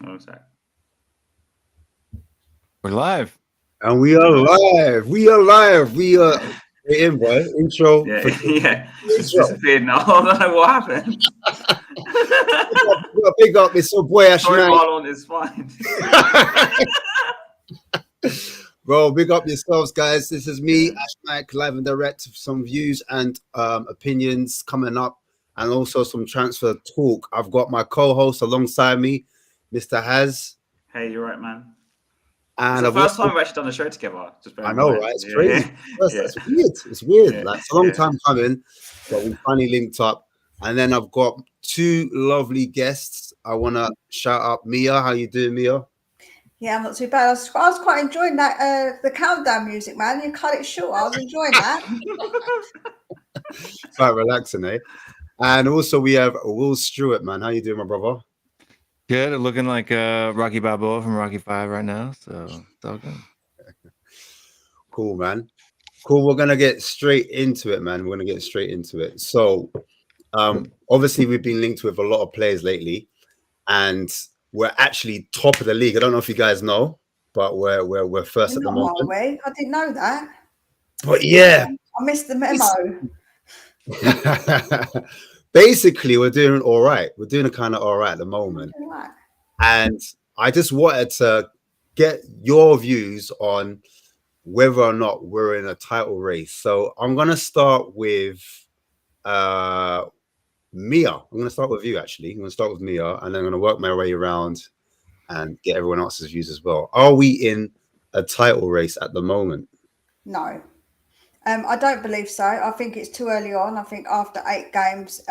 What was that? We're live. And we are live. We are live. We are in, boy. Intro. Yeah, yeah. It's disappeared now. I don't know what happened. Big up. It's your boy Sorry, Ashmatic. Marlon, it's fine. Bro, big up yourselves, guys. This is me, Ashmatic, live and direct. Some views and opinions coming up, and also some transfer talk. I've got my co-host alongside me, Mr. Haz. Hey, you're right, man. And it's the first time we've actually done a show together. I know, right? It's crazy. It's weird. It's weird. Yeah. Like, it's a long time coming, but we finally linked up. And then I've got two lovely guests. I want to shout out Mia. How you doing, Mia? Yeah, I'm not too bad. I was quite enjoying that the countdown music, man. You cut it short. I was enjoying that. Quite relaxing, eh? And also we have Will Stewart, man. How you doing, my brother? Good. Looking like Rocky Balboa from Rocky 5 right now. So it's all good. Cool, man. Cool. We're gonna get straight into it, man. We're gonna get straight into it. So obviously we've been linked with a lot of players lately, and we're actually top of the league. I don't know if you guys know, but we're first at the moment. I didn't know that. But yeah, I missed the memo. Basically, we're doing all right. We're doing kind of all right at the moment. And I just wanted to get your views on whether or not we're in a title race. So I'm going to start with Mia. I'm going to start with you, actually. I'm going to start with Mia, and then I'm going to work my way around and get everyone else's views as well. Are we in a title race at the moment? No. I don't believe so. I think it's too early on. I think after 8 games,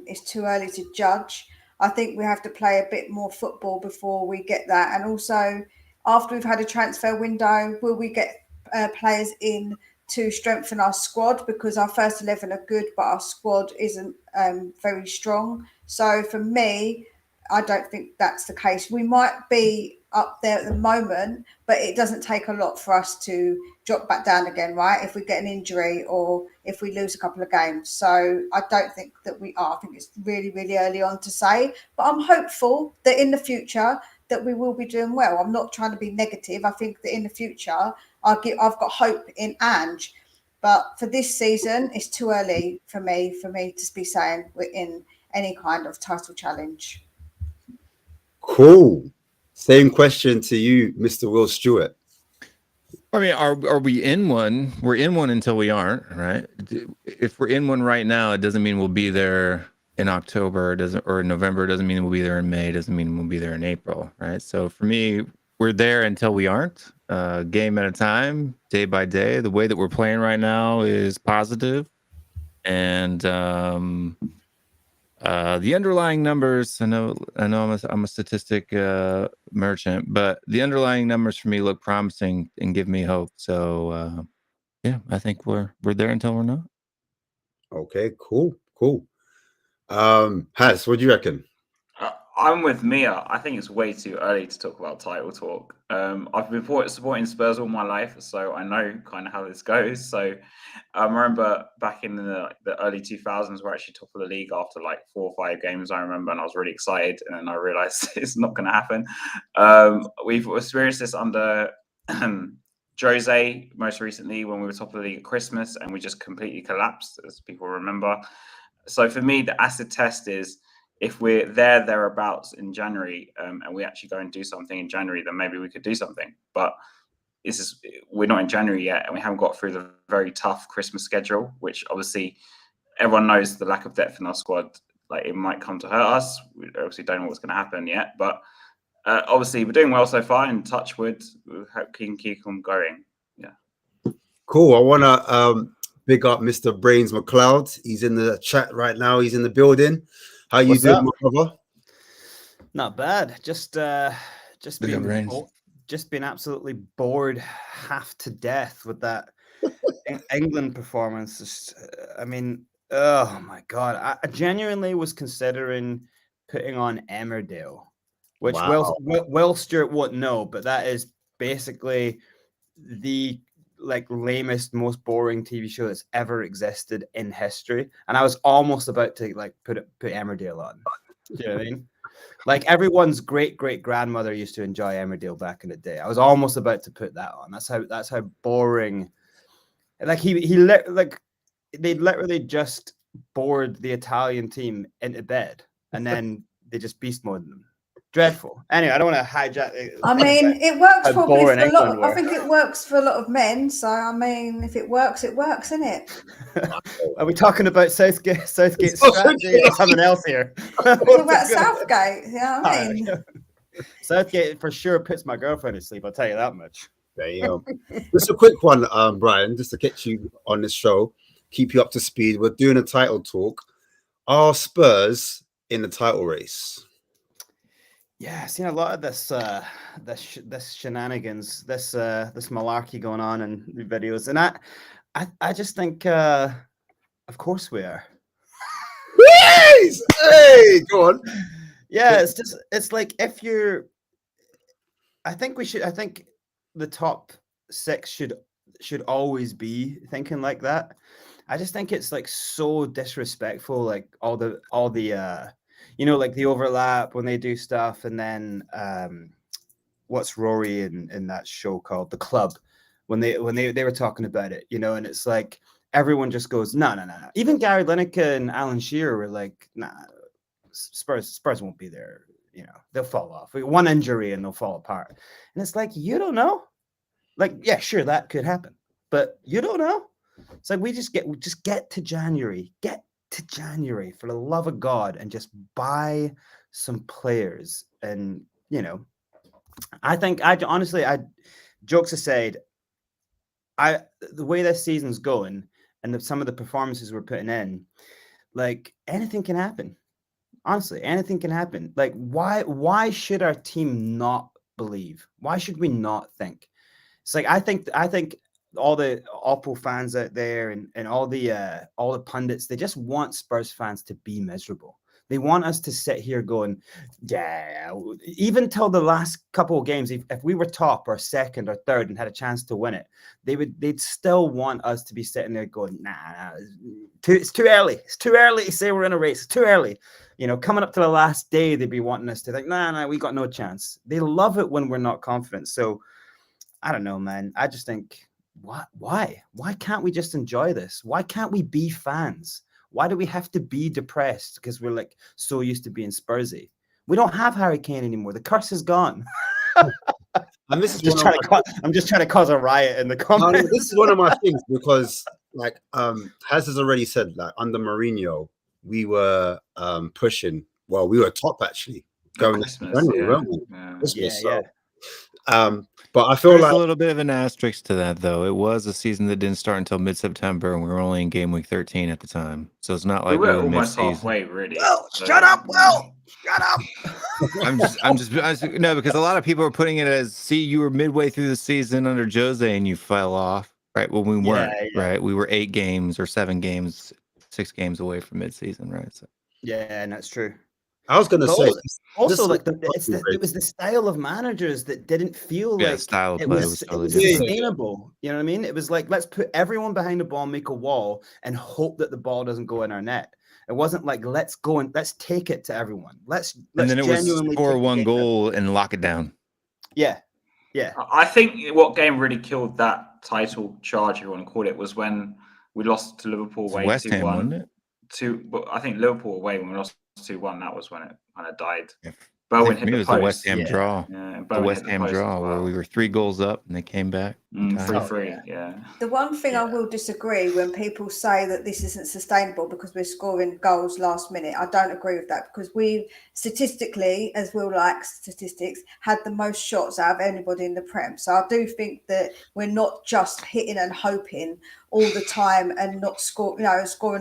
it's too early to judge. I think we have to play a bit more football before we get that. And also, after we've had a transfer window, will we get players in to strengthen our squad? Because our first 11 are good, but our squad isn't very strong. So for me, I don't think that's the case. We might be up there at the moment, but it doesn't take a lot for us to drop back down again, right? If we get an injury or if we lose a couple of games. So I don't think that we are. I think it's really, really early on to say, but I'm hopeful that in the future that we will be doing well. I'm not trying to be negative. I think that in the future, I've got hope in Ange, but for this season, it's too early for me to be saying we're in any kind of title challenge. Cool. Same question to you, Mr. Will Stewart. I mean, are we in one? We're in one until we aren't, right? If we're in one right now, it doesn't mean we'll be there in October, or in November. It doesn't mean we'll be there in May. It doesn't mean we'll be there in April, right? So for me, we're there until we aren't. Game at a time, day by day. The way that we're playing right now is positive, and the underlying numbers, I know I'm a statistic merchant, but the underlying numbers for me look promising and give me hope. So yeah, I think we're there until we're not. Okay, cool. Haz, what do you reckon? I'm with Mia. I think it's way too early to talk about title talk. I've been supporting Spurs all my life, so I know kind of how this goes. So I remember back in the early 2000s, we're actually top of the league after like 4 or 5 games, I remember, and I was really excited. And then I realized it's not going to happen. We've experienced this under Jose most recently when we were top of the league at Christmas, and we just completely collapsed, as people remember. So for me, the acid test is, if we're thereabouts in January and we actually go and do something in January, then maybe we could do something. But we're not in January yet, and we haven't got through the very tough Christmas schedule, which obviously everyone knows the lack of depth in our squad. Like, it might come to hurt us. We obviously don't know what's going to happen yet, but obviously we're doing well so far. And touch wood, we can keep on going. Yeah. Cool. I want to big up Mr. Brains McLeod. He's in the chat right now. He's in the building. How you doing, my brother? Not bad. Just being absolutely bored half to death with that England performance. I mean, oh my God. I genuinely was considering putting on Emmerdale, which Will Stewart won't know, but that is basically the lamest, most boring TV show that's ever existed in history. And I was almost about to put Emmerdale on. Do you know what I mean? Like, everyone's great grandmother used to enjoy Emmerdale back in the day. I was almost about to put that on. That's how boring. Like, they literally just bored the Italian team into bed, and then they just beast moded them. Dreadful. Anyway, I don't want to hijack. I mean, it works probably for a lot. I think it works for a lot of men. So I mean, if it works, isn't it? Are we talking about Southgate strategy or something else here? We're talking about Southgate. You know what I mean? Southgate for sure puts my girlfriend to sleep. I'll tell you that much. There you go. Just a quick one, Brian, just to get you on this show, keep you up to speed. We're doing a title talk. Are Spurs in the title race? Yeah, I've seen a lot of this shenanigans, this malarkey going on in the videos, and I just think, of course we are. Yes! Hey, go on. Yeah, it's like I think the top 6 should always be thinking like that. I just think it's so disrespectful, like all the the overlap when they do stuff, and then what's Rory in that show called The Club, when they were talking about it, and it's like everyone just goes, no. Even Gary Lineker and Alan Shearer were like, nah, Spurs won't be there, they'll fall off. One injury and they'll fall apart. And it's like, you don't know. Like, yeah, sure, that could happen, but you don't know. It's like, we just get to January. Get to January, for the love of God, and just buy some players. And I think, jokes aside, the way this season's going and some of the performances we're putting in, like, anything can happen. Honestly, anything can happen. Like, why should our team not believe? Why should we not think? It's like, I think all the Opal fans out there and all the pundits, they just want Spurs fans to be miserable. They want us to sit here going, yeah, even till the last couple of games, if we were top or second or third and had a chance to win it, they'd still want us to be sitting there going, nah, it's too early. It's too early to say we're in a race. It's too early. Coming up to the last day, they'd be wanting us to think, nah, we got no chance. They love it when we're not confident. So I don't know, man. I just think, why can't we just enjoy this? Why can't we be fans? Why do we have to be depressed because we're so used to being Spursy? We don't have Harry Kane anymore. The curse is gone. I'm just trying to cause a riot in the comments. This is one of my things, because Haz has already said, under Mourinho, we were pushing. Well, we were top actually going Christmas, yeah. But I feel There's like a little bit of an asterisk to that, though. It was a season that didn't start until mid-September, and we were only in game week 13 at the time. So it's not like we were almost halfway, really. Well, shut up, Will. Shut up. I'm just no, because a lot of people are putting it as, see, you were midway through the season under Jose and you fell off, right? Well, we weren't, right? We were 8 games or 7 games, 6 games away from mid-season, right? So yeah, and that's true. I was going to say, also it was the style of managers that didn't feel like style of it play was totally sustainable. You know what I mean? It was like, let's put everyone behind the ball, make a wall, and hope that the ball doesn't go in our net. It wasn't like, let's go and let's take it to everyone. Let's and then it was genuinely score one goal and lock it down. Yeah. I think what game really killed that title charge, if you want to call it, was when we lost to Liverpool away 2-1. West Ham, wasn't it? But I think Liverpool away, when we lost 2-1, that was when it kind of died. Yeah. Bowen for hit me, it the was the West post. Ham Yeah. draw. Yeah, The Bowen West hit the Ham post as draw where well. we were 3 goals up and they came back. and tied. 3-3, yeah. The one thing I will disagree when people say that this isn't sustainable because we're scoring goals last minute. I don't agree with that because we statistically, as Will likes statistics, had the most shots out of anybody in the Prem. So I do think that we're not just hitting and hoping all the time and not scoring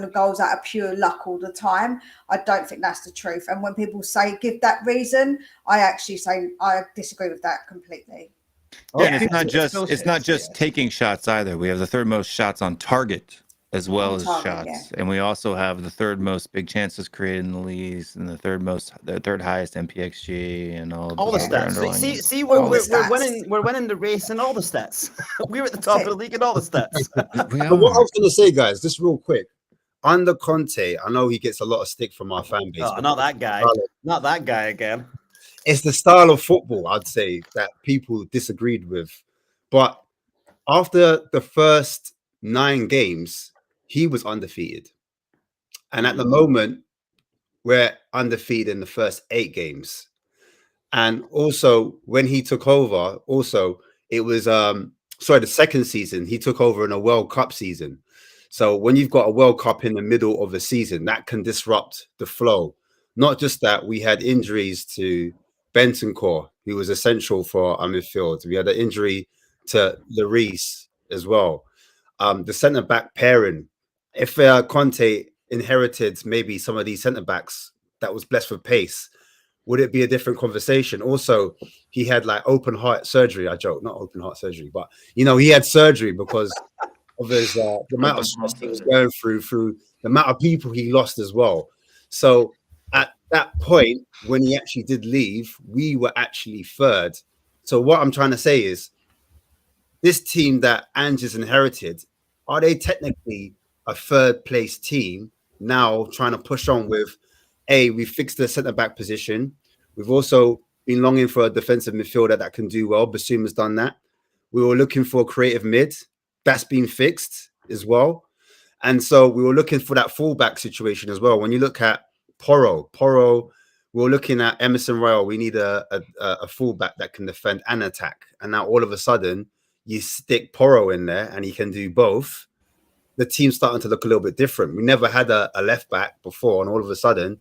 the goals out of pure luck all the time. I don't think that's the truth. And when people say give that reason, I actually say I disagree with that completely. Yeah, and it's not just taking shots either. We have the third most shots on target as well as shots, yeah. and we also have the third most big chances created in the league, and the third highest MPXG, and all the stats. See, we're winning the race in all the stats. We're at the top of the league in all the stats. But what I was going to say, guys, just real quick, under Conte, I know he gets a lot of stick from our fan base. Oh, not that guy. Not that guy again. It's the style of football, I'd say, that people disagreed with. But after the first 9 games, he was undefeated. And at the moment, we're undefeated in the first 8 games. And also, when he took over, it was, the second season, he took over in a World Cup season. So when you've got a World Cup in the middle of the season, that can disrupt the flow. Not just that, we had injuries to Bentancur, who was essential for our midfield. We had an injury to Lloris as well. The centre-back pairing. If Conte inherited maybe some of these centre-backs that was blessed with pace, would it be a different conversation? Also, he had like open heart surgery. I joke, not open heart surgery, but he had surgery because of his the amount of stress he was going through the amount of people he lost as well. So at that point, when he actually did leave, we were actually third. So what I'm trying to say is, this team that Ange has inherited, are they technically a third place team now trying to push on with, we fixed the centre-back position. We've also been longing for a defensive midfielder that can do well. Basuma's done that. We were looking for a creative mid. That's been fixed as well. And so we were looking for that fullback situation as well. When you look at Porro, we were looking at Emerson Royal. We need a fullback that can defend and attack. And now all of a sudden, you stick Porro in there and he can do both. The team's starting to look a little bit different. We never had a left back before, and all of a sudden,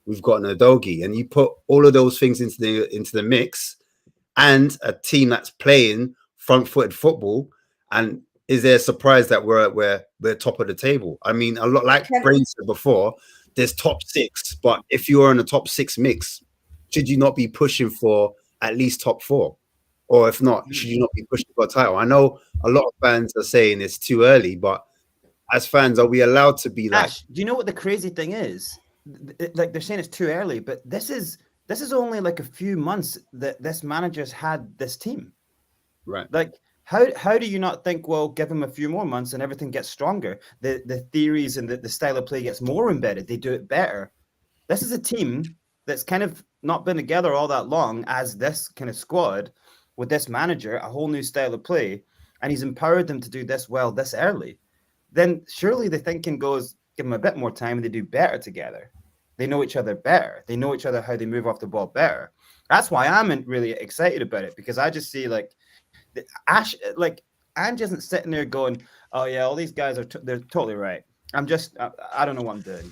we've got an Udogie. And you put all of those things into the mix, and a team that's playing front-footed football. And is there a surprise that we're top of the table? I mean, a lot like Brain said before, there's top 6, but if you are in a top 6 mix, should you not be pushing for at least top 4? Or if not, should you not be pushing for a title? I know a lot of fans are saying it's too early, but as fans, are we allowed to be like? Ash, do you know what the crazy thing is? Like, they're saying it's too early, but this is only like a few months that this manager's had this team. Right. Like, how do you not think, well, give him a few more months and everything gets stronger? The theories and the style of play gets more embedded. They do it better. This is a team that's kind of not been together all that long as this kind of squad with this manager, a whole new style of play, and he's empowered them to do this well this early. Then surely the thinking goes, give them a bit more time and they do better together. They know each other better. They know each other, how they move off the ball better. That's why I'm really excited about it, because I just see Ange isn't sitting there going, oh yeah, all these guys they're totally right. I don't know what I'm doing,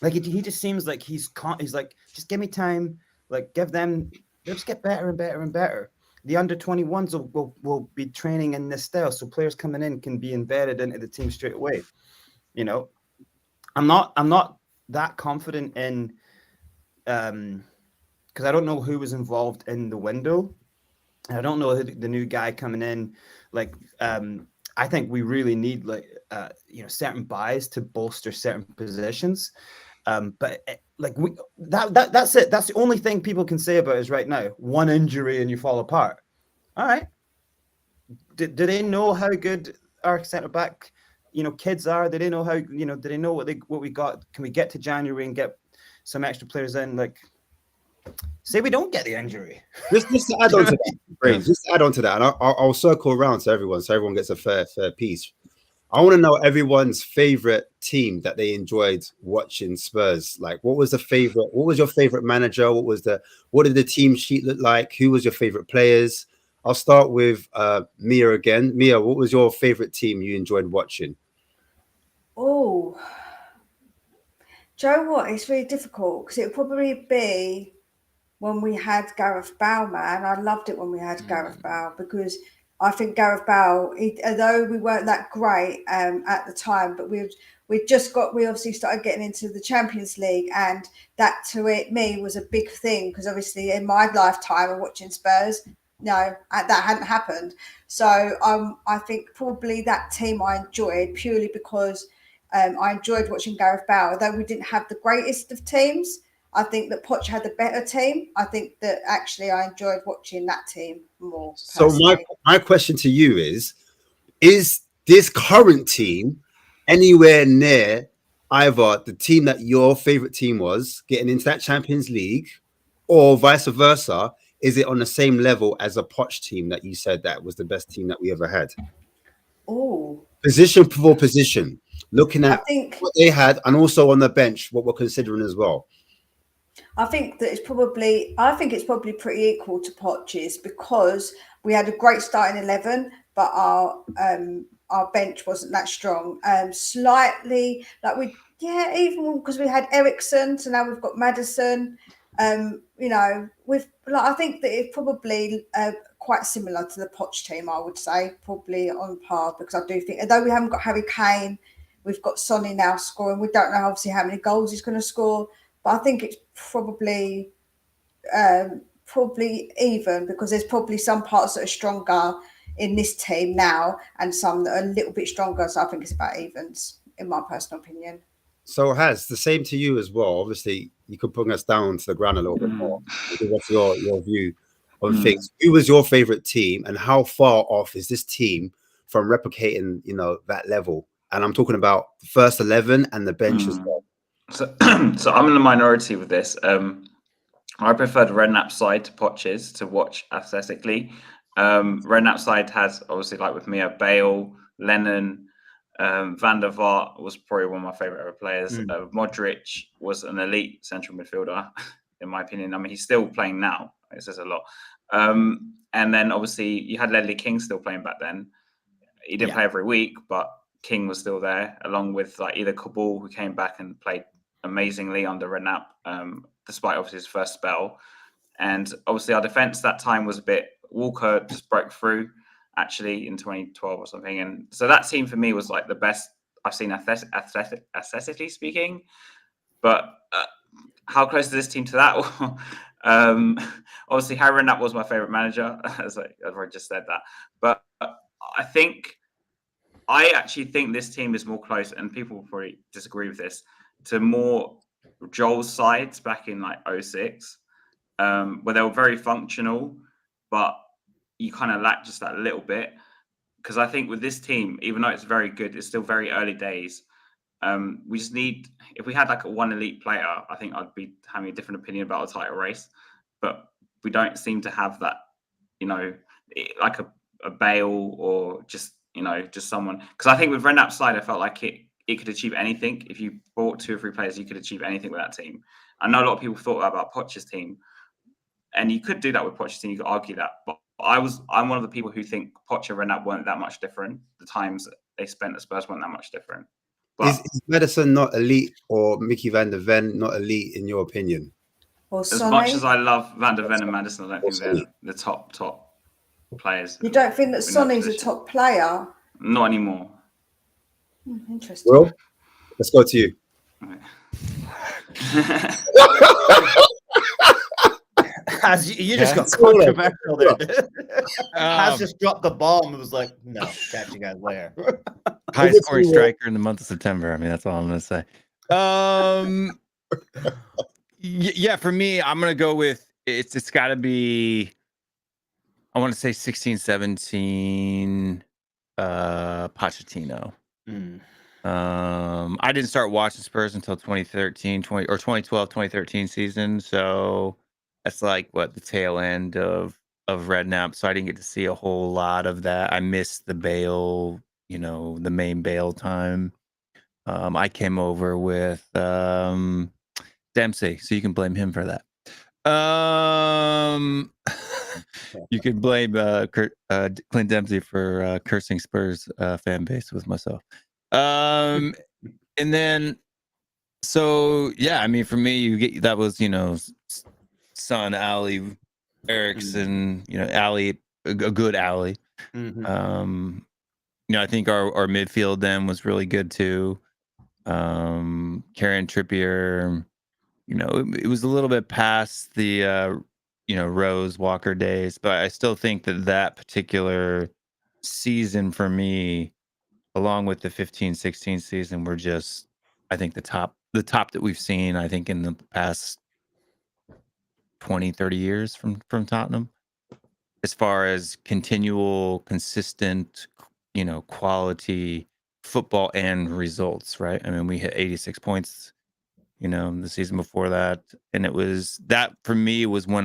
Like he just seems like he's like, just give me time, like give them, they'll just get better and better and better. The under 21s will be training in this style, so players coming in can be embedded into the team straight away. I'm not that confident in, because I don't know who was involved in the window. I don't know who the new guy coming in. Like, I think we really need certain buys to bolster certain positions. But that's it. That's the only thing people can say about us right now. One injury and you fall apart. All right. Do they know how good our centre back, kids are? Do they know how? Do they know what we got? Can we get to January and get some extra players in? Like, say we don't get the injury. Just to add on to that, and I'll circle around to everyone so everyone gets a fair piece. I want to know everyone's favorite team that they enjoyed watching Spurs. Like, what was your favorite manager? What did the team sheet look like? Who was your favorite players? I'll start with Mia again. Mia, what was your favorite team you enjoyed watching? Oh, do you know what? It's really difficult because it would probably be when we had Gareth Bale, man. I loved it when we had Gareth Bale because I think Gareth Bale, although we weren't that great at the time, but we obviously started getting into the Champions League, and that me was a big thing because obviously in my lifetime of watching Spurs, no, that hadn't happened. So I think probably that team I enjoyed purely because I enjoyed watching Gareth Bale, although we didn't have the greatest of teams. I think that Poch had a better team. I think that actually I enjoyed watching that team more. So my question to you is this current team anywhere near either the team that your favorite team was getting into that Champions League, or vice versa? Is it on the same level as a Poch team that you said that was the best team that we ever had? Oh, Position for position, looking at what they had, and also on the bench, what we're considering as well. I think it's probably pretty equal to Poch's because we had a great starting 11, but our bench wasn't that strong. Slightly even because we had Ericsson, so now we've got Maddison. I think that it's probably quite similar to the Poch team. I would say probably on par because I do think, although we haven't got Harry Kane, we've got Sonny now scoring. We don't know obviously how many goals he's going to score. But I think it's probably even because there's probably some parts that are stronger in this team now and some that are a little bit stronger. So I think it's about evens, in my personal opinion. So has the same to you as well. Obviously, you could bring us down to the ground a little bit more. What's your view on things? Who was your favorite team, and how far off is this team from replicating, that level? And I'm talking about the first 11 and the bench as well. So I'm in the minority with this. I preferred Redknapp's side to Poch's to watch aesthetically. Redknapp's side has obviously, like with Mia, Bale, Lennon, Van der Vaart was probably one of my favorite ever players. Modric was an elite central midfielder, in my opinion. I mean, he's still playing now. It says a lot. And then obviously you had Ledley King still playing back then. He didn't play every week, but King was still there, along with like either Kabul, who came back and played amazingly under Redknapp, despite obviously his first spell. And obviously our defense that time was a bit, Walker just broke through actually in 2012 or something. And so that team for me was like the best I've seen aesthetically speaking. But how close is this team to that? Obviously Harry Redknapp was my favorite manager, as I've already just said that. But I actually think this team is more close, and people will probably disagree with this, to more Joel's sides back in like 06, where they were very functional, but you kind of lack just that little bit. Because I think with this team, even though it's very good, it's still very early days. We just need, if we had like one elite player, I think I'd be having a different opinion about a title race. But we don't seem to have that, like a Bale or just someone. Because I think with Redknapp's side, I felt like it could achieve anything. If you bought 2 or 3 players, you could achieve anything with that team. I know a lot of people thought about Poch's team, and you could do that with Poch's team. You could argue that, but I'm one of the people who think Poch and Redknapp weren't that much different. The times they spent at Spurs weren't that much different. But is Maddison not elite, or Mickey van der Ven not elite in your opinion? As much as I love Van der Ven and Maddison, I don't think they're the top players. You don't think that Sonny's a top player? Not anymore. Interesting. Well, let's go to you. You just got controversial there. Has just dropped the bomb. It was like, no, catch you guys later. High scoring striker in the month of September. I mean, that's all I'm going to say. Yeah, for me, I'm going to go with it's got to be, I want to say 16, 17 Pochettino. I didn't start watching Spurs until 2012-2013 season, so that's like the tail end of Redknapp, so I didn't get to see a whole lot of that. I missed the Bale the main bail time. I came over with Dempsey, so you can blame him for that. You can blame Clint Dempsey for cursing Spurs fan base with myself. And then, so yeah, I mean, for me, you get that was Son, Ali, Erickson, Ali, a good Ali. I think our midfield then was really good too. Karen Trippier, it was a little bit past the Rose Walker days, but I still think that particular season for me, along with the 15-16 season, were just, I think, the top that we've seen, I think, in the past 20-30 years from Tottenham, as far as continual, consistent, quality football and results, right? I mean, we hit 86 points, the season before that. And it was that, for me, was when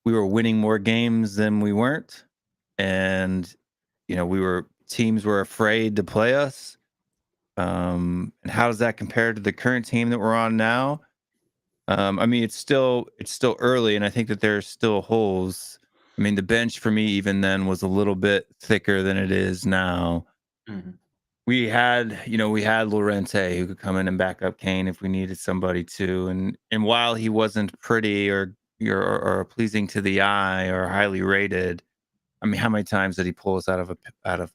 we were winning more games than we weren't. And, teams were afraid to play us. And how does that compare to the current team that we're on now? I mean, it's still early, and I think that there's still holes. I mean, the bench for me even then was a little bit thicker than it is now. We had Llorente who could come in and back up Kane if we needed somebody to. And while he wasn't pretty or pleasing to the eye or highly rated, I mean, how many times did he pull us out of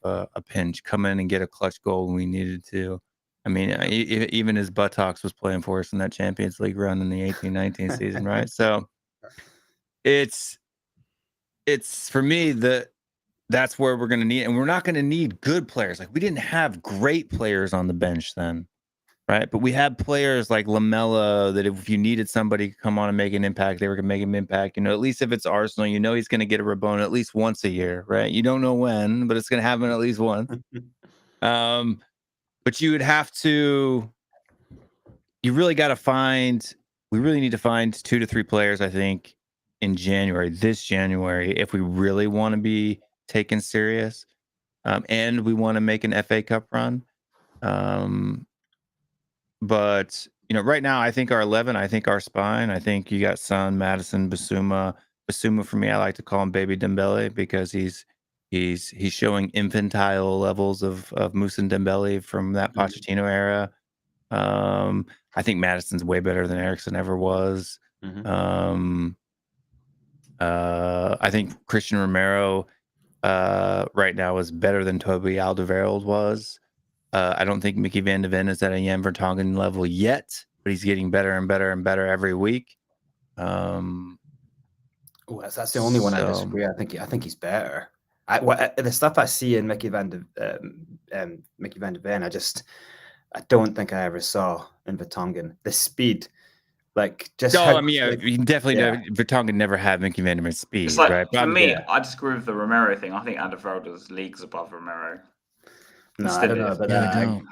a pinch, come in and get a clutch goal when we needed to? I mean, even his buttocks was playing for us in that Champions League run in the 18-19 season, right? So it's for me that's where we're going to need, and we're not going to need good players. Like, we didn't have great players on the bench then, right? But we had players like Lamella that if you needed somebody to come on and make an impact, they were going to make an impact. At least if it's Arsenal, he's going to get a Rabona at least once a year, right? You don't know when, but it's going to happen at least once. But you would have to, we really need to find 2 to 3 players, I think, in this January, if we really want to be taken serious, and we want to make an FA Cup run. But right now, I think our 11, I think our spine, I think you got Son, Madison, Basuma. Basuma, for me, I like to call him Baby Dembele, because he's showing infantile levels of Musa Dembele from that Pochettino era. I think Madison's way better than Erickson ever was. I think Christian Romero right now is better than Toby Alderweireld was. I don't think Mickey van de Ven is at a Jan Vertonghen level yet, but he's getting better and better and better every week. That's the only one I disagree. I think he's better. The stuff I see in Mickey van de Ven, I don't think I ever saw in Vertonghen. The speed, you definitely know Vertonghen never had Mickey van de Ven's speed. It's like, right? For me, I disagree with the Romero thing. I think Alderweireld is leagues above Romero. No, I don't know about that.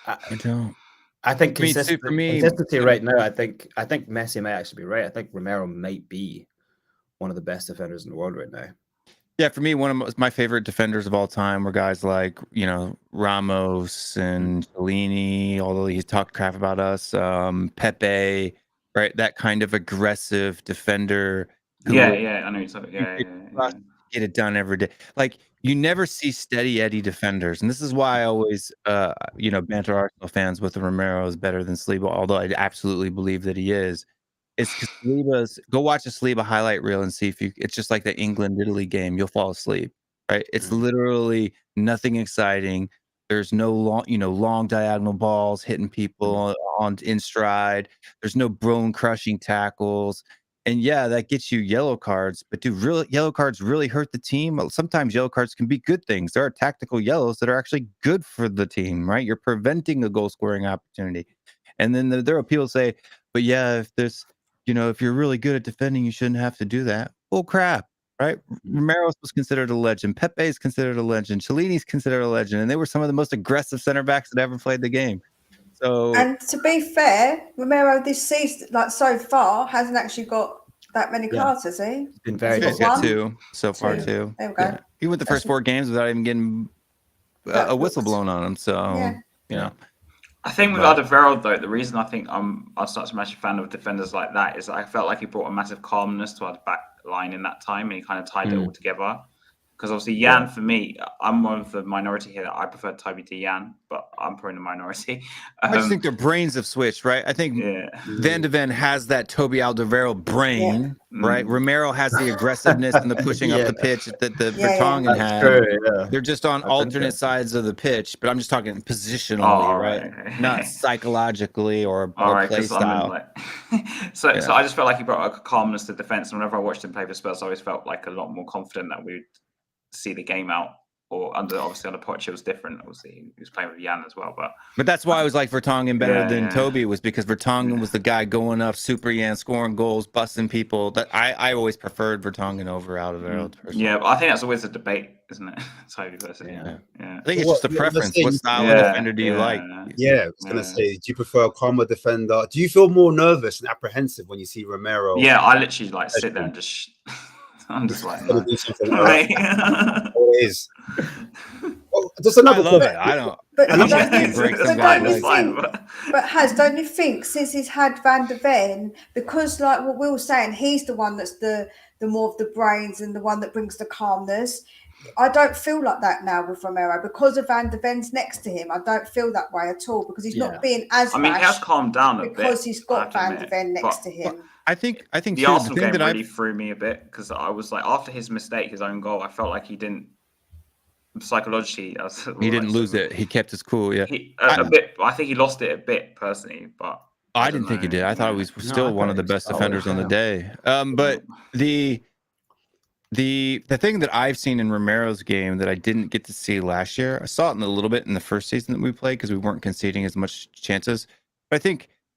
I don't. I think consistency for me, right now. I think Messi might actually be right. I think Romero might be one of the best defenders in the world right now. Yeah, for me, one of my favorite defenders of all time were guys like Ramos and Cellini, although he talked crap about us. Pepe, right? That kind of aggressive defender. I know you're talking. Get it done every day. Like, you never see steady Eddie defenders, and this is why I always banter Arsenal fans with Romero is better than Saliba, although I absolutely believe that he is. It's because go watch a Saliba highlight reel and see if it's just like the England-Italy game. You'll fall asleep, right? It's literally nothing exciting. There's no long diagonal balls hitting people in stride. There's no bone-crushing tackles. And yeah, that gets you yellow cards, but yellow cards really hurt the team. Sometimes yellow cards can be good things. There are tactical yellows that are actually good for the team, right? You're preventing a goal-scoring opportunity. And then there are people say, but yeah, if you're really good at defending, you shouldn't have to do that. Bull crap, right? Romero was considered a legend. Pepe is considered a legend. Cellini's considered a legend. And they were some of the most aggressive center backs that ever played the game. And to be fair, Romero this season, so far, hasn't actually got that many cards, has he? He's been very good. He's got 2 so far, 2. There we go. Yeah. He went the first 4 games without even getting That a whistle looks- blown on him. So Yeah. you know, I think with But- Alderweireld, though, the reason I think I'm such a massive fan of defenders like that is I felt like he brought a massive calmness to our back line in that time, and he kind of tied it all together. Because obviously Jan, for me, I'm one of the minority here that I prefer Toby to Jan, but I'm probably in the minority. I just think their brains have switched, right? I think Yeah. Van de Ven has that Toby Alderweireld brain, right? Mm. Romero has the aggressiveness and the pushing up the pitch that the Yeah, yeah. Vertonghen That's had. true, yeah. They're just on That's alternate interesting. sides of the pitch, but I'm just talking positionally, Oh, right? right. Not psychologically or All right, play 'cause I'm in, style. like, so I just felt like he brought a calmness to defense. And whenever I watched him play for Spurs, I always felt like a lot more confident that we'd see the game out. Or obviously under Poch, it was different. Obviously, he was playing with Jan as well. But that's why I was like Vertonghen better Yeah, than yeah. Toby, was because Vertonghen was the guy going up, super Jan, scoring goals, busting people. That I always preferred Vertonghen over Alderweireld. personally. yeah, but I think that's always a debate, isn't it? Toby versus Yeah. Jan. Yeah. I think it's What- just a what was I preference. saying? What style of Yeah, defender do you like? Yeah, I was gonna Yeah. say, do you prefer a calmer defender? Do you feel more nervous and apprehensive when you see Romero? Yeah, I literally like sit there and just. I'm just like, Gonna no. do something Like- Oh, it is. Oh, just I another love question. it. I don't. But I'm don't just you- gonna break but some don't guys. you Like, think- But don't you think since he's had Van de Ven, because like what Will was saying, he's the one that's the more of the brains and the one that brings the calmness. I don't feel like that now with Romero because of Van de Ven's next to him. I don't feel that way at all because he's Yeah. not being as I mean, he has rash calmed down a bit. because he's I got have to Van de admit. Ven next But to him. I think The too, the Arsenal thing game that really threw me a bit because I was like, after his mistake, his own goal, I felt like he didn't psychologically. he didn't lose it. He kept his cool. Yeah. A bit. I think he lost it a bit personally, but I don't didn't think he know, did. I thought he yeah. was still I one of thought the he best was defenders on the solid. day. But the thing that I've seen in Romero's game that I didn't get to see last year, I saw it in a little bit in the first season that we played because we weren't conceding as much chances. But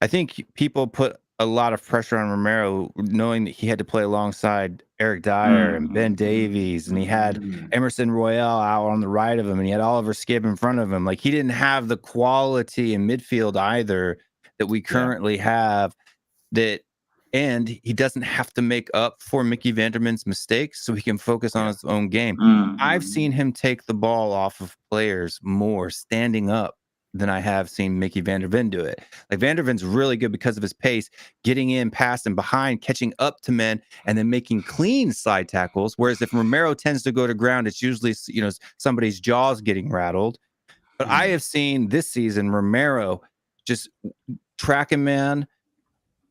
I think people put a lot of pressure on Romero, knowing that he had to play alongside Eric Dyer and Ben Davies, and he had Emerson Royale out on the right of him, and he had Oliver Skibb in front of him. Like, he didn't have the quality in midfield either that we currently have. And he doesn't have to make up for Mickey Vanderman's mistakes, so he can focus on his own game. I've seen him take the ball off of players more standing up than I have seen Mickey Van der Ven do it. Like, Van der Ven's really good because of his pace, getting in, past and behind, catching up to men, and then making clean side tackles. Whereas if Romero tends to go to ground, it's usually, somebody's jaws getting rattled. But I have seen this season Romero just track a man,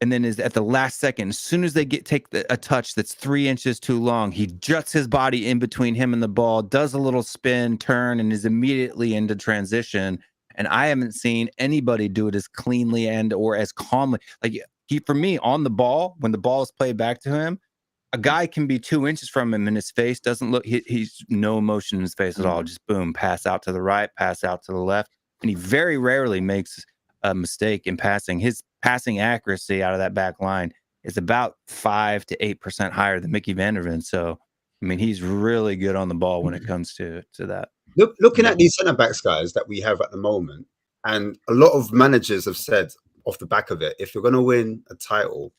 and then is at the last second, as soon as they take a touch that's 3 inches too long, he juts his body in between him and the ball, does a little spin, turn, and is immediately into transition. And I haven't seen anybody do it as cleanly and or as calmly. Like, for me, on the ball, when the ball is played back to him, a guy can be 2 inches from him and his face doesn't look, he's no emotion in his face at all. Just boom, pass out to the right, pass out to the left. And he very rarely makes a mistake in passing. His passing accuracy out of that back line is about 5 to 8% higher than Mickey Van der Ven. So, I mean, he's really good on the ball when it comes to that. Looking at these centre backs, guys, that we have at the moment, and a lot of managers have said off the back of it, if you're going to win a title,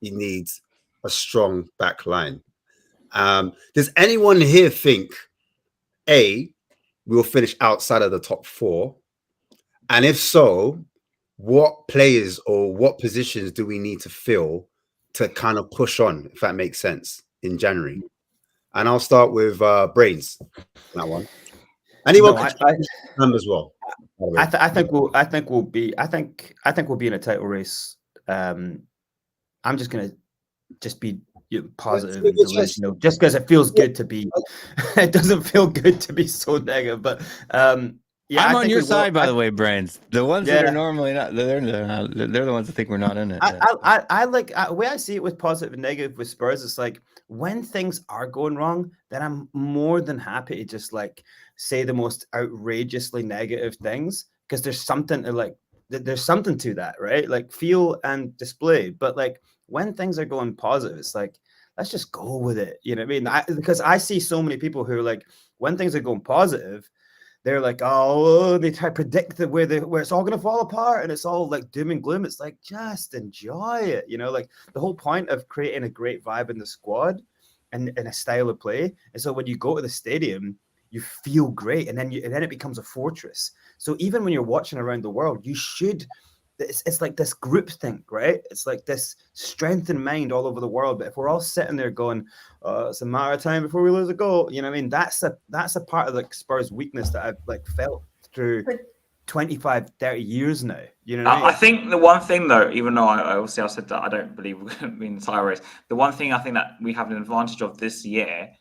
you need a strong back line. Does anyone here think we'll finish outside of the top 4? And if so, what players or what positions do we need to fill to kind of push on, if that makes sense, in January? And I'll start with Brains on that one. Anyone as well. I think we'll be in a title race. I'm just gonna be positive and delusional, just because it feels good to be. It doesn't feel good to be so negative, but yeah, I'm on your side, by the way, Brains. The ones that are normally not, they're the ones that think we're not in it. I like the way I see it with positive and negative with Spurs. It's like, when things are going wrong, then I'm more than happy to just like say the most outrageously negative things, because there's something to that, right? Like, feel and display. But like, when things are going positive, it's like, let's just go with it. You know what I mean? Because I see so many people who are like, when things are going positive, they're like, oh, they try to predict where it's all going to fall apart, and it's all like doom and gloom. It's like, just enjoy it. Like, the whole point of creating a great vibe in the squad and a style of play. And so when you go to the stadium, you feel great, and then it becomes a fortress. So even when you're watching around the world, you should. It's like this group think, right? It's like this strength in mind all over the world. But if we're all sitting there going, it's a matter of time before we lose a goal, you know what I mean? That's a part of the Spurs' weakness that I've like felt through 25, 30 years now. You know what I mean? I think the one thing, though, even though I said that I don't believe we're going to be in the title race, the one thing I think that we have an advantage of this year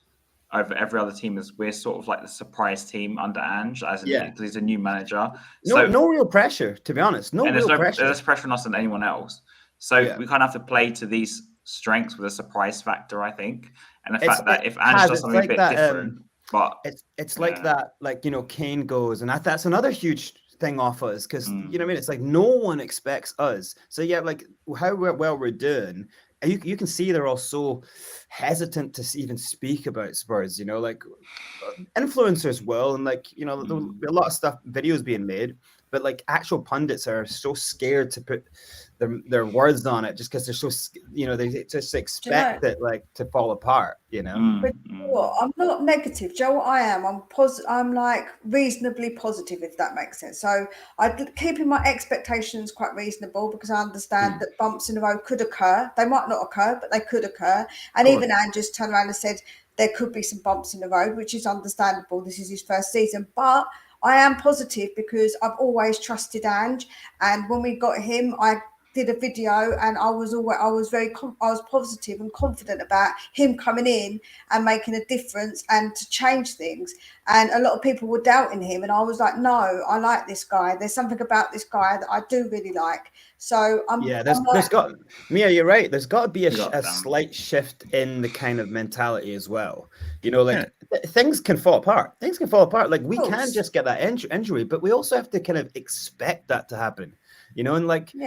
over every other team is we're sort of like the surprise team under Ange, as in because he's a new manager. No real pressure, to be honest. There's less pressure on us than anyone else. So we kind of have to play to these strengths with a surprise factor, I think. And the fact that if Ange does something a bit different, but it's like that, like, you know, Kane goes, and that's another huge thing off us, because you know what I mean, it's like no one expects us. So like how well we're doing, and you can see they're all so hesitant to even speak about Spurs, you know, like influencers will, and like, you know, there'll be a lot of stuff, videos being made, but like actual pundits are so scared to put their words on it, just because they're so, you know, they just expect it like to fall apart, you know. But what, I'm not negative. Joe, what I am, I'm like reasonably positive, if that makes sense. So I'm keeping my expectations quite reasonable, because I understand that bumps in the road could occur. They might not occur, but they could occur. And even Anne just turned around and said there could be some bumps in the road, which is understandable. This is his first season, but I am positive because I've always trusted Ange, and when we got him, I did a video, and I was positive and confident about him coming in and making a difference and to change things. And a lot of people were doubting him, and I was like, no, I like this guy. There's something about this guy that I do really like. So there's got, Mia, you're right. There's got to be a slight shift in the kind of mentality as well. You know, like things can fall apart. Things can fall apart. Like we can just get that injury, but we also have to kind of expect that to happen. You know, and like, we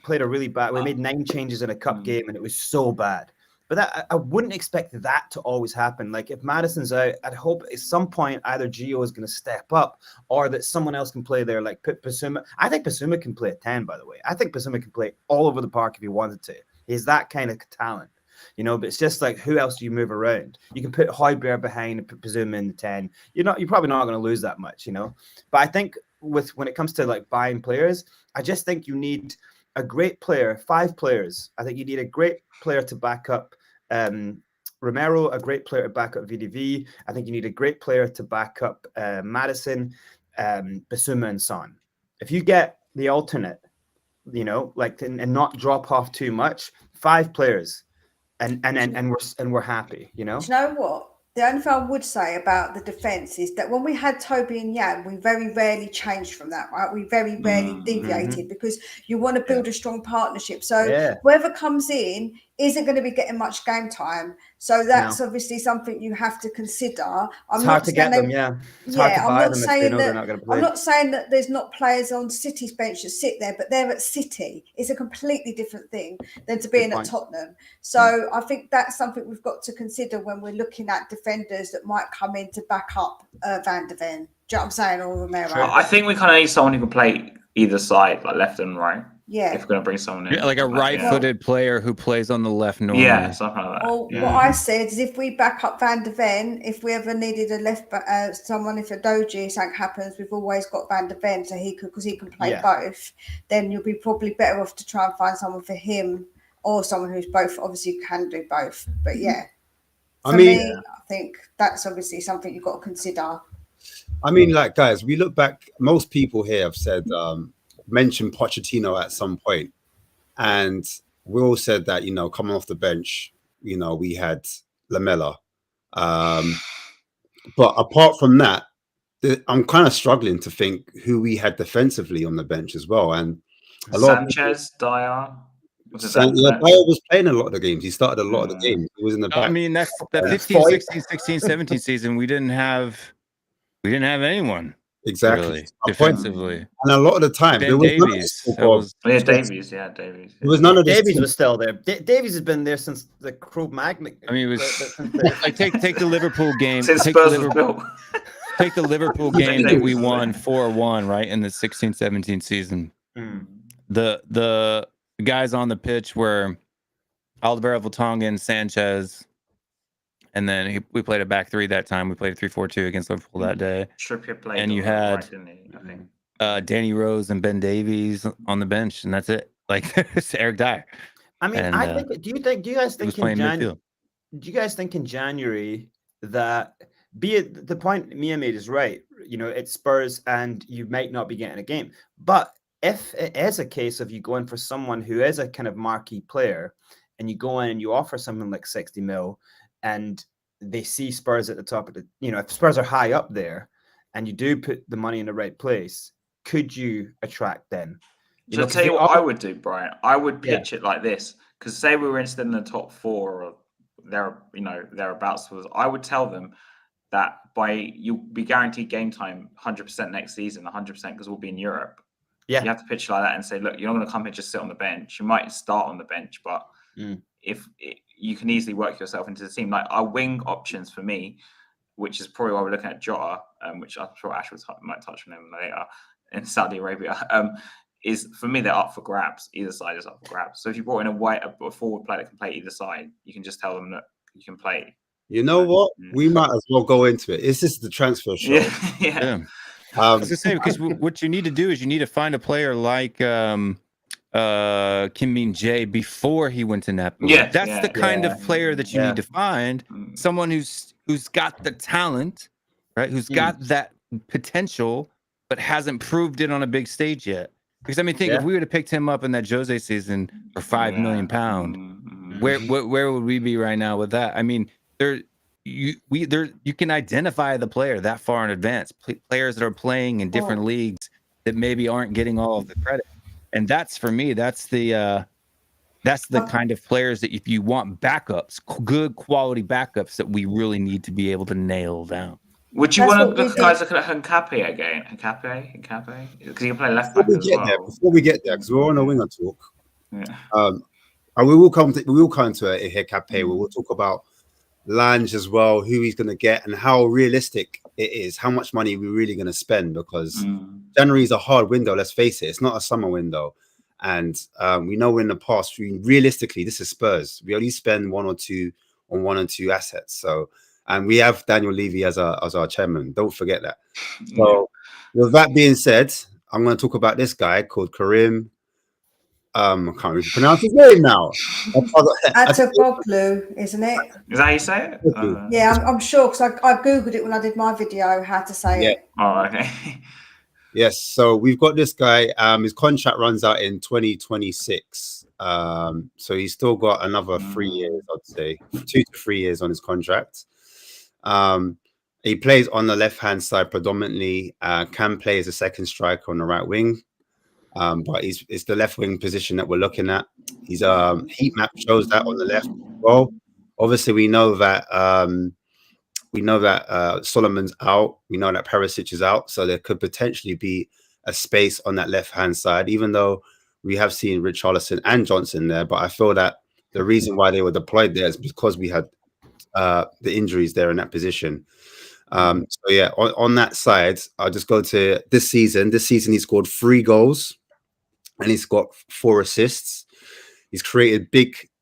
played a really bad. We made 9 changes in a cup game, and it was so bad. But I wouldn't expect that to always happen. Like if Madison's out, I'd hope at some point either Gio is going to step up, or that someone else can play there. Like put Bissouma. I think Bissouma can play at 10. By the way, I think Bissouma can play all over the park if he wanted to. He's that kind of talent. You know, but it's just like, who else do you move around? You can put Højbjerg behind and put Bissouma in the 10. You're probably not going to lose that much, you know. But I think when it comes to like buying players, I just think you need a great player, 5 players. I think you need a great player to back up Romero, a great player to back up VDV. I think you need a great player to back up Madison, Bissouma, and Son. If you get the alternate, you know, like and not drop off too much, 5 players. And we're happy, you know. Do you know what? The only thing I would say about the defence is that when we had Toby and Jan, we very rarely changed from that, right? We very rarely deviated, because you want to build a strong partnership. So whoever comes in isn't going to be getting much game time. So that's obviously something you have to consider. It's hard to get them, It's hard to buy them if they know they're not going to play. I'm not saying that there's not players on City's bench that sit there, but they're at City. It's a completely different thing than to being at Tottenham. So I think that's something we've got to consider when we're looking at defenders that might come in to back up Van de Ven. Do you know what I'm saying? Or Romero. Sure. I think we kind of need someone who can play either side, like left and right. Yeah. If we're going to bring someone in. Yeah, like a right-footed player who plays on the left normally. Yeah, something like that. Well, what I said is if we back up Van de Ven, if we ever needed a left someone, if a Doji, something happens, we've always got Van de Ven, so because he can play both, then you'll be probably better off to try and find someone for him, or someone who's both, obviously can do both. But for me, I think that's obviously something you've got to consider. I mean, like, guys, we look back, most people here have said, mentioned Pochettino at some point, and we all said that, you know, coming off the bench, you know, we had Lamela. But apart from that, I'm kind of struggling to think who we had defensively on the bench as well. And a lot Sanchez, Dyer. Dyer was playing a lot of the games. He started a lot of the games. He was in the back. I mean, that 15, 16, 16, 17 season, we didn't have anyone. Exactly. Really, defensively. And a lot of the time, Ben Davies. Davies. It was none of this. Davies was still there. Davies has been there since the Krug Magna. I mean, it was like take the Liverpool game. Since Spurs was built. Take the Liverpool game that we won 4-1, right, in the 16-17 season. The guys on the pitch were Alvaro Vertonghen, Sanchez, and then we played a back three that time. We played a 3-4-2 against Liverpool that day. Trippier played, and you on the had right, didn't he? I think. Danny Rose and Ben Davies on the bench, and that's it. Like it's Eric Dyer. I mean, And, I think. Do you guys he was think in playing midfield. Do you guys think in January that, be it the point Mia made is right, you know, it's Spurs and you might not be getting a game, but if it is a case of you going for someone who is a kind of marquee player and you go in and you offer something like 60 mil and they see Spurs at the top of the, you know, if Spurs are high up there and you do put the money in the right place, could you attract them? So I'll tell you what I would do, Brian. I would pitch it like this, because say we were instead in the top 4 or thereabouts, I would tell them that you'll be guaranteed game time 100% next season, 100% because we'll be in Europe. Yeah, you have to pitch like that and say, look, you're not going to come here just sit on the bench. You might start on the bench, but you can easily work yourself into the team. Like our wing options for me, which is probably why we're looking at Jota, which I'm sure Ash might touch on him later in Saudi Arabia. Is for me, they're up for grabs. Either side is up for grabs. So if you brought in a forward player that can play either side, you can just tell them that you can play. You know what? We might as well go into it. Is this the transfer show? Yeah. I was gonna say, because what you need to do is you need to find a player like Kim Min Jae before he went to Napoli. Yeah, that's the kind of player that you need to find. Someone who's got the talent, right? Who's got that potential, but hasn't proved it on a big stage yet. Because I mean, think if we would have picked him up in that Jose season for £5 million, where would we be right now with that? I mean, you can identify the player that far in advance. Players that are playing in different leagues that maybe aren't getting all of the credit, and that's for me. That's the kind of players that if you want backups, good quality backups, that we really need to be able to nail down. Would you want to guys looking at Hincapié again? Hincapié? Because he can play left back as well. Before we get there, because we're on a winger talk. And we will come to Hincapié. We will talk about Lange as well, who he's going to get, and how realistic it is, how much money we're really going to spend, because January is a hard window. Let's face it, it's not a summer window, and we know in the past, realistically, this is Spurs. We only spend one or two assets. So. And we have Daniel Levy as our chairman. Don't forget that. So, with that being said, I'm going to talk about this guy called Karim. I can't really pronounce his name now. Atoglu, isn't it? Is that how you say it? Yeah, I'm sure, because I googled it when I did my video how to say it. Oh, okay. Yes. So we've got this guy. His contract runs out in 2026. So he's still got another 3 years, I'd say, 2 to 3 years on his contract. He plays on the left-hand side predominantly, can play as a second striker on the right wing, but it's the left wing position that we're looking at. His heat map shows that on the left. Well, obviously we know that Solomon's out. We know that Perisic is out, so there could potentially be a space on that left-hand side, even though we have seen Richarlison and Johnson there. But I feel that the reason why they were deployed there is because we had the injuries there in that position. So yeah, on that side, I'll just go to this season. This season, he scored 3 goals and he's got 4 assists. He's created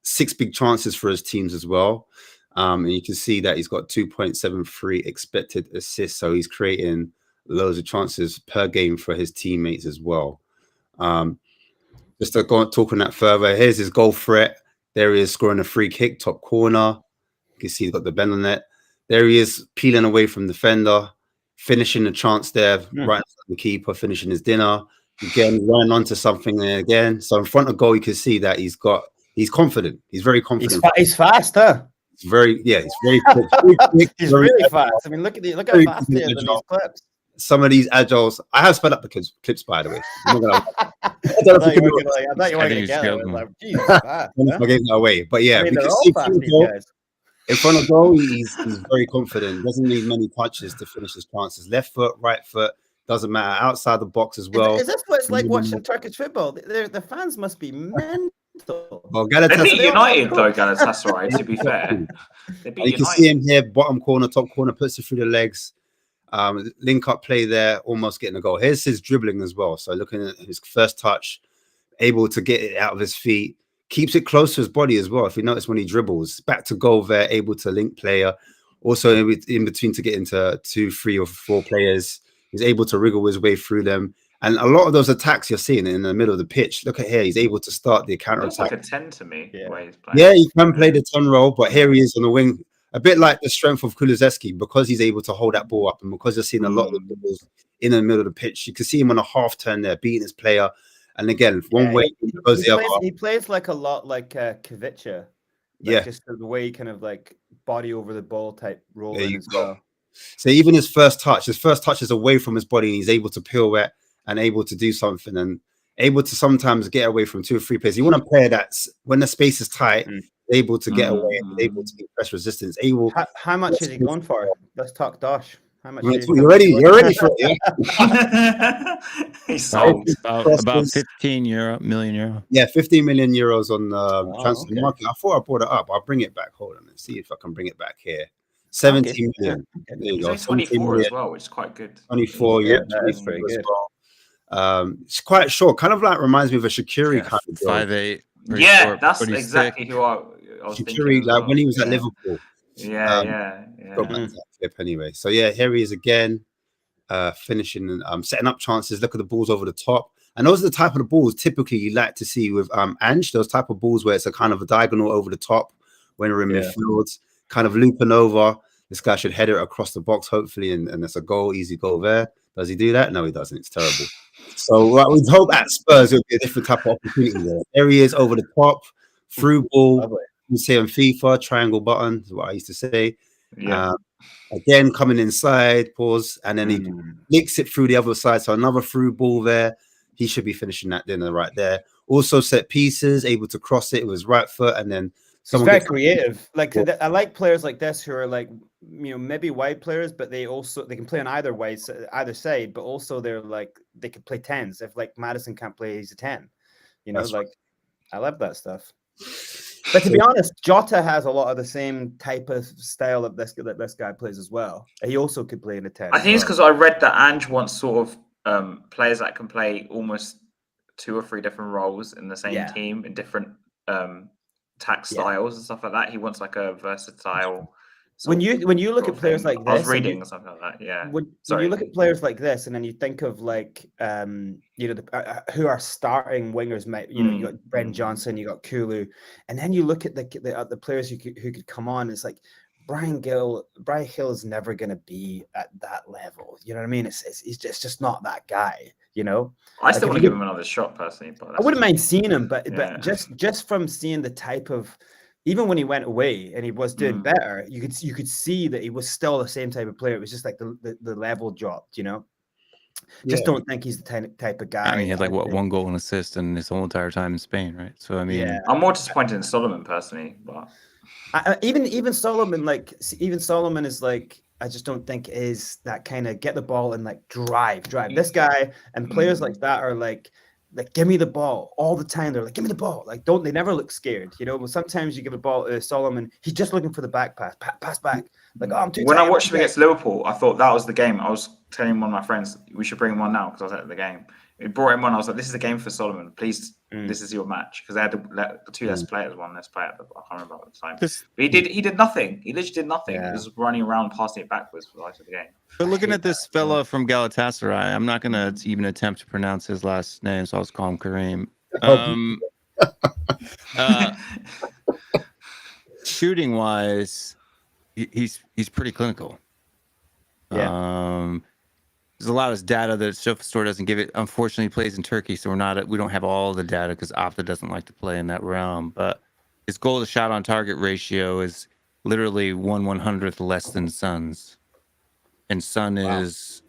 6 big chances for his teams as well. And you can see that he's got 2.73 expected assists. So he's creating loads of chances per game for his teammates as well. Just to go on talking that further, here's his goal threat. There he is scoring a free kick, top corner. You can see he's got the bend on it. There he is peeling away from the defender, finishing the chance there, right in the keeper, finishing his dinner. Again, running onto something there again. So in front of goal, you can see that he's confident. He's very confident. He's fast, huh? He's very quick. He's really fast. I mean, look how fast he is in these clips. Some of these agiles, I have sped up the clips, by the way. I thought you were going to get it. Like, Jesus, fast, huh? I gave that away. But yeah, I mean, we can see in front of goal, he's very confident. Doesn't need many touches to finish his chances. Left foot, right foot, doesn't matter. Outside the box as well. Is this what it's like watching Turkish football? The fans must be mental. Well, they beat United though, Galatasaray, to be fair. You can see him here, bottom corner, top corner, puts it through the legs. Link up play there, almost getting a goal. Here's his dribbling as well. So looking at his first touch, able to get it out of his feet, keeps it close to his body as well. If you notice when he dribbles, back to goal there, able to link player. Also in between to get into 2, 3 or 4 players. He's able to wriggle his way through them. And a lot of those attacks you're seeing in the middle of the pitch. Look at here. He's able to start the counter Looks attack. like a 10 to me. Yeah. The way he's playing. Yeah, he can play the 10 role, but here he is on the wing. A bit like the strength of Kulusevski, because he's able to hold that ball up, and because you're seeing a lot of the balls in the middle of the pitch. You can see him on a half turn there, beating his player. And again, one way he goes the other. He plays like a lot like Kavica. Like just the way he kind of like body over the ball type role as well. So even his first touch is away from his body, and he's able to pirouette and able to do something and able to sometimes get away from 2 or 3 players. You want a player that's, when the space is tight, able to get away and able to get press resistance. How much is he going for? Let's talk Dosh. How much? You're ready for it, yeah? He's sold. About 15 million euro. Yeah, 15 million euros on the transfer market. I thought I brought it up. I'll bring it back. Hold on and see if I can bring it back here. 17 million. There you go. 24 as well, which is quite good. 24, that's pretty good. Well. It's quite short. Kind of like reminds me of a Shaqiri kind of deal. 5'8". Yeah, that's exactly who I was Shaqiri, thinking. like when he was at Liverpool. Yeah. Go back to that clip anyway. So yeah, here he is again, finishing and setting up chances. Look at the balls over the top. And those are the type of the balls typically you like to see with Ange. Those type of balls where it's a kind of a diagonal over the top when we're in midfield, kind of looping over. This guy should head it across the box, hopefully, and it's a goal, easy goal there. Does he do that? No, he doesn't. It's terrible. So we'd hope at Spurs it would be a different type of opportunity there. There he is over the top, through ball. Lovely. You say on FIFA, triangle button is what I used to say. Yeah. Again, coming inside, pause, and then he nicks it through the other side. So another through ball there. He should be finishing that dinner right there. Also set pieces, able to cross it with his right foot, and then someone very creative. Like I like players like this who are like, maybe wide players, but they can play on either side, but also they could play 10s. If like Maddison can't play, he's a 10. I love that stuff. But to be honest, Jota has a lot of the same type of style that this guy plays as well. He also could play in a 10. I think it's because I read that Ange wants sort of players that can play almost 2 or 3 different roles in the same team in different attack styles and stuff like that. He wants like a versatile. When you look at players like this, I was reading or something like that. Yeah. When you look at players like this, and then you think of like who are starting wingers, you got Brendan Johnson, you got Kulu, and then you look at the players who could come on. It's like Brian Hill is never going to be at that level. You know what I mean? It's just not that guy. I still want to give him another shot personally. But I wouldn't mind seeing him, but just from seeing the type of. Even when he went away and he was doing better, you could see that he was still the same type of player. It was just like the level dropped, Just don't think he's the type of guy. I mean, he had like 1 goal and assist in his whole entire time in Spain, right? So I mean, I'm more disappointed in Solomon personally, but even Solomon is like, I just don't think is that kind of get the ball and like drive. This guy and players like that are like give me the ball all the time. They're like, give me the ball. Like, they never look scared, But sometimes you give a ball to Solomon, he's just looking for the back pass back. Like, I'm too. When I watched him against Liverpool, I thought that was the game. I was telling one of my friends we should bring him on now because I was at the game. We brought him on. I was like, this is a game for Solomon. Please, this is your match because they had the 2 less players, 1 less player. I can't remember at the time. But he did nothing. He literally did nothing. Yeah. He was running around, passing it backwards for the rest of the game. But looking at this fella from Galatasaray, I'm not going to even attempt to pronounce his last name, so I'll just call him Kareem. Shooting wise, he's pretty clinical. Yeah. There's a lot of data that SofaScore doesn't give it. Unfortunately, he plays in Turkey, so we don't have all the data because Opta doesn't like to play in that realm. But his goal to shot on target ratio is literally 1/100th less than Son's, and Son is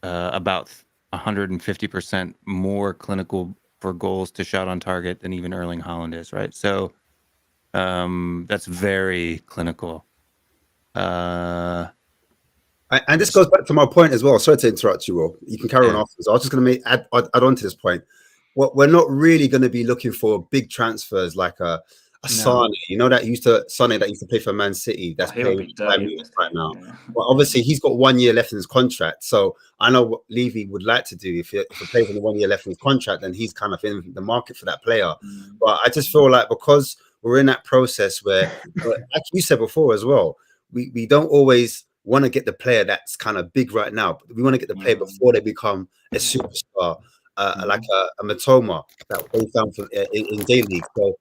about 150% more clinical for goals to shot on target than even Erling Haaland is. Right, so that's very clinical. And this goes back to my point as well. Sorry to interrupt you, Will. You can carry on afterwards. I was just going to add on to this point. We're not really going to be looking for big transfers like a a No. Sane, Sane that used to play for Man City. That's He would playing be 5 dirty. million right now. Yeah. Well, obviously he's got 1 year left in his contract. So I know what Levy would like to do. If a player's on 1 year left in his contract, then he's kind of in the market for that player. But I just feel like because we're in that process where, like you said before as well, we don't always want to get the player that's kind of big right now. But we want to get the player before they become a superstar, like a Matoma that they found in J-League. So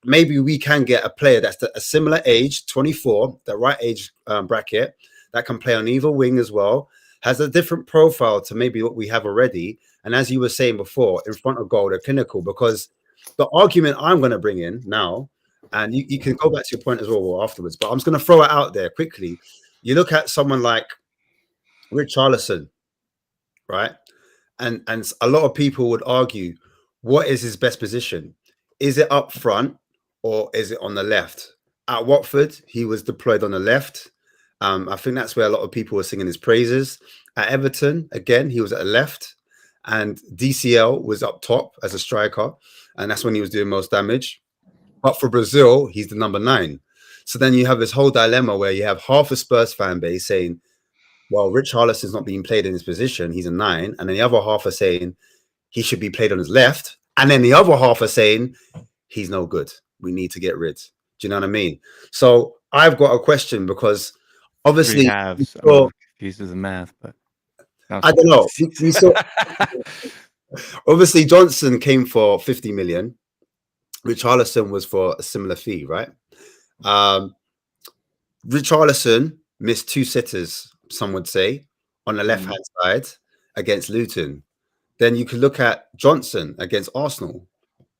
maybe we can get a player that's a similar age, 24, the right age bracket, that can play on either wing as well, has a different profile to maybe what we have already. And as you were saying before, in front of goal, they're clinical, because the argument I'm going to bring in now, and you can go back to your point as well afterwards, but I'm just going to throw it out there quickly. You look at someone like Richarlison, right? And a lot of people would argue, what is his best position? Is it up front or is it on the left? At Watford, he was deployed on the left. I think that's where a lot of people were singing his praises. At Everton, again, he was at the left, and DCL was up top as a striker, and that's when he was doing most damage. But for Brazil, he's the number 9. So then you have this whole dilemma where you have half a Spurs fan base saying, well, Richarlison's not being played in his position, he's a 9. And then the other half are saying he should be played on his left. And then the other half are saying he's no good, we need to get rid. Do you know what I mean? So I've got a question, because obviously confused with the math, but I don't know. We saw obviously Johnson came for 50 million. Richarlison was for a similar fee, right? Richarlison missed 2 sitters, some would say, on the left-hand side against Luton. Then you could look at Johnson against Arsenal.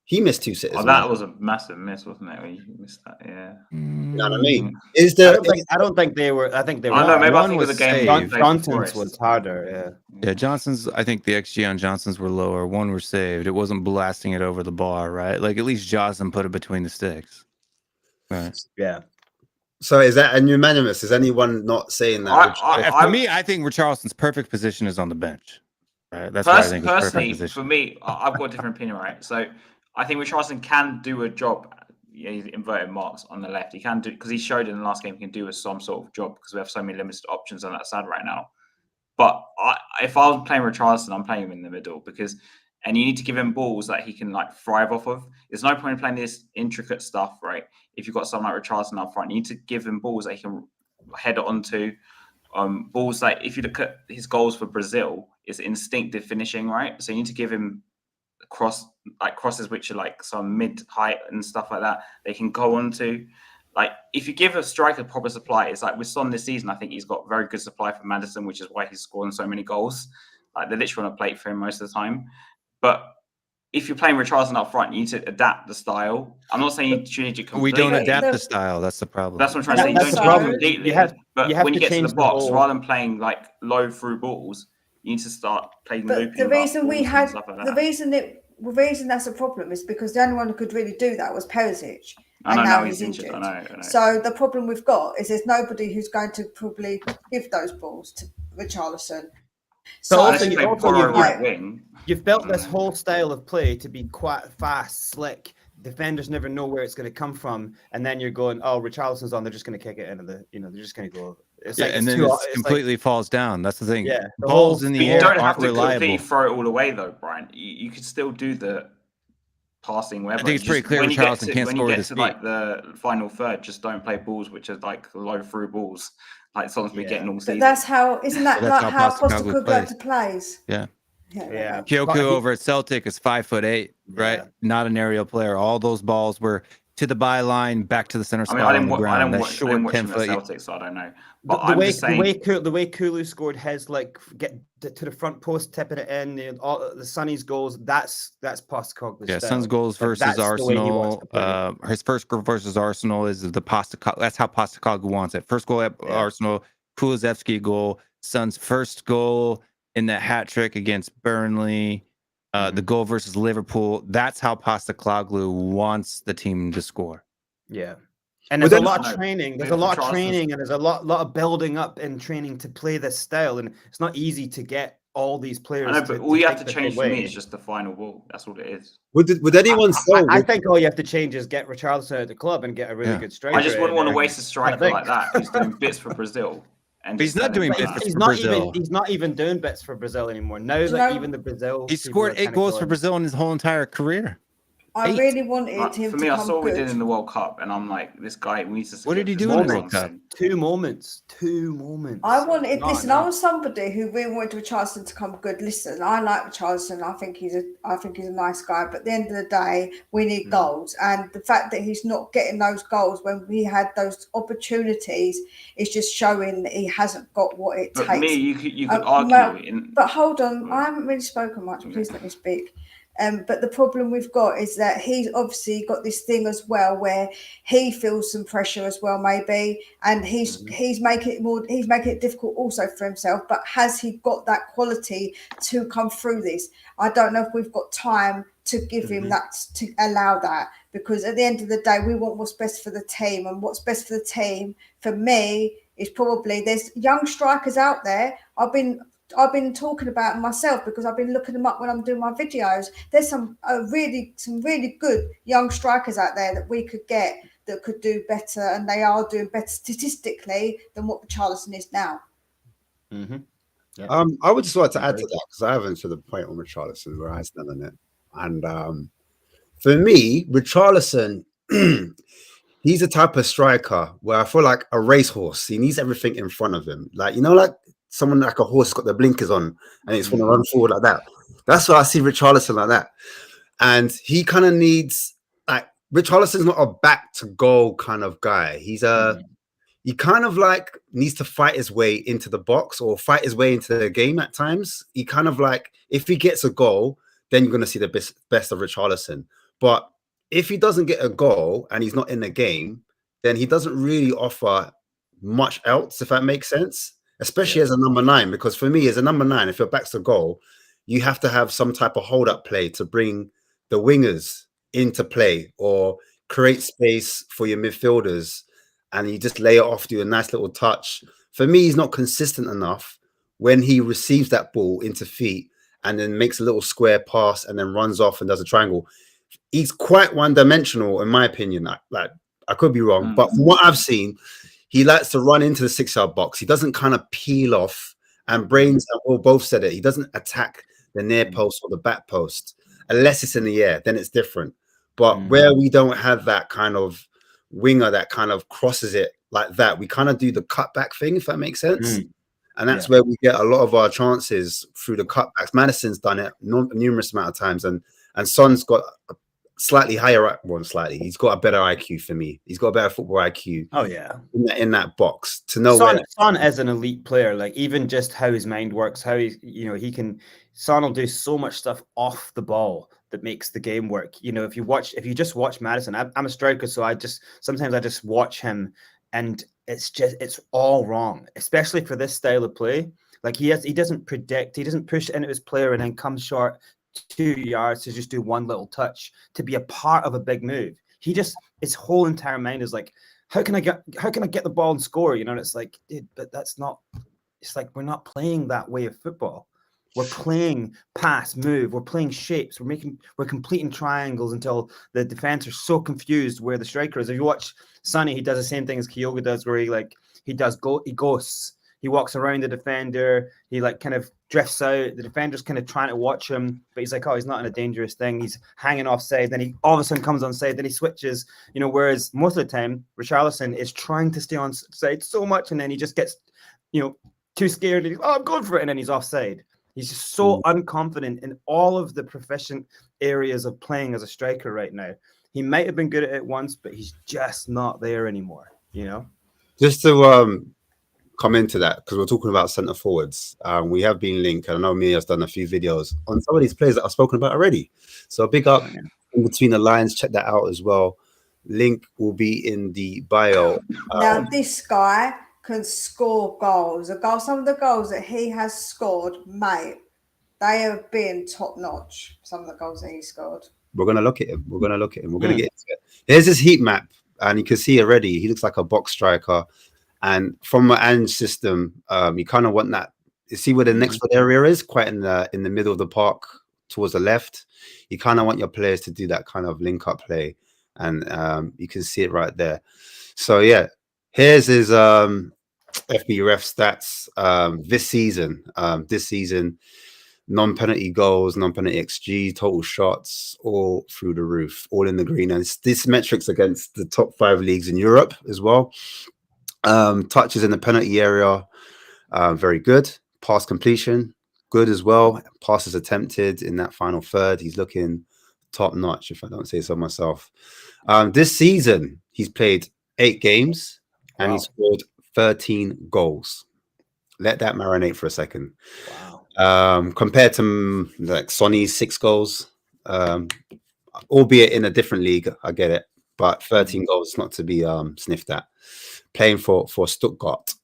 He missed 2 sitters. Oh, that was a massive miss, wasn't it? When you missed that, yeah. You know what I mean? Is there? I don't think they were. I think they were. I know. Maybe I think was the game saved. Johnson's was harder. Yeah, Johnson's. I think the XG on Johnson's were lower. 1 were saved. It wasn't blasting it over the bar, right? Like at least Johnson put it between the sticks. Right. Yeah. So is that unanimous? Is anyone not saying that? For me, I think Richarlison's perfect position is on the bench. Right. That's what I think. Personally, for me, I've got a different opinion, right? So I think Richarlison can do a job. Yeah, he's inverted marks on the left. He can do, because he showed in the last game he can do some sort of job, because we have so many limited options on that side right now. But if I was playing Richarlison, I'm playing him in the middle, and you need to give him balls that he can like thrive off of. There's no point in playing this intricate stuff, right? If you've got someone like Richarlison up front, you need to give him balls that he can head onto. Balls like, if you look at his goals for Brazil, it's instinctive finishing, right? So you need to give him crosses which are like some mid height and stuff like that. They can go on to, like, if you give a striker proper supply, it's like with Son this season, I think he's got very good supply from Maddison, which is why he's scoring so many goals. Like, they're literally on a plate for him most of the time. But if you're playing Richarlison up front, you need to adapt the style. I'm not saying you change it completely. We don't adapt the style. That's the problem. That's what I'm trying to say. You don't change it completely. But when you get to the box, rather than playing like low through balls, you need to start playing looping. The reason that's a problem is because the only one who could really do that was Perisic. And now he's injured. I know. So the problem we've got is there's nobody who's going to probably give those balls to Richarlison. So also you've built this whole style of play to be quite fast, slick. Defenders never know where it's going to come from, and then you're going, "Oh, Richarlison's on. They're just going to kick it into the. They're just going to go." And then it completely falls down. That's the thing. Yeah, balls in the air don't have aren't to reliable. completely throw it all away, though, Brian. You could still do the passing. Wherever. I think it's pretty clear Richarlison can't score with his feet. When you get to like the final third, just don't play balls which are like low through balls, like someone's been getting all season. But that's how. Isn't that like how Postecoglou plays? Yeah. Yeah. Kyoku over at Celtic is 5'8", right? Yeah. Not an aerial player. All those balls were to the byline, back to the center spot on the ground. I didn't watch him at Celtic, so I don't know. But the way Kulu scored his, like, get to the front post, tipping it in, the Sonny's goals, that's Postecoglou's style. Son's goals versus Arsenal. His first goal versus Arsenal is the Postecoglou. That's how Postecoglou wants it. First goal at Arsenal, Kulusevski goal. Son's first goal in that hat trick against Burnley. The goal versus Liverpool. That's how Postecoglou wants the team to score. Yeah. And there's a lot of training. There's a lot of training, and there's a lot of building up in training to play this style. And it's not easy to get all these players. I know, but all you have to change for me is just the final ball. That's all it is. Would anyone say? I think all you have to change is get Richarlison at the club and get a really good striker. I just wouldn't want to waste a striker like that who's doing bits for Brazil. And he's not doing bits for Brazil. He's not even doing bits for Brazil anymore. Now that even the Brazil, he scored 8 goals for Brazil in his whole entire career. I really wanted him for me, to I come saw what good. he did in the World Cup, and I'm like, this guy needs to. What did he do in the World Cup? 2 moments. I wanted. Listen, I was somebody who really wanted Richarlison to come good. Listen, I like Richarlison. I think he's a nice guy. But at the end of the day, we need goals, and the fact that he's not getting those goals when we had those opportunities is just showing that he hasn't got what it takes. For me, you could argue. But hold on, I haven't really spoken much. Please let me speak. But the problem we've got is that he's obviously got this thing as well where he feels some pressure as well, maybe, and he's making it difficult also for himself. But has he got that quality to come through this? I don't know if we've got time to give him that, to allow that, because at the end of the day, we want what's best for the team, and what's best for the team for me is probably there's young strikers out there. I've been talking about myself because I've been looking them up when I'm doing my videos. There's some really good young strikers out there that we could get that could do better, and they are doing better statistically than what Richarlison is now. Yeah. I would just like to add to that because I haven't to the point on Richarlison where I stand on it. And for me, Richarlison, he's a type of striker where I feel like a racehorse. He needs everything in front of him, like like someone like a horse got their blinkers on and it's want to run forward like that. That's why I see Richarlison like that. And he kind of needs, like, Richarlison's not a back to goal kind of guy. He's he kind of like needs to fight his way into the box or fight his way into the game at times. He kind of like, if he gets a goal, then you're going to see the best of Richarlison. But if he doesn't get a goal and he's not in the game, then he doesn't really offer much else, if that makes sense. Especially as a number 9, because for me, as a number 9, if your back's to goal, you have to have some type of hold-up play to bring the wingers into play or create space for your midfielders, and you just lay it off, do a nice little touch. For me, he's not consistent enough when he receives that ball into feet and then makes a little square pass and then runs off and does a triangle. He's quite one-dimensional, in my opinion. Like, I could be wrong, but from what I've seen, he likes to run into the 6-yard box. He doesn't kind of peel off, and Brains and Will both said it. He doesn't attack the near post or the back post unless it's in the air. Then it's different. But where we don't have that kind of winger that kind of crosses it like that, we kind of do the cutback thing, if that makes sense. And that's where we get a lot of our chances through the cutbacks. Madison's done it numerous amount of times, and Son's got a slightly higher one. He's got a better IQ for me. He's got a better football IQ. Oh yeah, in that box to know. Son is an elite player. Like, even just how his mind works, how Son will do so much stuff off the ball that makes the game work. If you just watch Madison, I'm a striker, so sometimes I just watch him, and it's all wrong, especially for this style of play. Like, he doesn't predict, he doesn't push into his player and then come short 2 yards to just do one little touch to be a part of a big move. His whole entire mind is like, how can I get the ball and score? And it's like, dude, but that's not. It's like, we're not playing that way of football. We're playing pass, move. We're playing shapes. We're completing triangles until the defense are so confused where the striker is. If you watch Sonny, he does the same thing as Kyogo does, where he ghosts. He walks around the defender. He kind of drifts out. The defender's kind of trying to watch him, but he's like, oh, he's not in a dangerous thing. He's hanging offside. Then he all of a sudden comes on side. Then he switches. Whereas most of the time, Richarlison is trying to stay on side so much, and then he just gets, too scared. And I'm going for it, and then he's offside. He's just so unconfident in all of the proficient areas of playing as a striker right now. He might have been good at it once, but he's just not there anymore. Just to come into that, because we're talking about centre forwards. We have been linked, and I know Mia's done a few videos on some of these players that I've spoken about already. So big up in between the lines. Check that out as well. Link will be in the bio. Now this guy can score goals. Some of the goals that he has scored, mate, they have been top notch. Some of the goals that he scored. We're gonna look at him. We're gonna get into it. Here's his heat map, and you can see already he looks like a box striker. And from my Ange system, you kind of want that You see where the next foot area is, quite in the middle of the park towards the left. You kind of want your players to do that kind of link up play, and you can see it right there. So yeah, here's his FB ref stats this season. This season, non-penalty goals, non-penalty XG, total shots, all through the roof, all in the green. And this metrics against the top 5 leagues in Europe as well. Touches in the penalty area, very good. Pass completion, good as well. Passes attempted in that final third, he's looking top notch, if I don't say so myself. This season, he's played 8 games and he scored 13 goals. Let that marinate for a second. Wow. Compared to like Sonny's 6 goals, albeit in a different league, I get it, but 13 goals not to be sniffed at. Playing for Stuttgart.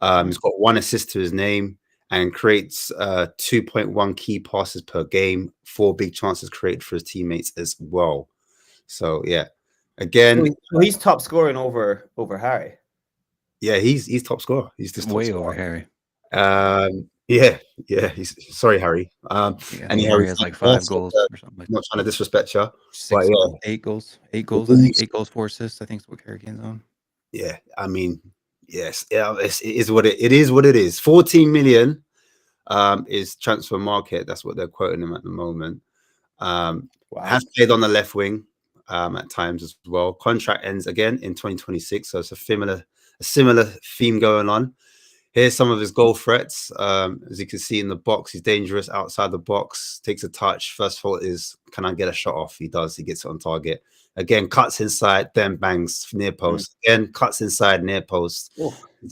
He's got 1 assist to his name and creates 2.1 key passes per game, 4 big chances created for his teammates as well. So yeah, again, so he's top scoring over Harry. Yeah, he's top scorer. He's just way over Harry. Yeah. He's sorry, Harry. And Harry has like 5 goals or something. Not trying to disrespect you. 6 goals, 8 goals. 8 goals. I think 8 goals, 4 assists. I think is what Harry Kane's on. Yeah, I mean, yes, it is what it is. What it is. 14 million is transfer market. That's what they're quoting him at the moment. Has played on the left wing at times as well. Contract ends again in 2026, so it's a similar theme going on. Here's some of his goal threats. As you can see in the box, he's dangerous outside the box. Takes a touch. First thought is, can I get a shot off? He does. He gets it on target. Again, cuts inside, then bangs near post. Again, cuts inside, near post.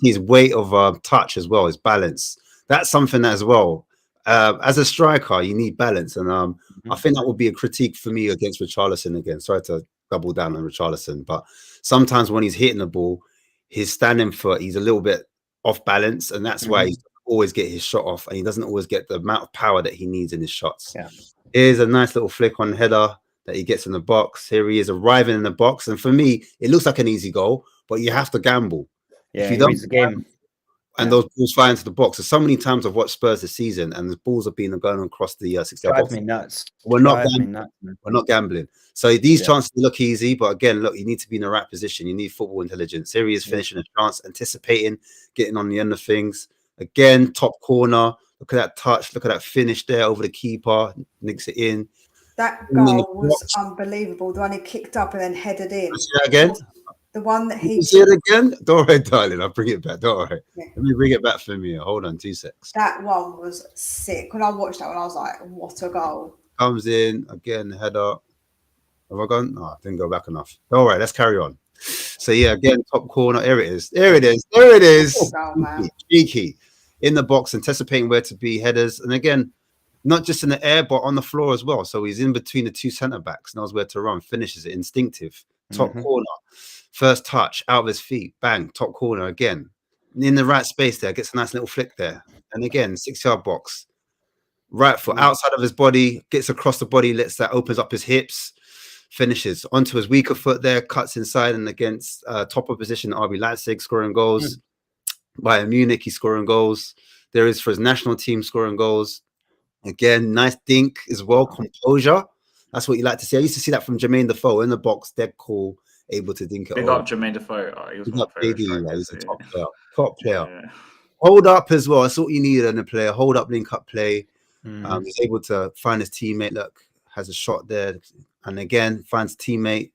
His weight of touch as well, his balance. That's something as well. As a striker, you need balance. And I think that would be a critique for me against Richarlison again. Sorry to double down on Richarlison. But sometimes when he's hitting the ball, his standing foot, he's a little bit off balance. And that's why he always get his shot off. And he doesn't always get the amount of power that he needs in his shots. Yeah. Here's a nice little flick on header that he gets in the box. Here he is arriving in the box. And for me, it looks like an easy goal, but you have to gamble. Yeah, if you don't the game. And those balls fly into the box. There's so many times I've watched Spurs this season, and the balls have been going across the 60-yard box. Me nuts. We're not gambling. So these chances look easy, but again, look, you need to be in the right position. You need football intelligence. Here he is finishing a chance, anticipating, getting on the end of things. Again, top corner. Look at that touch. Look at that finish there over the keeper. Nicks it in. That goal was unbelievable. The one he kicked up and then headed in. See that again? The one that he... See it again? Don't worry, darling. I'll bring it back. Don't worry. Yeah. Let me bring it back for me. Hold on 2 seconds. That one was sick. When I watched that one, I was like, what a goal. Comes in. Again, header. Have I gone? No, I didn't go back enough. All right, let's carry on. So, yeah, again, top corner. There it is. There it is. There it is. Cheeky. In the box, anticipating where to be, headers. And again, not just in the air, but on the floor as well. So he's in between the 2 centre backs, knows where to run, finishes it, instinctive. Top corner, first touch, out of his feet, bang, top corner again. In the right space there, gets a nice little flick there. And again, 6-yard box. Right foot outside of his body, gets across the body, opens up his hips, finishes onto his weaker foot there, cuts inside and against top of position, RB Leipzig scoring goals. Bayern Munich, he's scoring goals. There is for his national team scoring goals. Again, nice dink as well, composure. That's what you like to see. I used to see that from Jermaine Defoe in the box, dead cool, able to dink it. Big up Jermaine Defoe. He was a top player. Top player. Yeah. Hold up as well. That's what you needed in a player. Hold up, link up play. He's able to find his teammate. Look, has a shot there. And again, finds teammate,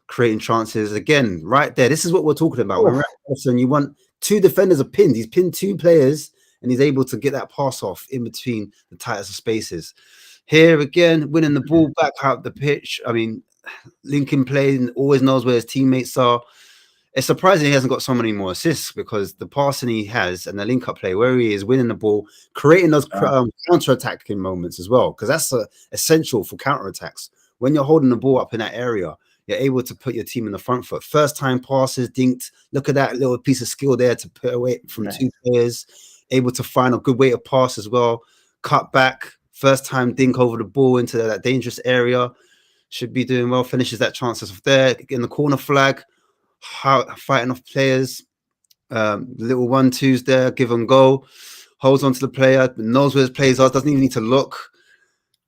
creating chances. Again, right there. This is what we're talking about. When you want 2 defenders are pinned. He's pinned 2 players and he's able to get that pass off in between the tightest of spaces. Here again, winning the ball back out the pitch. I mean, Lincoln plays, always knows where his teammates are. It's surprising he hasn't got so many more assists because the passing he has and the link-up play, where he is winning the ball, creating those counter-attacking moments as well, because that's essential for counter-attacks. When you're holding the ball up in that area, you're able to put your team in the front foot. First-time passes, dinked. Look at that little piece of skill there to put away from 2 players. Able to find a good way to pass as well. Cut back. First time dink over the ball into that dangerous area. Should be doing well. Finishes that chances off there. In the corner flag. Fighting off players. Little 1-2s there. Give them go. holds on to the player, knows where his players are, doesn't even need to look.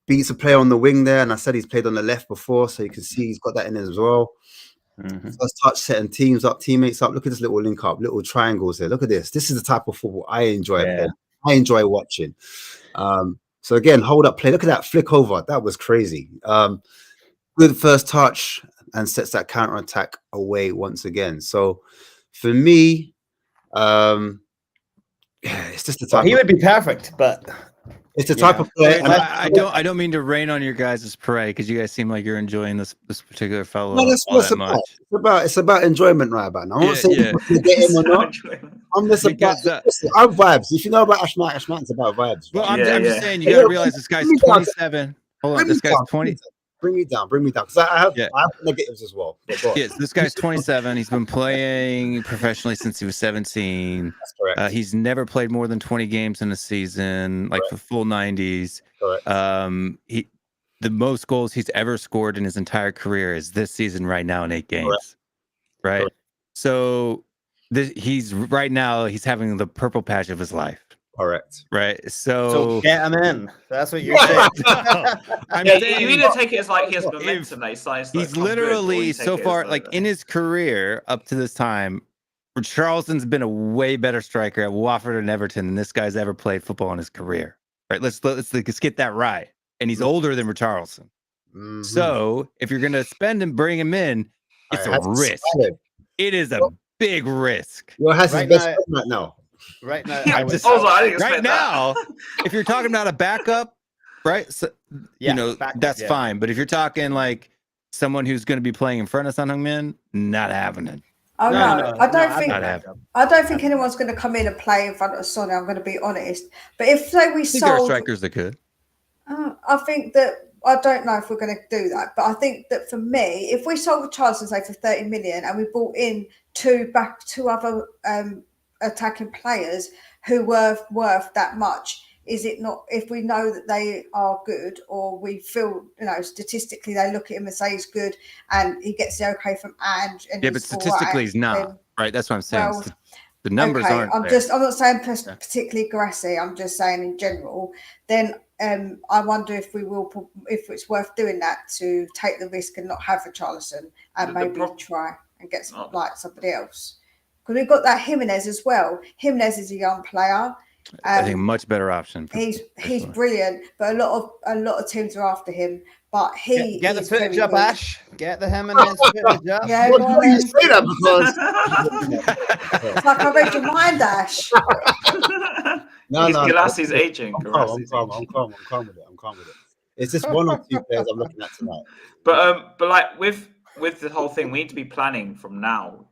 Beats a player on the wing there, and I said he's played on the left before, so you can see he's got that in as well. First touch, setting teams up, teammates up. Look at this little link up, little triangles here. Look at this. This is the type of football I enjoy playing. I enjoy watching. So again, hold up play. Look at that flick over. That was crazy. Good first touch and sets that counter attack away once again. So for me, it's just the type. He would be perfect, but it's the type of player. I don't mean to rain on your guys' parade because you guys seem like you're enjoying this particular fellow. No, that's what it's about. It's about enjoyment right about now. I'm not saying to get him or not. I'm just about I'm vibes. If you know about Ashmatic, it's about vibes. Well, I'm just saying you gotta realize this guy's 27. Hold on, this guy's 20. Bring me down, because I have negatives as well. Yes, this guy's 27. He's been playing professionally since he was 17. That's correct. He's never played more than 20 games in a season, like the full 90s. Correct. The most goals he's ever scored in his entire career is this season right now in 8 games. Correct. Right. Correct. So he's having the purple patch of his life. Correct. Right. So get him in. That's what you're saying. I'm saying you need to take it as like he has momentum. He's literally so far, like in his career up to this time, Charleston's been a way better striker at Watford and Everton than this guy's ever played football in his career. Right. Let's get that right. And he's older than Richarlison. Mm-hmm. So if you're gonna spend and bring him in, it's a risk. It is a big risk. Well, has his best right now. Right now, right now, if you're talking about a backup, right? So, that's fine. But if you're talking like someone who's going to be playing in front of Son Heung-min, not having it. Oh no, I don't think anyone's going to come in and play in front of Son. I'm going to be honest. But if say we sold, there are strikers that could. I think that I don't know if we're going to do that. But I think that for me, if we sold Charleston say for 30 million and we brought in two other attacking players who were worth that much, is it not? If we know that they are good, or we feel statistically they look at him and say he's good, and he gets the okay from Ange, and but statistically he's not right. That's what I'm saying. Well, the numbers aren't. I'm not saying particularly Grassy. I'm just saying in general. Then I wonder if if it's worth doing that to take the risk and not have a Richarlison and maybe try and get somebody else. Because we've got that Jimenez as well. Jimenez is a young player. I think a much better option. He's brilliant, but a lot of teams are after him. But get the footage up, Ash. Get the Jimenez footage up. Yeah, why do you say that? Because it's like I read your mind, Ash. No. Galassi's aging. I'm calm with it. It's just one or two players I'm looking at tonight. But like with the whole thing, we need to be planning from now.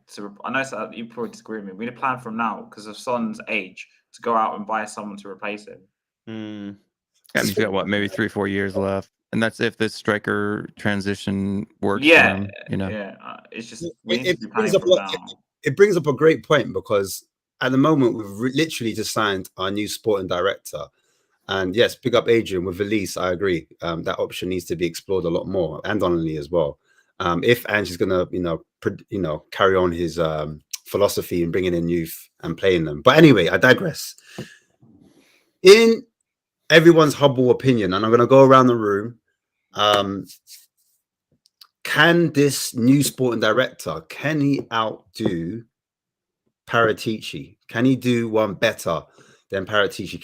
I know you probably disagree with me. We need to plan from now because of Son's age to go out and buy someone to replace him. And he's got maybe 3-4 years left, and that's if this striker transition works. Yeah, it's just it brings up a great point because at the moment we've literally just signed our new sporting director, and yes, big up Adrian with Elise. I agree. That option needs to be explored a lot more, and Donnelly as well. If Ange is going to, carry on his philosophy in bringing in youth and playing them. But anyway, I digress. In everyone's humble opinion, and I'm going to go around the room, can this new sporting director, can he outdo Paratici? Can he do one better than Paratici?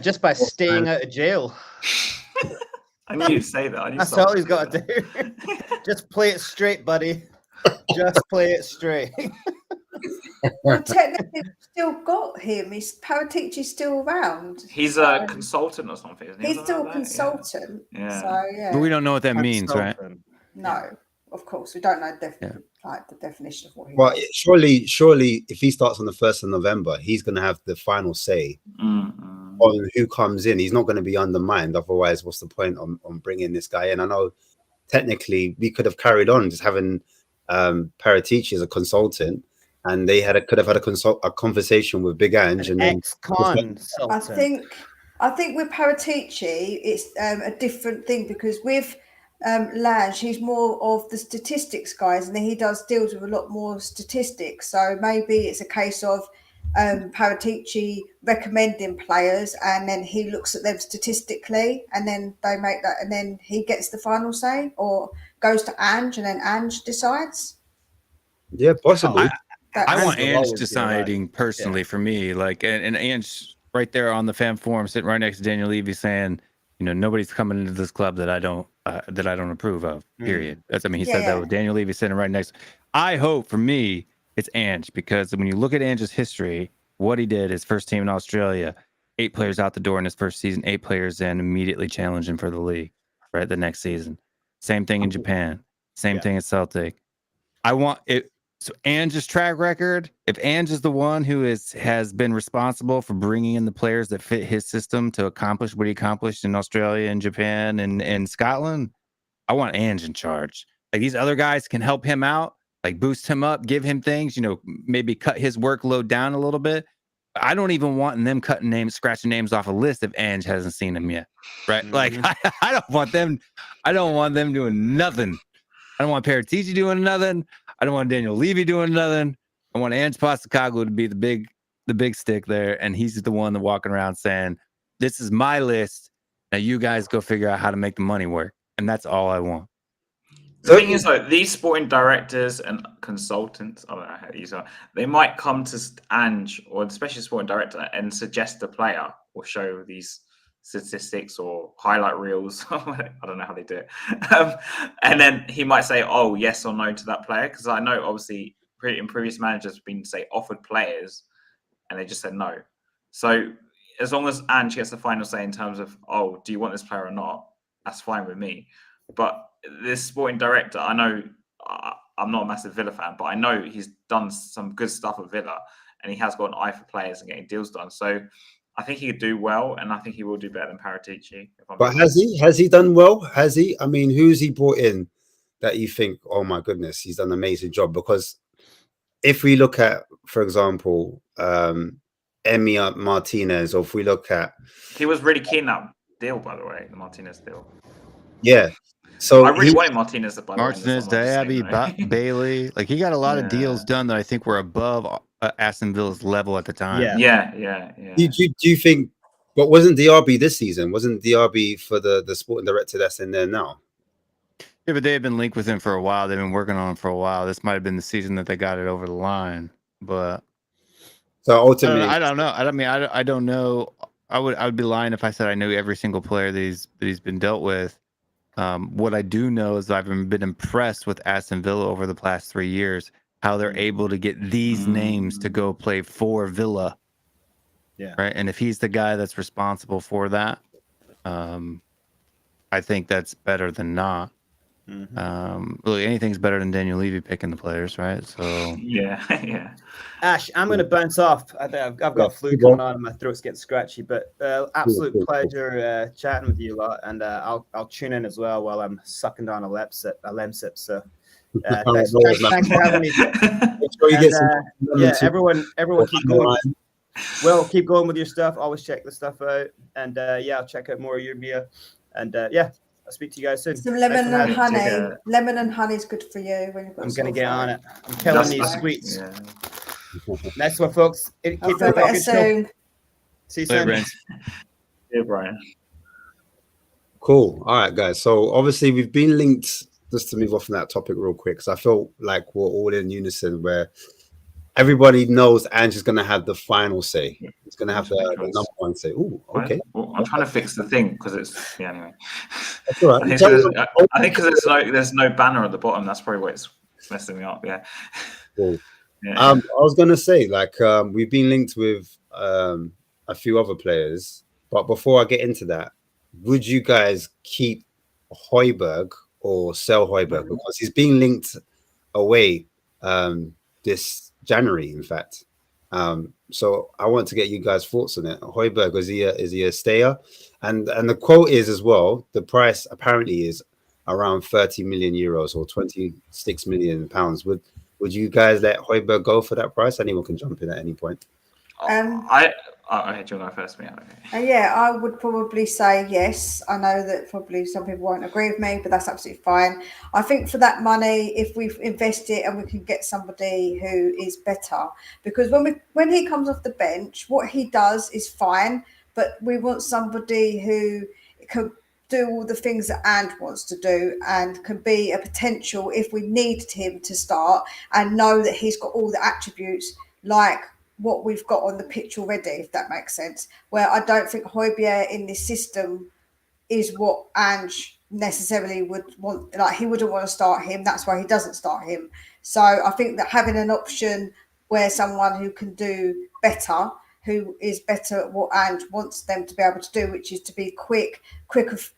Just by staying out of jail. I knew you'd say that. That's all he's got to do. Just play it straight, buddy. Just play it straight. Well, technically, we've still got him. Paratici's still around. He's a consultant or something, isn't he? He's still a consultant. Yeah. So, but we don't know what that means, right? No, of course. We don't know the definition of what he does. Surely, if he starts on the 1st of November, he's going to have the final say on who comes in. He's not going to be undermined. Otherwise, what's the point on bringing this guy in? I know technically we could have carried on just having Paratici as a consultant, and they could have had a conversation with Big Ange and ex-con. I think with Paratici, it's a different thing because with Lange, he's more of the statistics guys, and he deals with a lot more statistics. So maybe it's a case of Paratici recommending players, and then he looks at them statistically, and then they make that, and then he gets the final say, or goes to Ange, and then Ange decides. Yeah, possibly. I want will Ange always be deciding personally for me, like, and Ange right there on the fan forum, sitting right next to Daniel Levy, saying, nobody's coming into this club that I don't approve of. Period. That's, he said that with Daniel Levy sitting right next. I hope for me it's Ange, because when you look at Ange's history, what he did, his first team in Australia, 8 players out the door in his first season, 8 players in, immediately challenging for the league, right, the next season. Same thing in Japan. Same thing at Celtic. I want it. So Ange's track record, if Ange is the one who has been responsible for bringing in the players that fit his system to accomplish what he accomplished in Australia and Japan and Scotland, I want Ange in charge. Like, these other guys can help him out, like boost him up, give him things, maybe cut his workload down a little bit. I don't even want them scratching names off a list if Ange hasn't seen them yet, right? Like, I don't want them doing nothing. I don't want Paratici doing nothing. I don't want Daniel Levy doing nothing. I want Ange Postecoglou to be the big stick there, and he's the one that walking around saying, "This is my list. Now you guys go figure out how to make the money work." And that's all I want. The thing is, like, these sporting directors and consultants, I don't know how to use that, they might come to Ange, or especially sporting director, and suggest a player or show these statistics or highlight reels. I don't know how they do it. And then he might say, oh, yes or no to that player. Because I know, obviously, in previous managers have been, say, offered players, and they just said no. So as long as Ange gets the final say in terms of, oh, do you want this player or not? That's fine with me. But this sporting director, I know, I'm not a massive Villa fan, but I know he's done some good stuff at Villa, and he has got an eye for players and getting deals done. So I think he could do well, and I think he will do better than Paratici. But has he done well? Has he? I mean, who's he brought in that you think, oh my goodness, he's done an amazing job? Because if we look at, for example, Emi Martinez, or if we look at, he was really keen that deal, by the way, the Martinez deal. Yeah. So I really wanted Martinez. Martinez, Diaby, Bailey, like, he got a lot of deals done that I think were above Aston Villa's level at the time. Yeah. Do you think? But wasn't DRB this season? Wasn't DRB for the sporting director that's in there now? Yeah, but they've been linked with him for a while. They've been working on him for a while. This might have been the season that they got it over the line. But so ultimately, I don't know. I don't know. I would be lying if I said I knew every single player that he's been dealt with. What I do know is I've been impressed with Aston Villa over the past 3 years, how they're able to get these names to go play for Villa. Yeah. Right. And if he's the guy that's responsible for that, I think that's better than not. Look, anything's better than Daniel Levy picking the players, right? So yeah. Ash, I'm going to bounce off. I think I've got flu going on and my throat's getting scratchy, but absolute pleasure chatting with you a lot, and I'll tune in as well while I'm sucking down a lemsip. So thanks for having me. Everyone keep going. Well, keep going with your stuff. Always check the stuff out, and I'll check out more of your beer, and I'll speak to you guys soon. Some lemon and honey. Lemon and honey is good for you. When you've got I'm going to get on it. I'm killing these sweets. Yeah. Next one, folks. Keep it soon. See you soon. Yeah, Brian. Cool. All right, guys. So obviously we've been linked, just to move off from that topic real quick, because I felt like we're all in unison where everybody knows Ange is going to have the final say. He's going to have the number one say. Ooh, okay. Well, I'm trying to fix the thing because it's anyway. That's all right. I think because there's no banner at the bottom. That's probably what it's messing me up. Yeah. Cool. Yeah. I was going to say, like, we've been linked with a few other players, but before I get into that, would you guys keep Højbjerg or sell Højbjerg? Because he's being linked away this January, in fact. So I want to get you guys' thoughts on it. Højbjerg, is he a stayer? And the quote is as well, the price apparently is around 30 million euros or 26 million pounds. Would you guys let Højbjerg go for that price? Anyone can jump in at any point. Okay, do you want to go first, Mia? Okay. Yeah, I would probably say yes. I know that probably some people won't agree with me, but that's absolutely fine. I think for that money, if we invest it and we can get somebody who is better, because when he comes off the bench, what he does is fine, but we want somebody who can do all the things that And wants to do and can be a potential if we needed him to start and know that he's got all the attributes like what we've got on the pitch already, if that makes sense. Where I don't think Højbjerg in this system is what Ange necessarily would want. Like, he wouldn't want to start him. That's why he doesn't start him. So I think that having an option where someone who can do better, who is better at what Ange wants them to be able to do, which is to be quick of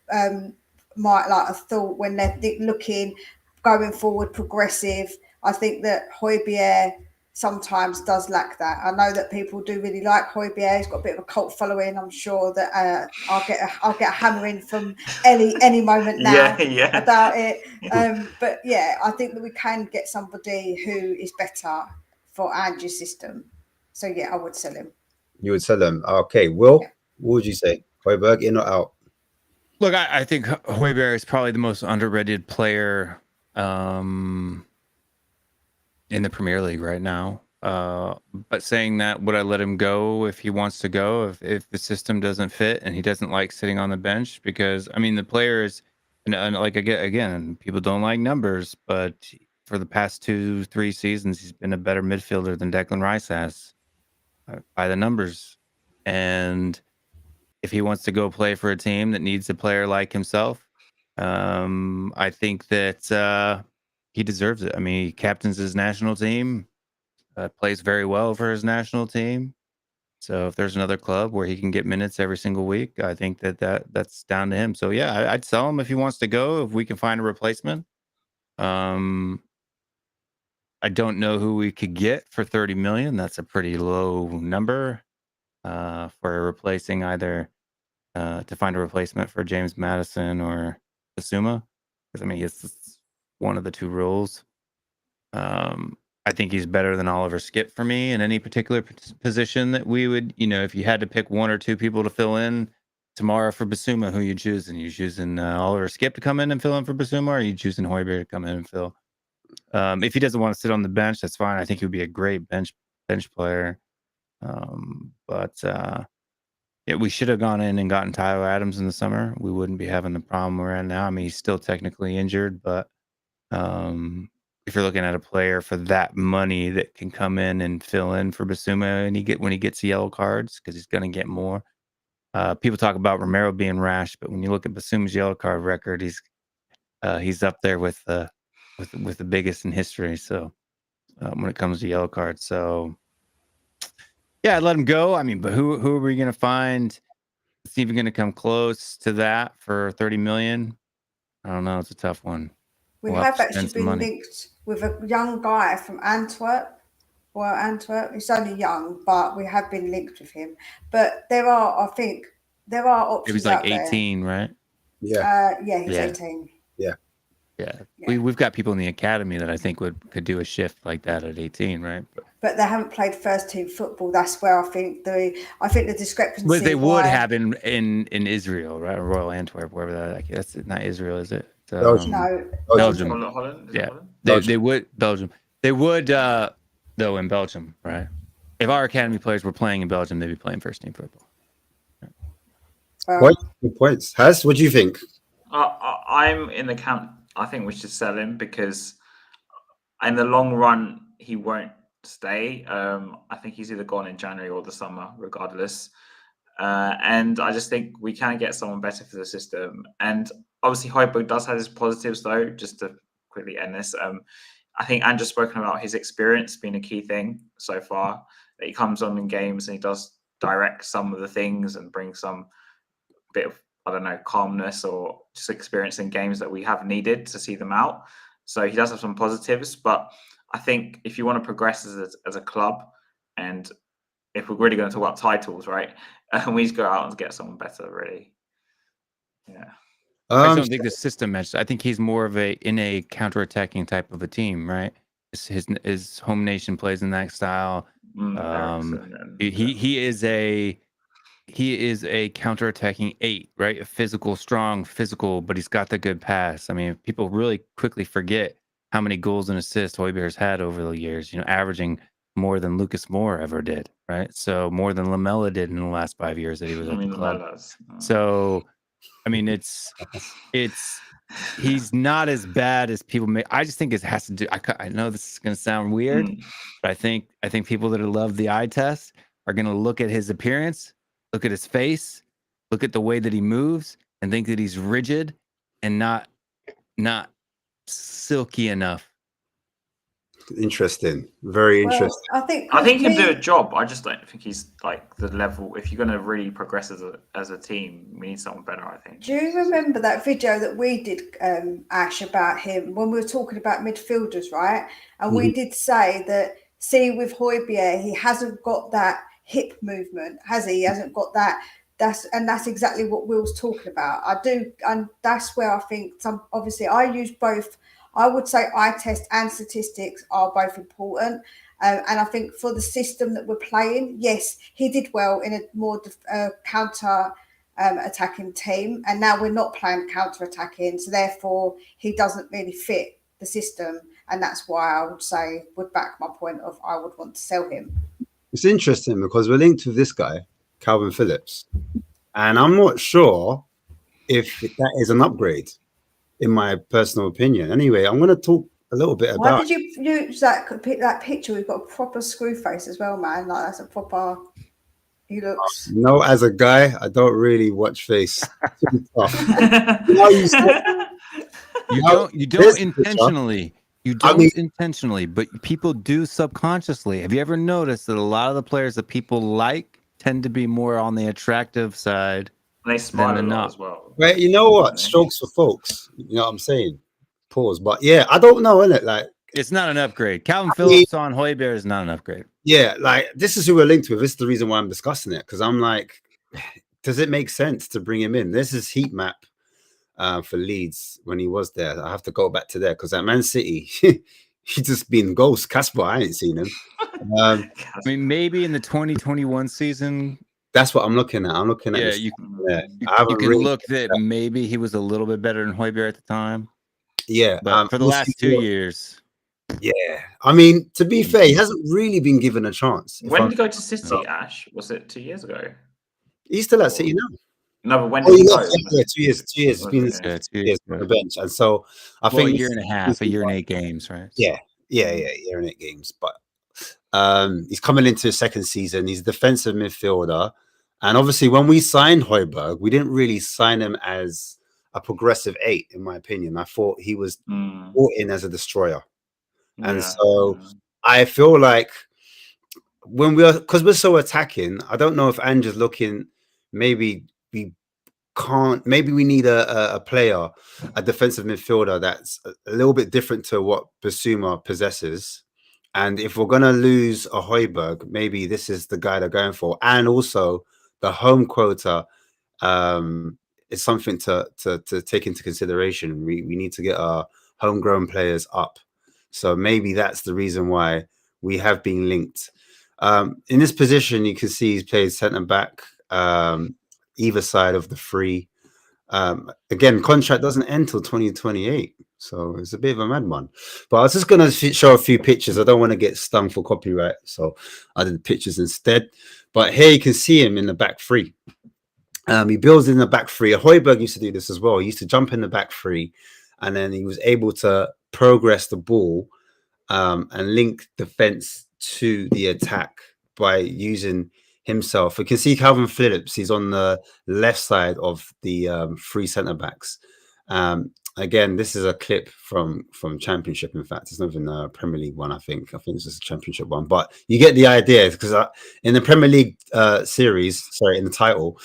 like a thought when they're looking, going forward, progressive. I think that Højbjerg sometimes does lack that. I know that people do really like Højbjerg. He's got a bit of a cult following. I'm sure that I'll get a hammering from Ellie any moment now about it. But yeah, I think that we can get somebody who is better for Ange's system. So yeah, I would sell him. You would sell him. Okay, Will, what would you say? Højbjerg, in or out? Look, I think Højbjerg is probably the most underrated player in the Premier League right now. But saying that, would I let him go if he wants to go, if the system doesn't fit and he doesn't like sitting on the bench? Because, I mean, the players, and like, again, people don't like numbers, but for the past 2-3 seasons, he's been a better midfielder than Declan Rice has by the numbers. And if he wants to go play for a team that needs a player like himself, I think that he deserves it. I mean, he captains his national team, plays very well for his national team. So if there's another club where he can get minutes every single week, I think that's down to him. So yeah, I'd sell him if he wants to go, if we can find a replacement. I don't know who we could get for 30 million. That's a pretty low number for replacing either to find a replacement for James Maddison or Basuma. Because I mean, it's one of the two roles. I think he's better than Oliver Skip for me in any particular position that we would, if you had to pick one or two people to fill in tomorrow for Basuma, who you choosing? You choosing Oliver Skip to come in and fill in for Basuma, or are you choosing Højbjerg to come in and fill? If he doesn't want to sit on the bench, that's fine. I think he would be a great bench player. Yeah, we should have gone in and gotten Tyler Adams in the summer. We wouldn't be having the problem we're at now. I mean, he's still technically injured, but if you're looking at a player for that money that can come in and fill in for Basuma and when he gets yellow cards, because he's going to get more. People talk about Romero being rash, but when you look at Basuma's yellow card record, he's up there with the biggest in history. So when it comes to yellow cards, so yeah, I'd let him go. I mean, but who are we going to find that's even going to come close to that for 30 million? I don't know. It's a tough one. We have actually been linked with a young guy from Antwerp. Well, Antwerp, he's only young, but we have been linked with him. But there are options. He's like 18, right? Yeah. He's 18. Yeah. We've got people in the academy that I think could do a shift like that at 18, right? But they haven't played first team football. That's where I think the discrepancy. But they would have in Israel, right? Or Royal Antwerp, wherever that's not Israel, is it? Belgium. No, Belgium. Holland? Yeah, Holland? they would Belgium. They would though in Belgium, right? If our academy players were playing in Belgium, they'd be playing first team football. Good points. Has, what do you think? I'm in the camp. I think we should sell him because in the long run he won't stay. I think he's either gone in January or the summer, regardless. And I just think we can get someone better for the system. And obviously, Højbjerg does have his positives, though. Just to quickly end this, I think Andrew's spoken about his experience being a key thing so far. That he comes on in games and he does direct some of the things and bring some bit of, I don't know, calmness or just experience in games that we have needed to see them out. So he does have some positives, but I think if you want to progress as a club, and if we're really going to talk about titles, right, we need to go out and get someone better, really. Yeah. I don't think the system matches. I think he's more of in a counter-attacking type of a team, right? his home nation plays in that style. Ericsson He is a counterattacking 8, right? A physical, strong, but he's got the good pass. I mean, people really quickly forget how many goals and assists Højbjerg's had over the years, averaging more than Lucas Moura ever did, right? So more than Lamela did in the last 5 years that he was at the club. So, I mean, he's not as bad as people make. I just think it has to do. I know this is going to sound weird, but I think people that love the eye test are going to look at his appearance, look at his face, look at the way that he moves, and think that he's rigid and not silky enough. Interesting. Very interesting. I think he can do a job. I just don't think he's like the level. If you're going to really progress as a team, we need someone better, I think. Do you remember that video that we did, Ash, about him when we were talking about midfielders, right? And we did say that, see, with Højbjerg, he hasn't got that hip movement, has he? He hasn't got that. That's exactly what Will's talking about. I do, and that's where I think obviously I use both. I would say eye test and statistics are both important. And I think for the system that we're playing, yes, he did well in a more counter attacking team. And now we're not playing counter attacking. So therefore, he doesn't really fit the system. And that's why I would back my point of I would want to sell him. It's interesting because we're linked with this guy, Calvin Phillips. And I'm not sure if that is an upgrade, in my personal opinion. Anyway, I'm going to talk a little bit about... Why did you use that picture? We've got a proper screw face as well, man. Like, that's a proper... He looks... No, as a guy, I don't really watch face. You don't intentionally. You don't intentionally, but people do subconsciously. Have you ever noticed that a lot of the players that people like tend to be more on the attractive side? They smile a lot as well. Well, you know what? Strokes for folks. You know what I'm saying? Pause. But yeah, I don't know, innit? Like, it's not an upgrade. Calvin Phillips on Højbjerg is not an upgrade. Yeah, like this is who we're linked with. This is the reason why I'm discussing it, because I'm like, does it make sense to bring him in? This is heat map for Leeds when he was there. I have to go back to there because at Man City, he just been ghost. Casper, I ain't seen him. I mean, maybe in the 2021 season. That's what I'm looking at. I'm looking at. Yeah, you can look that maybe he was a little bit better than Højbjerg at the time. Yeah, but for the last 2 years. Yeah, I mean, to be fair, he hasn't really been given a chance. When did he go to City, Ash? Was it 2 years ago? He's still at City now. No, but when did he go? Yeah, 2 years. 2 years. It's been 2 years on the bench, and so I think a year and a half, a year and 8 games, right? Yeah, year and 8 games. But he's coming into his second season. He's a defensive midfielder, and obviously, when we signed Højbjerg, we didn't really sign him as a progressive 8, in my opinion. I thought he was brought in as a destroyer. And so I feel like because we're so attacking, I don't know if Ange's looking, maybe we need a player, a defensive midfielder that's a little bit different to what Bissouma possesses. And if we're going to lose a Højbjerg, maybe this is the guy they're going for. And also the home quota is something to take into consideration. We need to get our homegrown players up. So maybe that's the reason why we have been linked. In this position, you can see he's played centre back, either side of the free. Again, contract doesn't end till 2028, so it's a bit of a mad one. But I was just going to show a few pictures. I don't want to get stung for copyright, so I did the pictures instead. But here you can see him in the back three. He builds in the back three. Højbjerg used to do this as well. He used to jump in the back three, and then he was able to progress the ball and link defense to the attack by using himself. We can see Calvin Phillips. He's on the left side of the 3 centre backs. Again, this is a clip from Championship. In fact, it's not even a Premier League one. I think it's just a Championship one. But you get the idea, because in the Premier League series, in the title,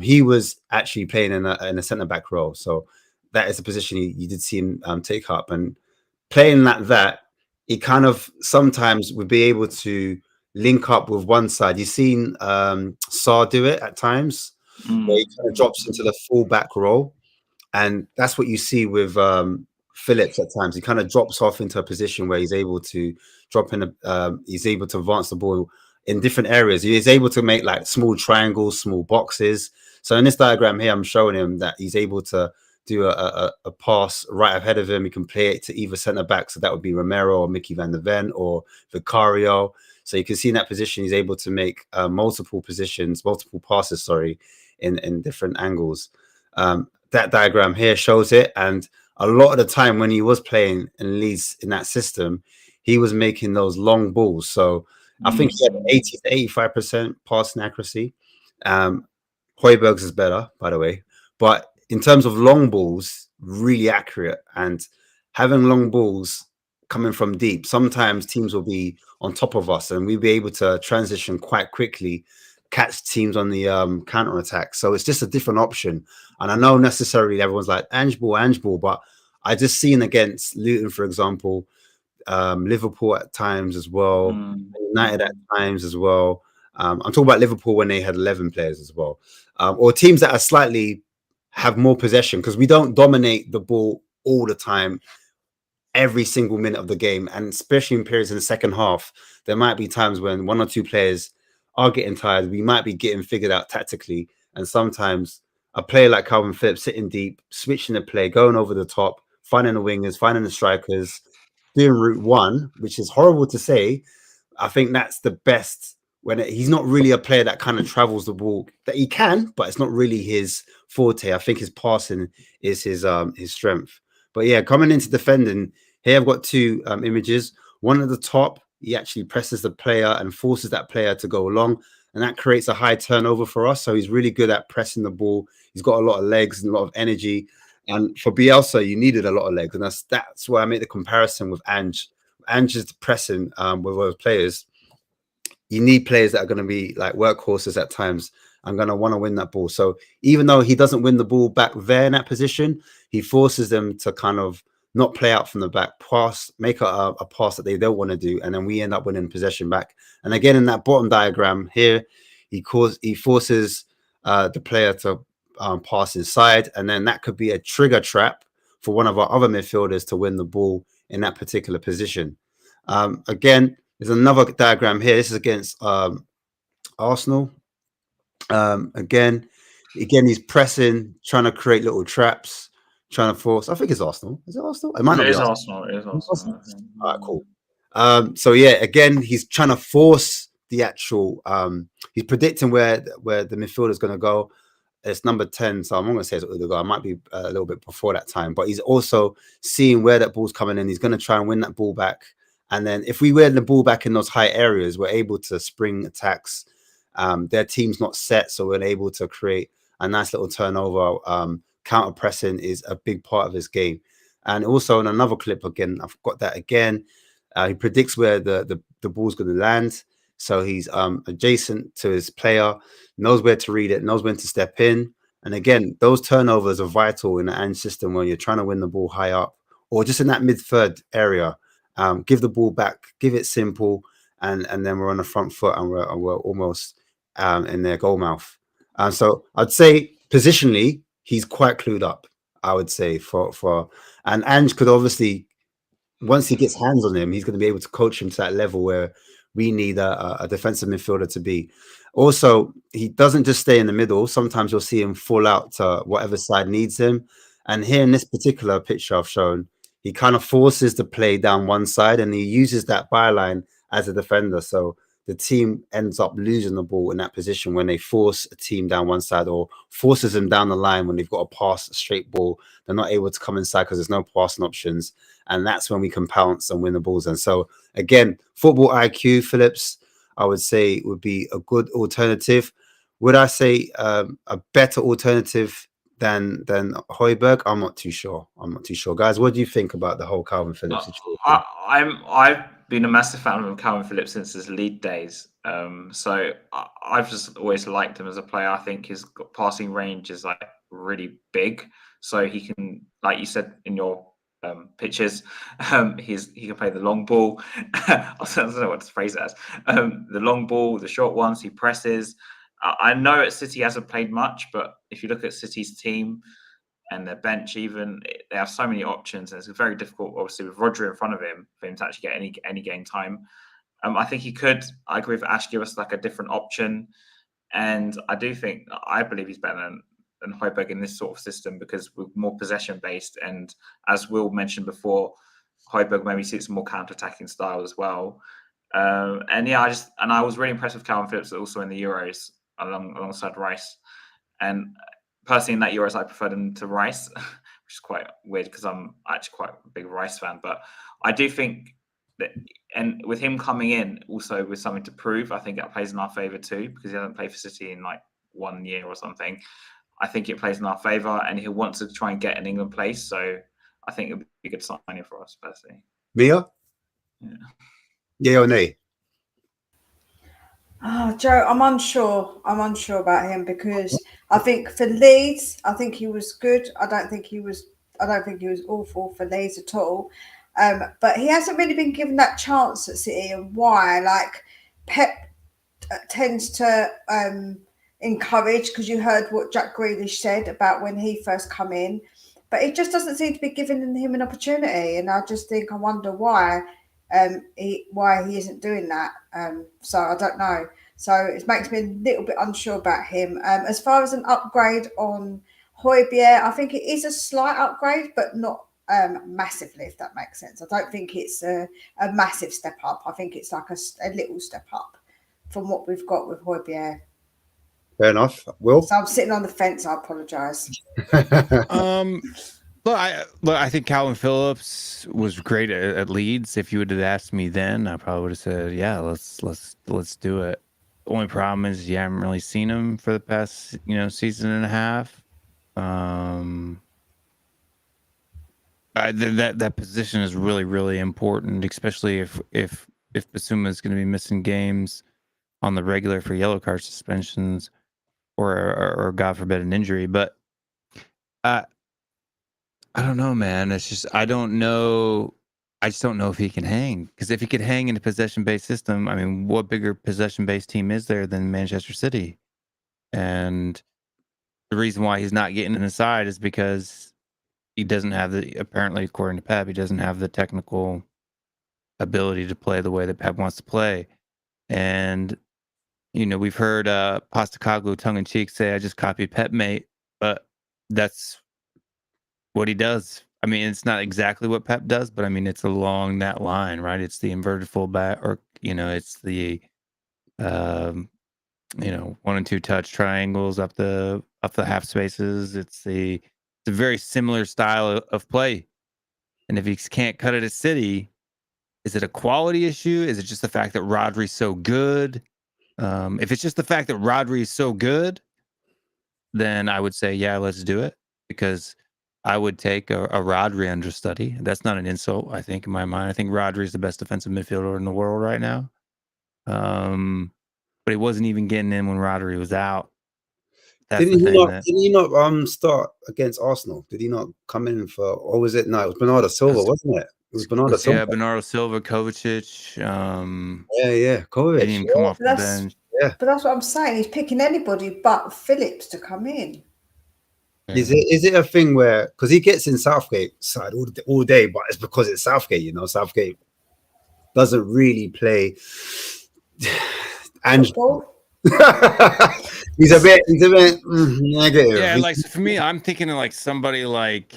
he was actually playing in a centre back role. So that is a position you did see him take up, and playing like that, he kind of sometimes would be able to link up with one side. You've seen Sarr do it at times, where he kind of drops into the full back role, and that's what you see with Phillips at times. He kind of drops off into a position where he's able to drop in. He's able to advance the ball in different areas. He is able to make like small triangles, small boxes. So in this diagram here, I'm showing him that he's able to do a pass right ahead of him. He can play it to either centre back, so that would be Romero or Mickey van der Ven or Vicario. So you can see in that position, he's able to make multiple passes, sorry, in different angles. That diagram here shows it. And a lot of the time when he was playing in Leeds in that system, he was making those long balls. So I think he had 80 to 85% passing accuracy. Højbjerg's is better, by the way. But in terms of long balls, really accurate. And having long balls coming from deep, sometimes teams will be on top of us and we'll be able to transition quite quickly, catch teams on the counter attack. So it's just a different option. And I know necessarily everyone's like Ange ball, but I just seen against Luton, for example, Liverpool at times as well, United at times as well. I'm talking about Liverpool when they had 11 players as well, or teams that are slightly have more possession, because we don't dominate the ball all the time, every single minute of the game. And especially in periods in the second half, there might be times when one or two players are getting tired. We might be getting figured out tactically. And sometimes a player like Calvin Phillips sitting deep, switching the play, going over the top, finding the wingers, finding the strikers, doing route one, which is horrible to say. I think that's the best when he's not really a player that kind of travels the ball. That he can, but it's not really his forte. I think his passing is his strength. But yeah, coming into defending, here I've got two images. One at the top, he actually presses the player and forces that player to go along, and that creates a high turnover for us. So he's really good at pressing the ball. He's got a lot of legs and a lot of energy. And for Bielsa, you needed a lot of legs, and that's why I make the comparison with Ange. Ange's pressing with those players. You need players that are going to be like workhorses at times. I'm going to want to win that ball. So even though he doesn't win the ball back there in that position, he forces them to kind of not play out from the back, pass, make a pass that they don't want to do, and then we end up winning possession back. And again, in that bottom diagram here, he forces the player to pass inside, and then that could be a trigger trap for one of our other midfielders to win the ball in that particular position. Again, there's another diagram here. This is against Arsenal. Again, he's pressing, trying to create little traps, trying to force. I think it's Arsenal. Is it Arsenal? It might not be Arsenal. It is Arsenal. All right, cool. So yeah, again, he's trying to force the actual. He's predicting where the midfielder is going to go. It's number 10, so I'm not going to say it's Udegaard. I might be a little bit before that time, but he's also seeing where that ball's coming in. He's going to try and win that ball back. And then if we win the ball back in those high areas, we're able to spring attacks. Their team's not set, so we're able to create a nice little turnover. Counter pressing is a big part of his game. And also in another clip, again, I've got that again. He predicts where the ball's going to land. So he's adjacent to his player, knows where to read it, knows when to step in. And again, those turnovers are vital in the Ange system when you're trying to win the ball high up or just in that mid-third area. Give the ball back, give it simple, and then we're on the front foot and we're almost in their goal mouth. So I'd say positionally, he's quite clued up, I would say, and Ange could obviously, once he gets hands on him, he's going to be able to coach him to that level where we need a defensive midfielder to be. Also, he doesn't just stay in the middle. Sometimes you'll see him fall out to whatever side needs him. And here in this particular picture I've shown, he kind of forces the play down one side and he uses that byline as a defender. So the team ends up losing the ball in that position when they force a team down one side or forces them down the line when they've got to pass a straight ball. They're not able to come inside because there's no passing options. And that's when we can pounce and win the balls. And so, again, football IQ, Phillips, I would say would be a good alternative. Would I say a better alternative than Højbjerg? I'm not too sure. Guys, what do you think about the whole Calvin Phillips situation? I've been a massive fan of Calvin Phillips since his lead days. So I've just always liked him as a player. I think his passing range is like really big. So he can, like you said in your pitches, he can play the long ball. I don't know what to phrase it as. The long ball, the short ones, he presses. I know at City he hasn't played much, but if you look at City's team, and their bench even, they have so many options, and it's very difficult, obviously, with Rodri in front of him, for him to actually get any game time. I think he could, I agree with Ash, give us like a different option. And I believe he's better than Højbjerg in this sort of system, because we're more possession based. And as Will mentioned before, Højbjerg maybe suits a more counter-attacking style as well. And yeah, I was really impressed with Calvin Phillips also in the Euros alongside Rice. And personally in that Euros, I preferred him to Rice, which is quite weird because I'm actually quite a big Rice fan. But I do think that, and with him coming in also with something to prove, I think that plays in our favour too, because he hasn't played for City in like 1 year or something. I think it plays in our favour, and he'll want to try and get an England place. So I think it would be a good signing for us, personally. Mia? Yeah. Yeah or nay? Oh, Joe, I'm unsure. I'm unsure about him, because I think for Leeds, I think he was good. I don't think he was awful for Leeds at all. But he hasn't really been given that chance at City, and why? Like, Pep tends to encourage, because you heard what Jack Grealish said about when he first come in, but it just doesn't seem to be giving him an opportunity, and I wonder why he isn't doing that. So I don't know. So it makes me a little bit unsure about him. As far as an upgrade on Højbjerg, I think it is a slight upgrade, but not massively, if that makes sense. I don't think it's a massive step up. I think it's like a little step up from what we've got with Højbjerg. Fair enough. Will? So I'm sitting on the fence. I apologise. I think Calvin Phillips was great at Leeds. If you would have asked me then, I probably would have said, "Yeah, let's do it." The only problem is you haven't really seen him for the past, season and a half. That position is really, really important, especially if Bissouma is going to be missing games on the regular for yellow card suspensions, or God forbid an injury. But I don't know, man. It's just I don't know. I just don't know if he can hang, because if he could hang in a possession-based system, I mean, what bigger possession-based team is there than Manchester City? And the reason why he's not getting in the side is because he doesn't have apparently, according to Pep, he doesn't have the technical ability to play the way that Pep wants to play. And, we've heard Postecoglou tongue-in-cheek say, "I just copied Pep, mate," but that's what he does. I mean, it's not exactly what Pep does, but I mean, it's along that line, right? It's the inverted fullback, or it's the 1 and 2 touch triangles up the half spaces. It's a very similar style of play. And if he can't cut it at City, is it a quality issue? Is it just the fact that Rodri's so good? If it's just the fact that Rodri is so good, then I would say, yeah, let's do it, because I would take a Rodri understudy. That's not an insult, I think, in my mind. I think Rodri is the best defensive midfielder in the world right now. But he wasn't even getting in when Rodri was out. That's Did he not start against Arsenal? Did he not come in for, or was it? No, it was Bernardo Silva, wasn't it? It was Bernardo Silva. Yeah, Bernardo Silva, Kovacic. Kovacic. Didn't even come off the bench. Yeah, but that's what I'm saying. He's picking anybody but Phillips to come in. Yeah. Is it a thing where, because he gets in Southgate side all day, but it's because it's Southgate, Southgate doesn't really play. And he's a bit negative. Yeah, like, so for me, I'm thinking of like somebody like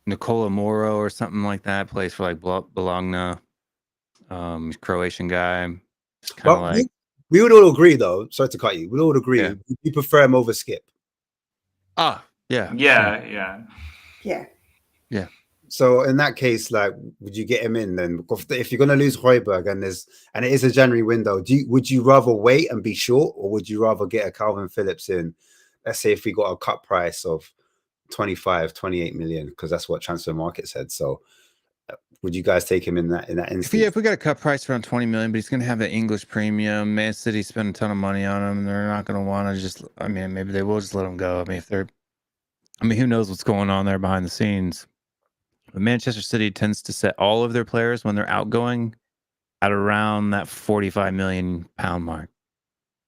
Nicola Moro or something like that. Plays for like Bologna. Croatian guy. But like, we would all agree, though. Sorry to cut you. We'd all agree. Yeah. You prefer him over Skip. Yeah. So in that case, like, would you get him in then? If you're going to lose Højbjerg and it is a January window, would you rather wait and be short, or would you rather get a Calvin Phillips in? Let's say if we got a cut price of 28 million, because that's what Transfer Market said. So would you guys take him in that instance? If we got a cut price around 20 million, but he's going to have the English premium, Man City spend a ton of money on him, and they're not going to want to just, I mean, maybe they will just let him go. Who knows what's going on there behind the scenes. But Manchester City tends to set all of their players when they're outgoing at around that 45 million pound mark.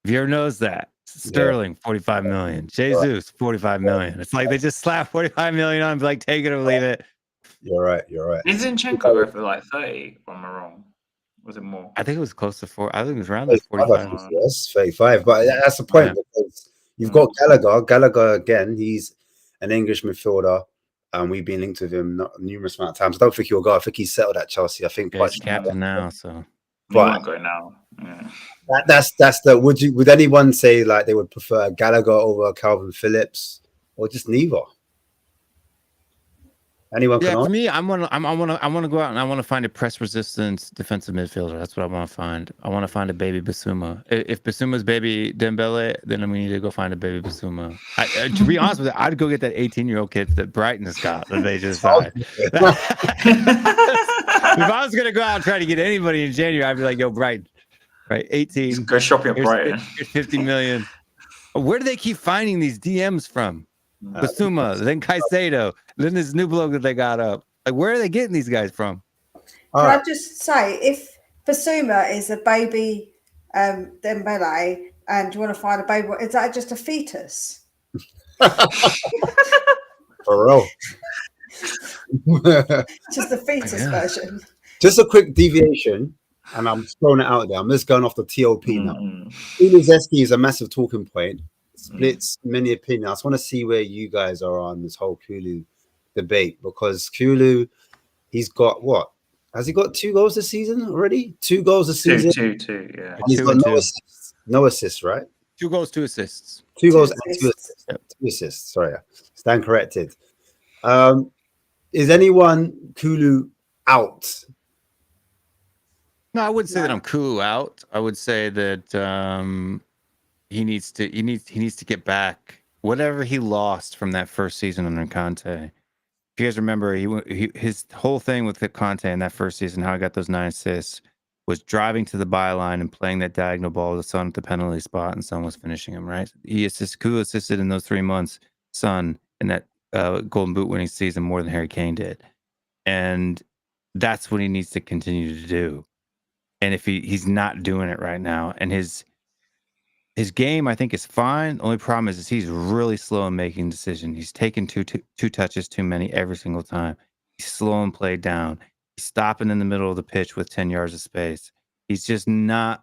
If you ever noticed that, Sterling, 45 million. Jesus, 45 million. It's like they just slap 45 million on, like, take it or leave it. You're right. Didn't Zinchenko go for like 30? Or am I wrong? Was it more? I think it was close to 4. I think it was around that 45. Yes, 35. But that's the point, because you've got Gallagher. Gallagher, again, he's an English midfielder. We've been linked with him numerous amount of times. I don't think he'll go. I think he's settled at Chelsea. I think He's captain now, so. He won't go now. Yeah. That's the. Would anyone say like they would prefer Gallagher over Calvin Phillips, or just neither? Anyone? Yeah, for me, I want to go out and I want to find a press resistance defensive midfielder. That's what I want to find. I want to find a baby Basuma. If Basuma's baby Dembele, then we need to go find a baby Basuma. To be honest with you, I'd go get that 18-year-old kid that Brighton has got that they just signed. If I was gonna go out and try to get anybody in January, I'd be like, yo, Brighton, right? 18. Just go shopping at Brighton. Here's 50 million. Where do they keep finding these DMs from? Basuma, then Caicedo, then this new bloke that they got up. Like, where are they getting these guys from? Can I just say, if Basuma is a baby Dembele and you want to find a baby, is that just a fetus? For real. Just the fetus version. Just a quick deviation, and I'm throwing it out there. I'm just going off the TOP now. Kulusevski is a massive talking point. Splits many opinions. I just want to see where you guys are on this whole Kulu debate, because Kulu, he's got what? Has he got 2 goals this season already? 2 goals this season? Two, yeah. And he's got no assists. No assists, right? 2 goals, 2 assists. 2 goals and 2 assists. 2 assists. Sorry, stand corrected. Is anyone Kulu out? No, I wouldn't say that I'm Kulu out. I would say that he needs to get back whatever he lost from that first season under Conte. If you guys remember, his whole thing with the Conte in that first season, how he got those 9 assists, was driving to the byline and playing that diagonal ball to Son at the penalty spot, and Son was finishing him, right? Kulu assisted in those 3 months, Son, in that Golden Boot winning season more than Harry Kane did. And that's what he needs to continue to do. And if he's not doing it right now, and his game, I think, is fine. The only problem is he's really slow in making decisions. He's taking two touches too many every single time. He's slow and played down. He's stopping in the middle of the pitch with 10 yards of space. He's just not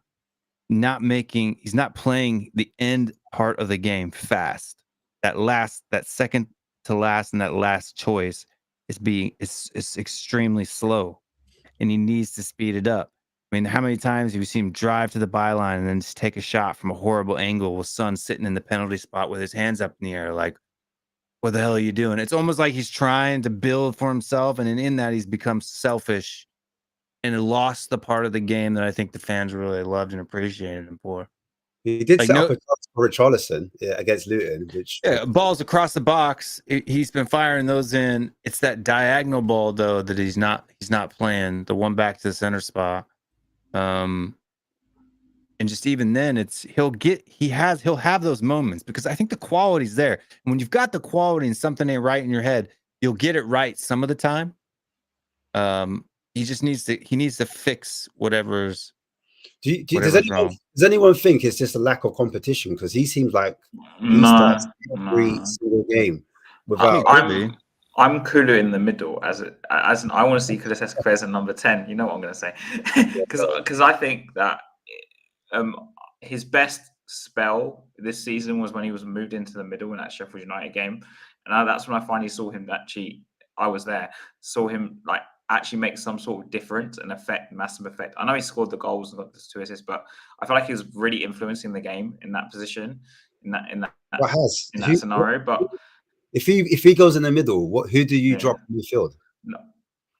playing the end part of the game fast. That second to last and that last choice is extremely slow, and he needs to speed it up. I mean, how many times have you seen him drive to the byline and then just take a shot from a horrible angle with Son sitting in the penalty spot with his hands up in the air? Like, what the hell are you doing? It's almost like he's trying to build for himself, and in that he's become selfish and lost the part of the game that I think the fans really loved and appreciated him for. He did set up a chance for Richarlison against Luton, which balls across the box. He's been firing those in. It's that diagonal ball though that he's not playing, the one back to the center spot. And just even then, he'll have those moments, because I think the quality's there. And when you've got the quality and something ain't right in your head, you'll get it right some of the time. He just needs to fix whatever's. Does anyone think it's just a lack of competition? Because he seems like he starts every single game without. I'm Kulu in the middle I want to see Kulusevski as a number 10. You know what I'm going to say, because I think that his best spell this season was when he was moved into the middle in that Sheffield United game, and that's when I finally saw him saw him like actually make some sort of difference and massive effect. I know he scored the goals and got the 2 assists, but I feel like he was really influencing the game in that position, in that scenario. But if he goes in the middle, who do you drop in midfield? No,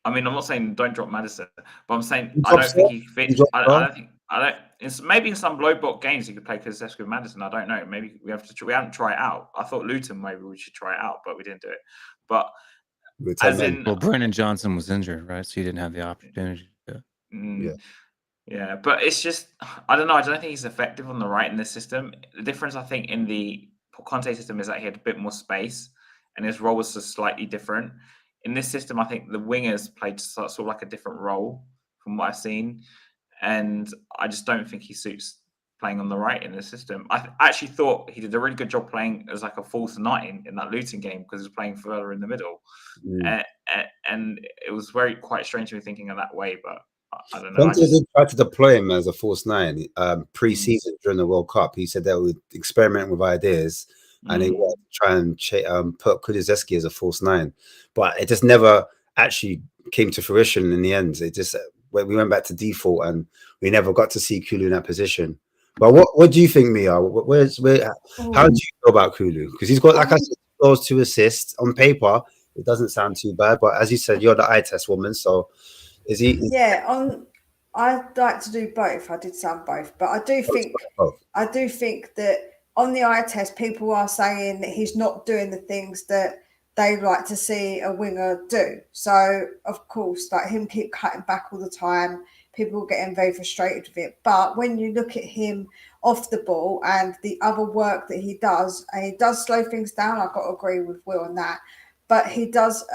I mean, I'm not saying don't drop Maddison, but I'm saying I don't think he fits. It's maybe in some low block games he could play Kulusevski with Maddison. I don't know. Maybe we haven't tried it out. I thought Luton maybe we should try it out, but we didn't do it. But Brennan Johnson was injured, right? So he didn't have the opportunity to. Yeah, but it's just I don't know. I don't think he's effective on the right in this system. The difference I think in the Conte system is that he had a bit more space, and his role was just slightly different. In this system, I think the wingers played sort of like a different role from what I've seen, and I just don't think he suits playing on the right in the system. I actually thought he did a really good job playing as like a false nine in that Luton game because he was playing further in the middle. And it was quite strange to be thinking of that way, but I don't know. Conte did try to deploy him as a false nine pre-season during the World Cup. He said they would experiment with ideas and he would try and put Kulusevski as a false nine, but it just never actually came to fruition in the end. It just we went back to default and we never got to see Kulu in that position. But what do you think, Mia? How do you feel about Kulu? Because he's got, like I said, goals, 2 assists. On paper, it doesn't sound too bad, but as you said, you're the eye test woman, so is he? I'd like to do both. I did sound both, but I do think that on the eye test, people are saying that he's not doing the things that they like to see a winger do. So of course, like him keep cutting back all the time, people are getting very frustrated with it. But when you look at him off the ball and the other work that he does, and he does slow things down. I've got to agree with Will on that. But he does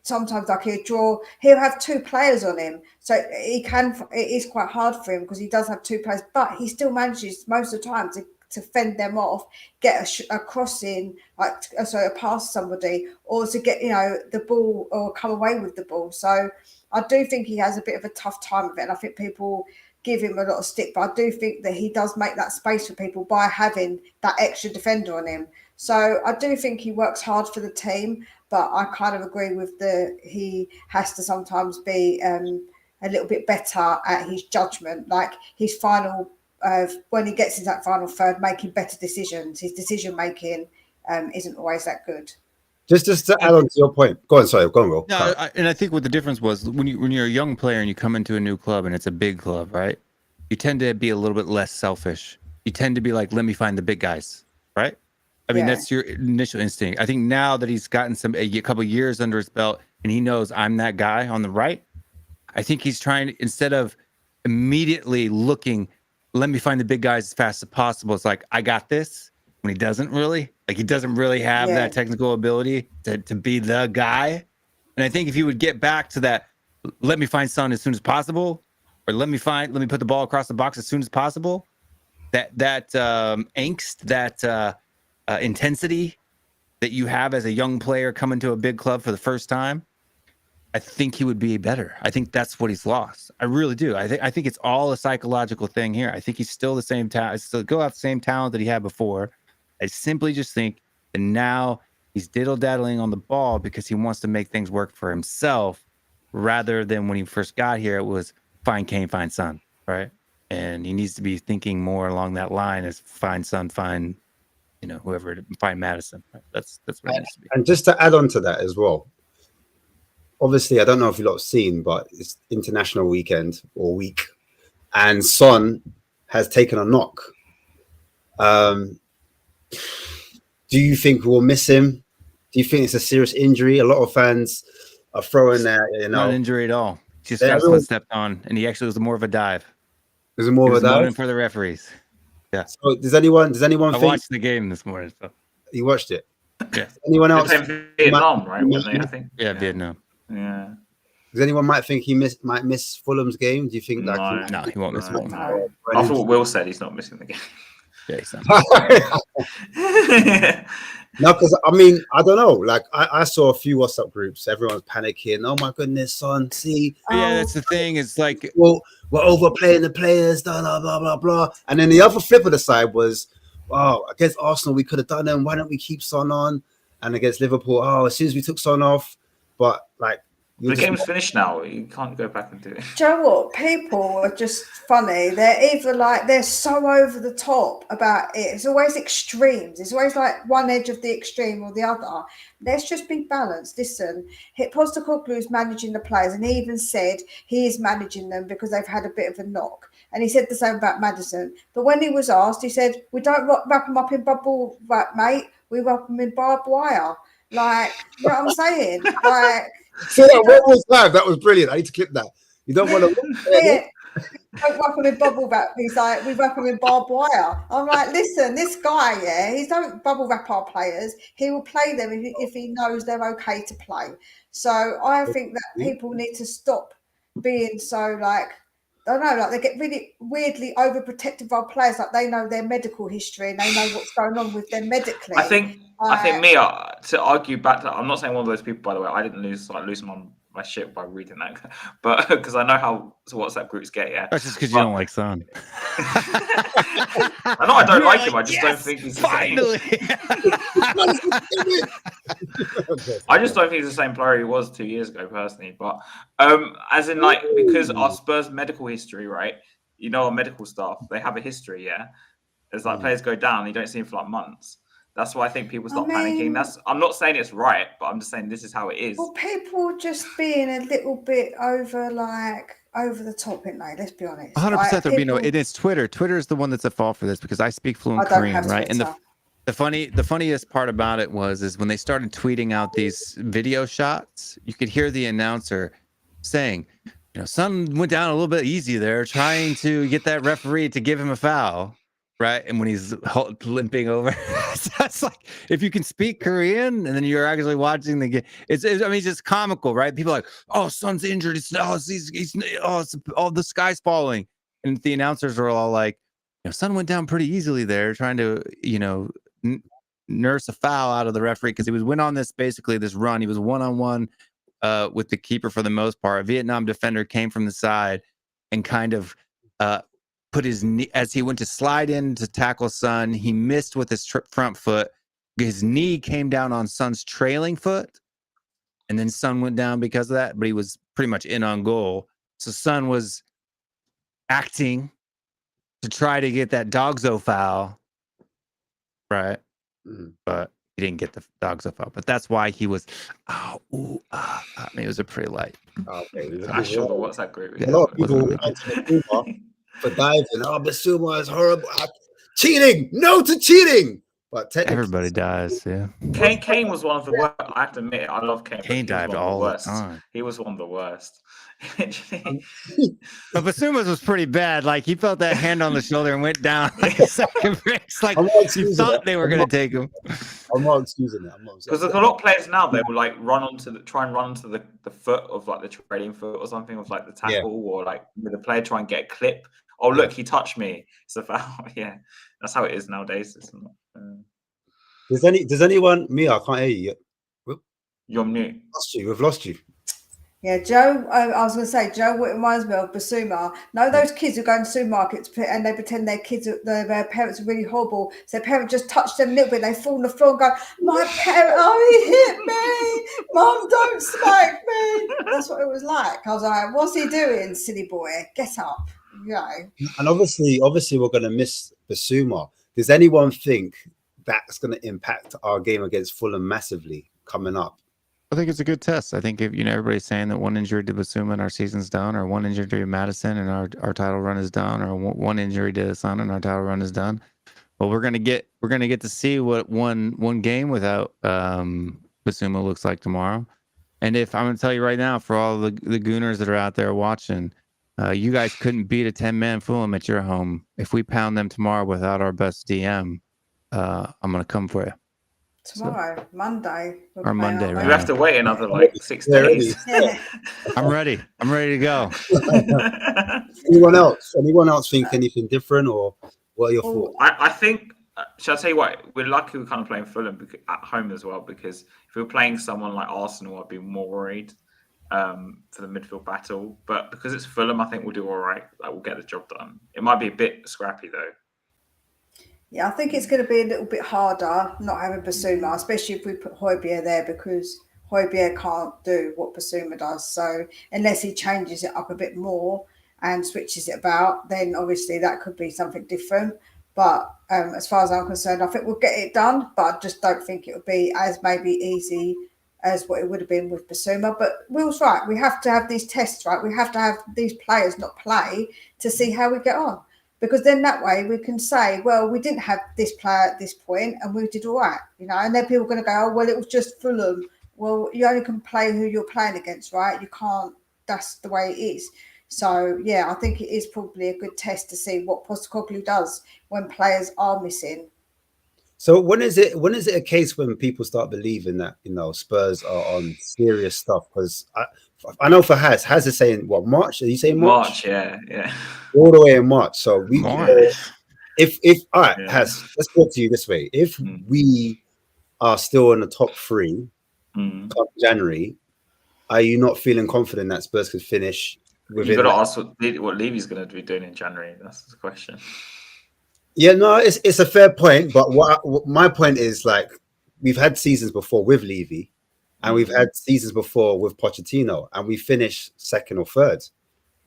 sometimes, like he'll have 2 players on him. So it is quite hard for him because he does have 2 players, but he still manages most of the time to fend them off, get a cross in, a pass to somebody, or to get the ball or come away with the ball. So I do think he has a bit of a tough time of it, and I think people give him a lot of stick, but I do think that he does make that space for people by having that extra defender on him. So I do think he works hard for the team, but I kind of agree with he has to sometimes be a little bit better at his judgment, like his final. When he gets into that final third, making better decisions. His decision making isn't always that good. Just to add on to your point. Go on, Will. No, and I think what the difference was when you're a young player and you come into a new club and it's a big club, right? You tend to be a little bit less selfish. You tend to be like, let me find the big guys, right? I mean, that's your initial instinct. I think now that he's gotten a couple of years under his belt and he knows I'm that guy on the right, I think he's trying, instead of immediately looking, let me find the big guys as fast as possible. It's like, I got this. When he doesn't really have that technical ability to be the guy. And I think if he would get back to that, let me find Son as soon as possible, or let me put the ball across the box as soon as possible. That angst, that intensity that you have as a young player coming to a big club for the first time, I think he would be better. I think that's what he's lost. I really do. I think it's all a psychological thing here. I think he's still the same talent. Still go out the same talent that he had before. I simply just think that now he's diddle-daddling on the ball because he wants to make things work for himself, rather than when he first got here, it was find Kane, find Son, right? And he needs to be thinking more along that line as find Son, find whoever, find Madison. Right? That's what it needs to be. And just to add on to that as well. Obviously, I don't know if you lot have seen, but it's international weekend or week, and Son has taken a knock. Do you think we'll miss him? Do you think it's a serious injury? A lot of fans are throwing that. Not an injury at all. Just got stepped on, and he actually was more of a dive. Was it more of a dive? For the referees. Yeah. So does anyone? I watched the game this morning. So. You watched it? Yeah. Anyone else? Vietnam, right? I think. Yeah, Vietnam. Yeah. Does anyone might think he might miss Fulham's game? Do you think that? No, he won't miss Fulham. No. After what Will said, he's not missing the game. Yeah, he's not. No, because I mean, I don't know. Like I saw a few WhatsApp groups. Everyone's panicking. Oh my goodness, Son! See, that's the thing. It's like, well, we're overplaying the players. Blah blah blah blah blah. And then the other flip of the side was, wow, against Arsenal we could have done them. Why don't we keep Son on? And against Liverpool, as soon as we took Son off, but like. The game's finished now. You can't go back and do it. Do you know what? People are just funny. They're so over the top about it. It's always extremes. It's always like one edge of the extreme or the other. Let's just be balanced. Listen, Postecoglou is managing the players, and he even said he is managing them because they've had a bit of a knock. And he said the same about Maddison. But when he was asked, he said, "We don't wrap them up in bubble wrap, mate. We wrap them in barbed wire." Like, you know what I'm saying? Like. So what was that? That was brilliant. I need to clip that. You don't want to. Don't wrap them in bubble wrap. He's like, we wrap them in barbed wire. I'm like, listen, this guy, he don't bubble wrap our players. He will play them if he knows they're okay to play. So I think that people need to stop being so like I don't know, like they get really weirdly overprotective of our players, like they know their medical history and they know what's going on with them medically. I think Mia, to argue back to, I'm not saying one of those people, by the way. I didn't lose my shit by reading that, but because I know how WhatsApp groups get. Yeah, that's just because you don't like Son. I know I don't like him. I just don't think he's the finally. I just don't think he's the same player he was 2 years ago, personally. But as in, like, because our Spurs medical history, right? You know, our medical staff, they have a history. Yeah, it's like players go down, you don't see him for like months. That's why I think people start panicking. I'm not saying it's right, but I'm just saying this is how it is. Well, people just being a little bit over the top, isn't they? Let's be honest. 100%. There'll be no. It is Twitter. Twitter is the one that's at fault for this because I speak fluent Korean, right? And the funniest part about it is when they started tweeting out these video shots, you could hear the announcer saying, you know, Son went down a little bit easy there, trying to get that referee to give him a foul. Right. And when he's limping over, that's like, if you can speak Korean and then you're actually watching the game, it's just comical, right? People are like, oh, Son's injured. It's the sky's falling. And the announcers are all like, you know, Son went down pretty easily there trying to, you know, nurse a foul out of the referee because he went on this run. He was one-on-one with the keeper for the most part. A Vietnam defender came from the side and kind of put his knee as he went to slide in to tackle Son. He missed with his front foot. His knee came down on Son's trailing foot, and then Son went down because of that. But he was pretty much in on goal. So Son was acting to try to get that Dogzo foul, right? But he didn't get the Dogzo foul. But that's why he was. I mean, it was a pretty light. I sure the WhatsApp group. A lot of people for diving. Oh, Bissouma is horrible. Cheating! No to cheating! But technically, everybody dies, yeah. Kane was one of the worst. I have to admit, I love Kane. Kane dived all the time. He was one of the worst. But Bissouma's was pretty bad. Like, he felt that hand on the shoulder and went down like a second brace. Like, you thought they were going to take him. I'm not excusing that. Because there's a lot of players now, they will like try and run onto the foot of like the trailing foot or something of like the tackle, or like with the player try and get a clip. Oh, look, he touched me. It's a foul. Yeah, that's how it is nowadays. It's not, Does anyone? Me, I can't hear you yet. You're mute. We've lost you. Yeah, Joe. I was going to say, Joe reminds me of Bissouma. No, those kids who go in supermarkets and they pretend their parents are really horrible. So their parents just touch them a little bit. They fall on the floor and go, "My parent, he hit me. Mum, don't smack me." That's what it was like. I was like, "What's he doing, silly boy? Get up." You know. And obviously, we're going to miss Bissouma. Does anyone think that's going to impact our game against Fulham massively coming up? I think it's a good test. I think if everybody's saying that one injury to Bissouma and our season's done, or one injury to Madison and our title run is done, or one injury to Son and our title run is done. Well, we're gonna get to see what one game without Bissouma looks like tomorrow. And if I'm gonna tell you right now, for all the Gooners that are out there watching, you guys couldn't beat a 10-man Fulham at your home. If we pound them tomorrow without our best DM, I'm gonna come for you. Tomorrow, Monday. Or Monday, right? You have to wait another like 6 days. Yeah. I'm ready. I'm ready to go. Anyone else think anything different, or what are your thoughts? I think, shall I tell you what? We're lucky we're kind of playing Fulham at home as well, because if we were playing someone like Arsenal, I'd be more worried for the midfield battle. But because it's Fulham, I think we'll do all right. Like, we'll get the job done. It might be a bit scrappy though. Yeah, I think it's going to be a little bit harder not having Bissouma, especially if we put Højbjerg there, because Højbjerg can't do what Bissouma does. So unless he changes it up a bit more and switches it about, then obviously that could be something different. But as far as I'm concerned, I think we'll get it done, but I just don't think it will be as maybe easy as what it would have been with Bissouma. But Will's right. We have to have these tests, right? We have to have these players not play to see how we get on. Because then that way we can say, well, we didn't have this player at this point and we did all right, you know, and then people are going to go, oh, well, it was just Fulham. Well, you only can play who you're playing against, right? You can't, that's the way it is. So, yeah, I think it is probably a good test to see what Postecoglou does when players are missing. So when is it a case when people start believing that Spurs are on serious stuff? Because I know for Has is saying what, March? Are you saying March? Yeah. All the way in March. So we if all right, Yeah. Has, let's put it to you this way: if we are still in the top 3 come January, are you not feeling confident that Spurs could finish within? You got to ask what Levy's going to be doing in January. That's the question. Yeah, no, it's a fair point, but what my point is, like, we've had seasons before with Levy, and we've had seasons before with Pochettino, and we finished second or third.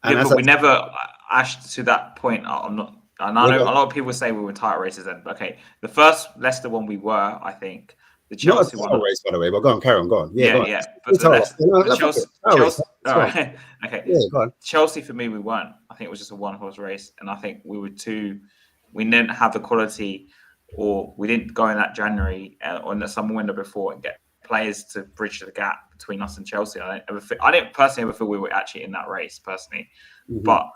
And yeah, but we never, Ash, to that point. I'm not. And I know a lot of people say we were title races then. But okay, the first Leicester one we were, I think. The Chelsea not a title race, by the way. But go on, carry on, go on. Yeah, go on. Yeah. But the Chelsea. All right. Okay. Yeah, go on. Chelsea, for me, we weren't. I think it was just a one-horse race, and I think we were too. We didn't have the quality, or we didn't go in that January or in the summer window before and get players to bridge the gap between us and Chelsea. I didn't personally ever feel we were actually in that race personally, but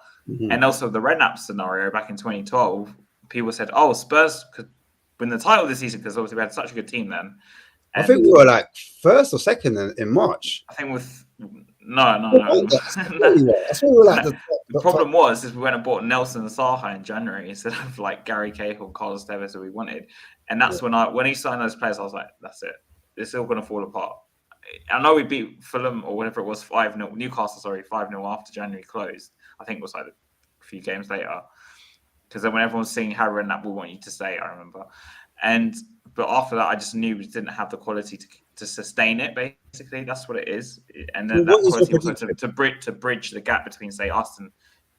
and also the Redknapp scenario back in 2012, people said, "Oh, Spurs could win the title this season," because obviously we had such a good team then. And I think we were like first or second in March. I think with no. That's what we were like. The problem was we went and bought Nelson and Saha in January instead of like Gary Cahill, Carlos Tevez, that we wanted, and that's when he signed those players, I was like, that's it. It's all going to fall apart. I know we beat Fulham or whatever it was 5-0, Newcastle, 5-0 after January closed. I think it was like a few games later, because then when everyone's singing Harry Redknapp, we want you to say, I remember, but after that, I just knew we didn't have the quality to sustain it. Basically, that's what it is. And then that quality was to bridge the gap between, say, us and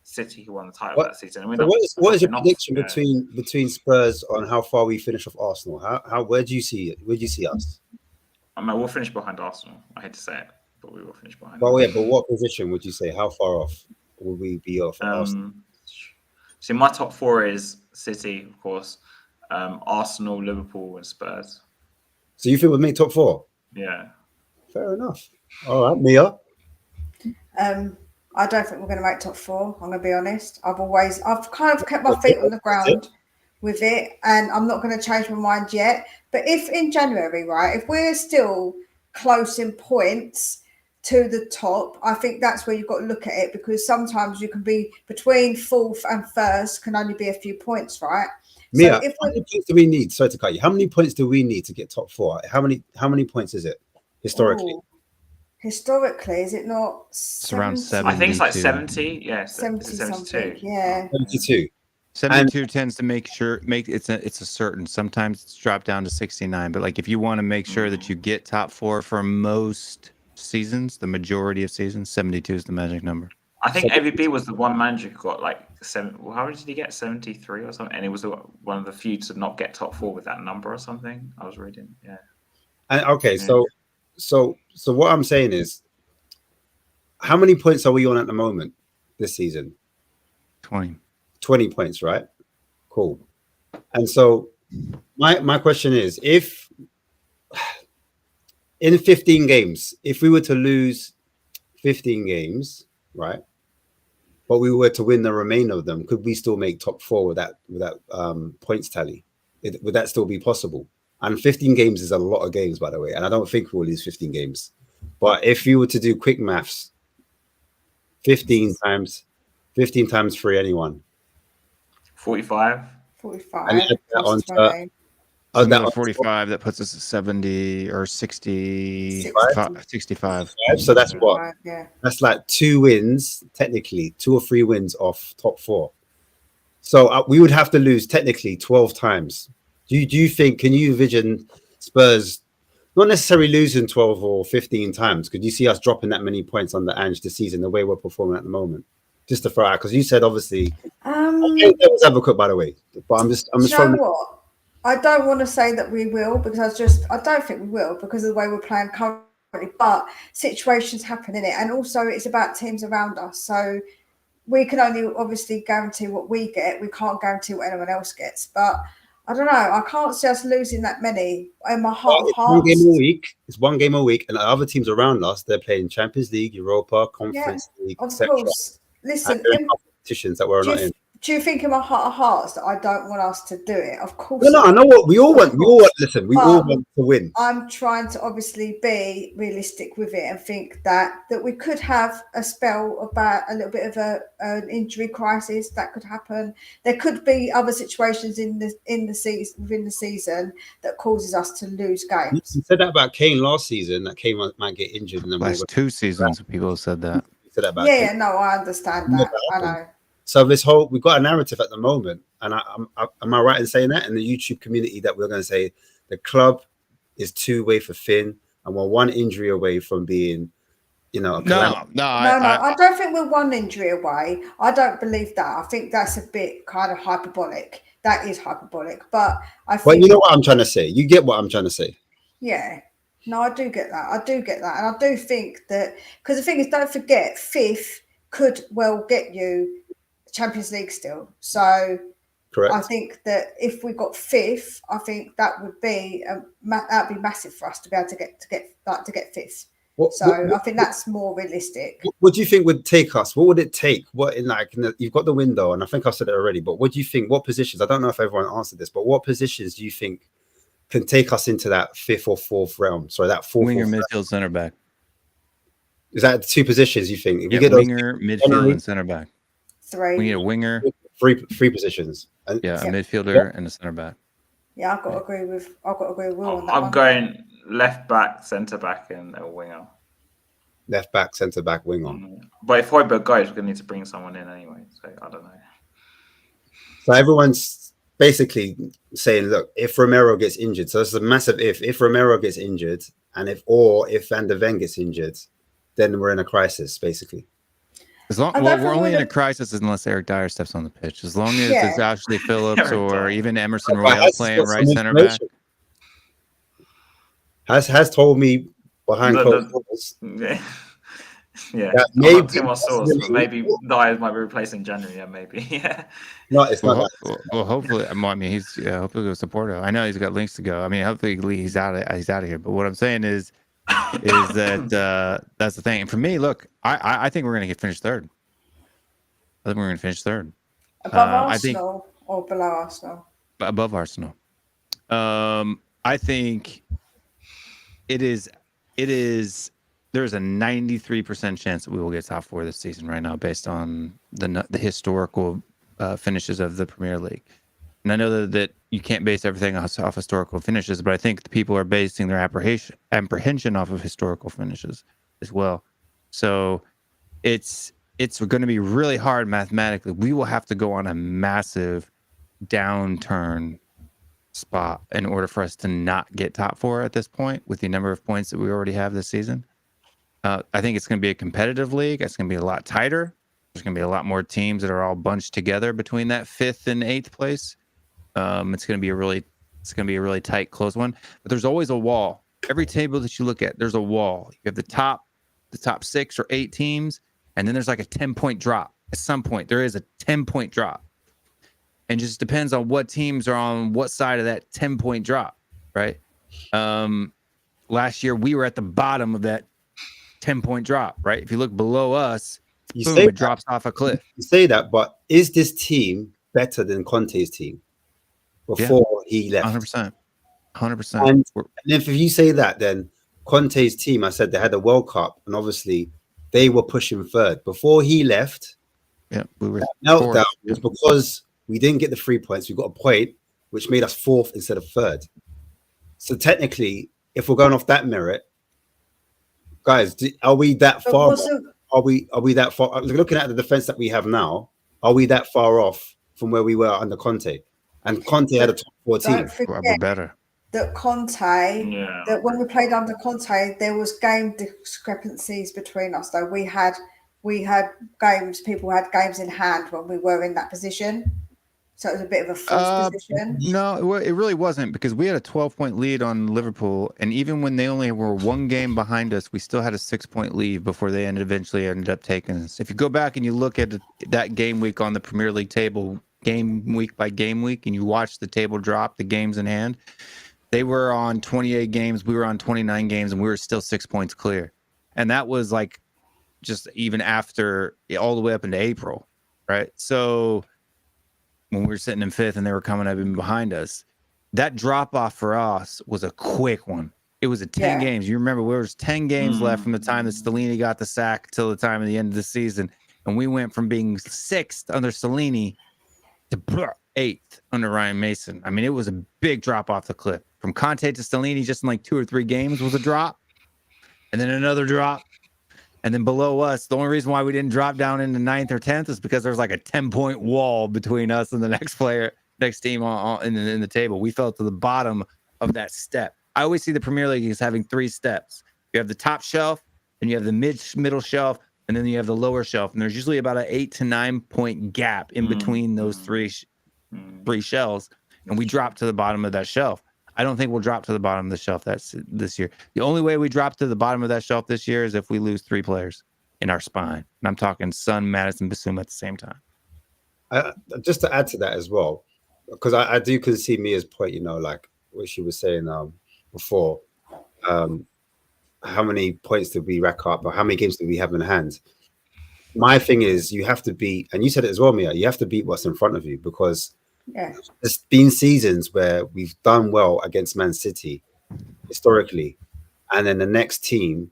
City, who won the title that season. What is your prediction between Spurs on how far we finish off Arsenal? Where do you see it? Where do you see us? I mean, we'll finish behind Arsenal. I hate to say it, but we will finish behind. But yeah, but what position would you say? How far off will we be off Arsenal? See, my top 4 is City, of course, Arsenal, Liverpool, and Spurs. So you think we'll make top 4? Yeah. Fair enough. All right, Mia. I don't think we're going to make top 4. I'm going to be honest. I've kind of kept my feet on the ground with it, and I'm not going to change my mind yet. But if in January, right, if we're still close in points to the top, I think that's where you've got to look at it, because sometimes you can be between 4th and 1st can only be a few points, right? Mia, so how many points do we need? Sorry to cut you. How many points do we need to get top 4? How many points is it historically? Historically, is it not? It's around 70. I think it's like 70. Yeah, 72. Yeah, 72. 72 tends to it's a certain. Sometimes it's dropped down to 69. But like if you want to make sure that you get top 4 for most seasons, the majority of seasons, 72 is the magic number. I think AVB was the one manager who got like 7. How did he get 73 or something? And he was one of the few to not get top 4 with that number or something. I was reading. Yeah. And okay, so what I'm saying is, how many points are we on at the moment this season? 20 points, right? Cool. And so my question is, if in 15 games, if we were to lose 15 games, right, but we were to win the remainder of them, could we still make top 4 with that points tally? Would that still be possible? And 15 games is a lot of games, by the way, and I don't think we'll lose 15 games. But if you were to do quick maths, 15 times 3, anyone? 45. 45. And Another 45, that puts us at 70 or 65. So that's what? Yeah. That's like 2 wins, technically, 2 or 3 wins off top 4. So we would have to lose technically 12 times. Do you think, can you envision Spurs not necessarily losing 12 or 15 times? Could you see us dropping that many points under Ange this season, the way we're performing at the moment? Just to throw out, because you said obviously, devil's advocate, by the way, but I'm just throwing. What? I don't want to say that we will, because I don't think we will, because of the way we're playing currently. But situations happen in it, and also it's about teams around us. So we can only obviously guarantee what we get. We can't guarantee what anyone else gets. But I don't know. I can't see us losing that many. In my heart of hearts, it's one game a week, and the other teams around us, they're playing Champions League, Europa, Conference League, of etc. course. Listen, competitions that we're not in. do you think in my heart of hearts that I don't want us to do it? Of course. No, I know what we all want. We all want. Listen, we all want to win. I'm trying to obviously be realistic with it and think that we could have a spell about a little bit of an injury crisis that could happen. There could be other situations in the season within the season that causes us to lose games. You said that about Kane last season. That Kane might get injured in the last 2 seasons. People have said that. You said that about Yeah, Kane. no, I understand that. I know. So we've got a narrative at the moment, and am I right in saying that in the YouTube community that we're going to say the club is 2 away for Finn, and we're 1 injury away from being, No, I don't think we're 1 injury away. I don't believe that. I think that's a bit kind of hyperbolic. That is hyperbolic, but I think. Well, you know what I'm trying to say. You get what I'm trying to say. Yeah. No, I do get that. And I do think that, because the thing is, don't forget, 5th could well get you Champions League still. So correct. I think that if we got 5th, I think that would be that'd be massive for us to be able to get 5th. I think that's more realistic. What do you think would take us? What would it take? You've got the window, and I think I've said it already. But what do you think? What positions? I don't know if everyone answered this, but what positions do you think can take us into that 5th or 4th realm? Sorry, that 4th winger, midfield, center back. Is that the 2 positions you think? If you get winger, midfield, and center back. 3. We need a winger. 3 positions. A midfielder and a center back. Yeah, I've got to agree with Will on that. I'm going left back, centre back, and a winger. Left back, centre back, winger. But if Højbjerg goes, we're going to need to bring someone in anyway. So I don't know. So everyone's basically saying, look, if Romero gets injured, so it's a massive if. If Romero gets injured, and if Van der Ven gets injured, then we're in a crisis, basically. We're only in a crisis unless Eric Dyer steps on the pitch. As long as it's Ashley Phillips or even Emerson Royale playing right center back. Has told me behind closed doors. Yeah, maybe not too much source, but maybe Dyer might be replacing January. Yeah, maybe. Yeah. No, it's not. Well, hopefully, I mean, he's hopefully he'll support it. I know he's got links to go. I mean, hopefully he's out of here. But what I'm saying is that that's the thing. And for me, look, I think we're going to finish 3rd. I think we're going to finish 3rd. Above Arsenal or below Arsenal? Above Arsenal. I think it is. There's a 93% chance that we will get top 4 this season right now, based on the historical finishes of the Premier League. And I know that you can't base everything off historical finishes, but I think the people are basing their apprehension off of historical finishes as well. So it's going to be really hard mathematically. We will have to go on a massive downturn spot in order for us to not get top 4 at this point, with the number of points that we already have this season. I think it's going to be a competitive league. It's going to be a lot tighter. There's going to be a lot more teams that are all bunched together between that 5th and 8th place. It's going to be a really tight, close one. But there's always a wall. Every table that you look at, there's a wall. You have the top 6 or 8 teams, and then there's like a 10-point drop. At some point, there is a 10-point drop, and just depends on what teams are on what side of that 10-point drop, right? Last year we were at the bottom of that 10-point drop, right? If you look below us, it drops off a cliff. You say that, but is this team better than Conte's team before he left? 100%. And if you say that, then Conte's team, I said they had a World Cup, and obviously they were pushing 3rd. Before he left, we were meltdown was because we didn't get the 3 points. We got a point, which made us 4th instead of 3rd. So technically, if we're going off that merit, guys, are we that far? Are we that far? Looking at the defense that we have now, are we that far off from where we were under Conte? And Conte had a top 4 team. We're better. That that when we played under Conte, there was game discrepancies between us. Though we had games, people had games in hand when we were in that position. So it was a bit of a false position. No, it really wasn't, because we had a 12-point lead on Liverpool, and even when they only were 1 game behind us, we still had a 6-point lead before they eventually ended up taking us. If you go back and you look at that game week on the Premier League table, game week by game week, and you watch the table drop, the games in hand, they were on 28 games, we were on 29 games, and we were still 6 points clear. And that was like just even after all the way up into April, right? So when we were sitting in 5th and they were coming up in behind us. That drop off for us was a quick one. It was a 10 games. You remember there was 10 games left from the time that Stellini got the sack till the time of the end of the season. And we went from being 6th under Stellini to 8th under Ryan Mason. I mean, it was a big drop off the cliff. From Conte to Stellini, just in like 2 or 3 games was a drop. And then another drop. And then below us, the only reason why we didn't drop down into 9th or 10th is because there's like a 10-point wall between us and the next team in the table. We fell to the bottom of that step. I always see the Premier League as having 3 steps. You have the top shelf, and you have the middle shelf, and then you have the lower shelf. And there's usually about an 8 to 9 point gap in between those three shelves. And we drop to the bottom of that shelf. I don't think we'll drop to the bottom of the shelf this year. The only way we drop to the bottom of that shelf this year is if we lose 3 players in our spine. And I'm talking Son, Madison, Basuma at the same time. Just to add to that as well, because I do concede Mia's point, like what she was saying before. How many points did we rack up, or how many games did we have in hand? My thing is, you have to beat, and you said it as well, Mia, you have to beat what's in front of you, because there's been seasons where we've done well against Man City historically, and then the next team,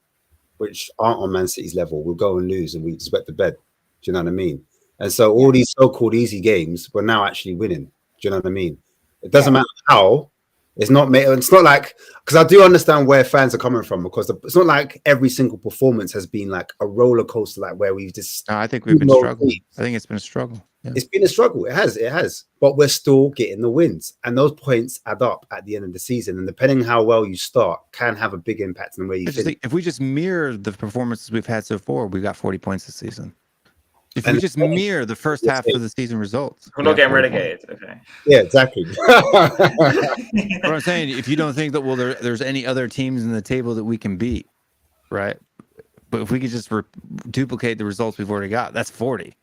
which aren't on Man City's level, will go and lose, and we sweat the bed. Do you know what I mean? And so all these so-called easy games, we're now actually winning. Do you know what I mean? It doesn't matter how. It's not like, because I do understand where fans are coming from, because it's not like every single performance has been like a roller coaster, like where we've just. No, I think we've been struggling. I think it's been a struggle. Yeah. It's been a struggle. It has. But we're still getting the wins, and those points add up at the end of the season. And depending how well you start, can have a big impact on where you finish. If we just mirror the performances we've had so far, we got 40 points this season. If we just mirror the first half of the season results, we're not getting relegated. Okay. Yeah, exactly. What I'm saying, if you don't think that there's any other teams in the table that we can beat, right? But if we could just duplicate the results we've already got, that's 40,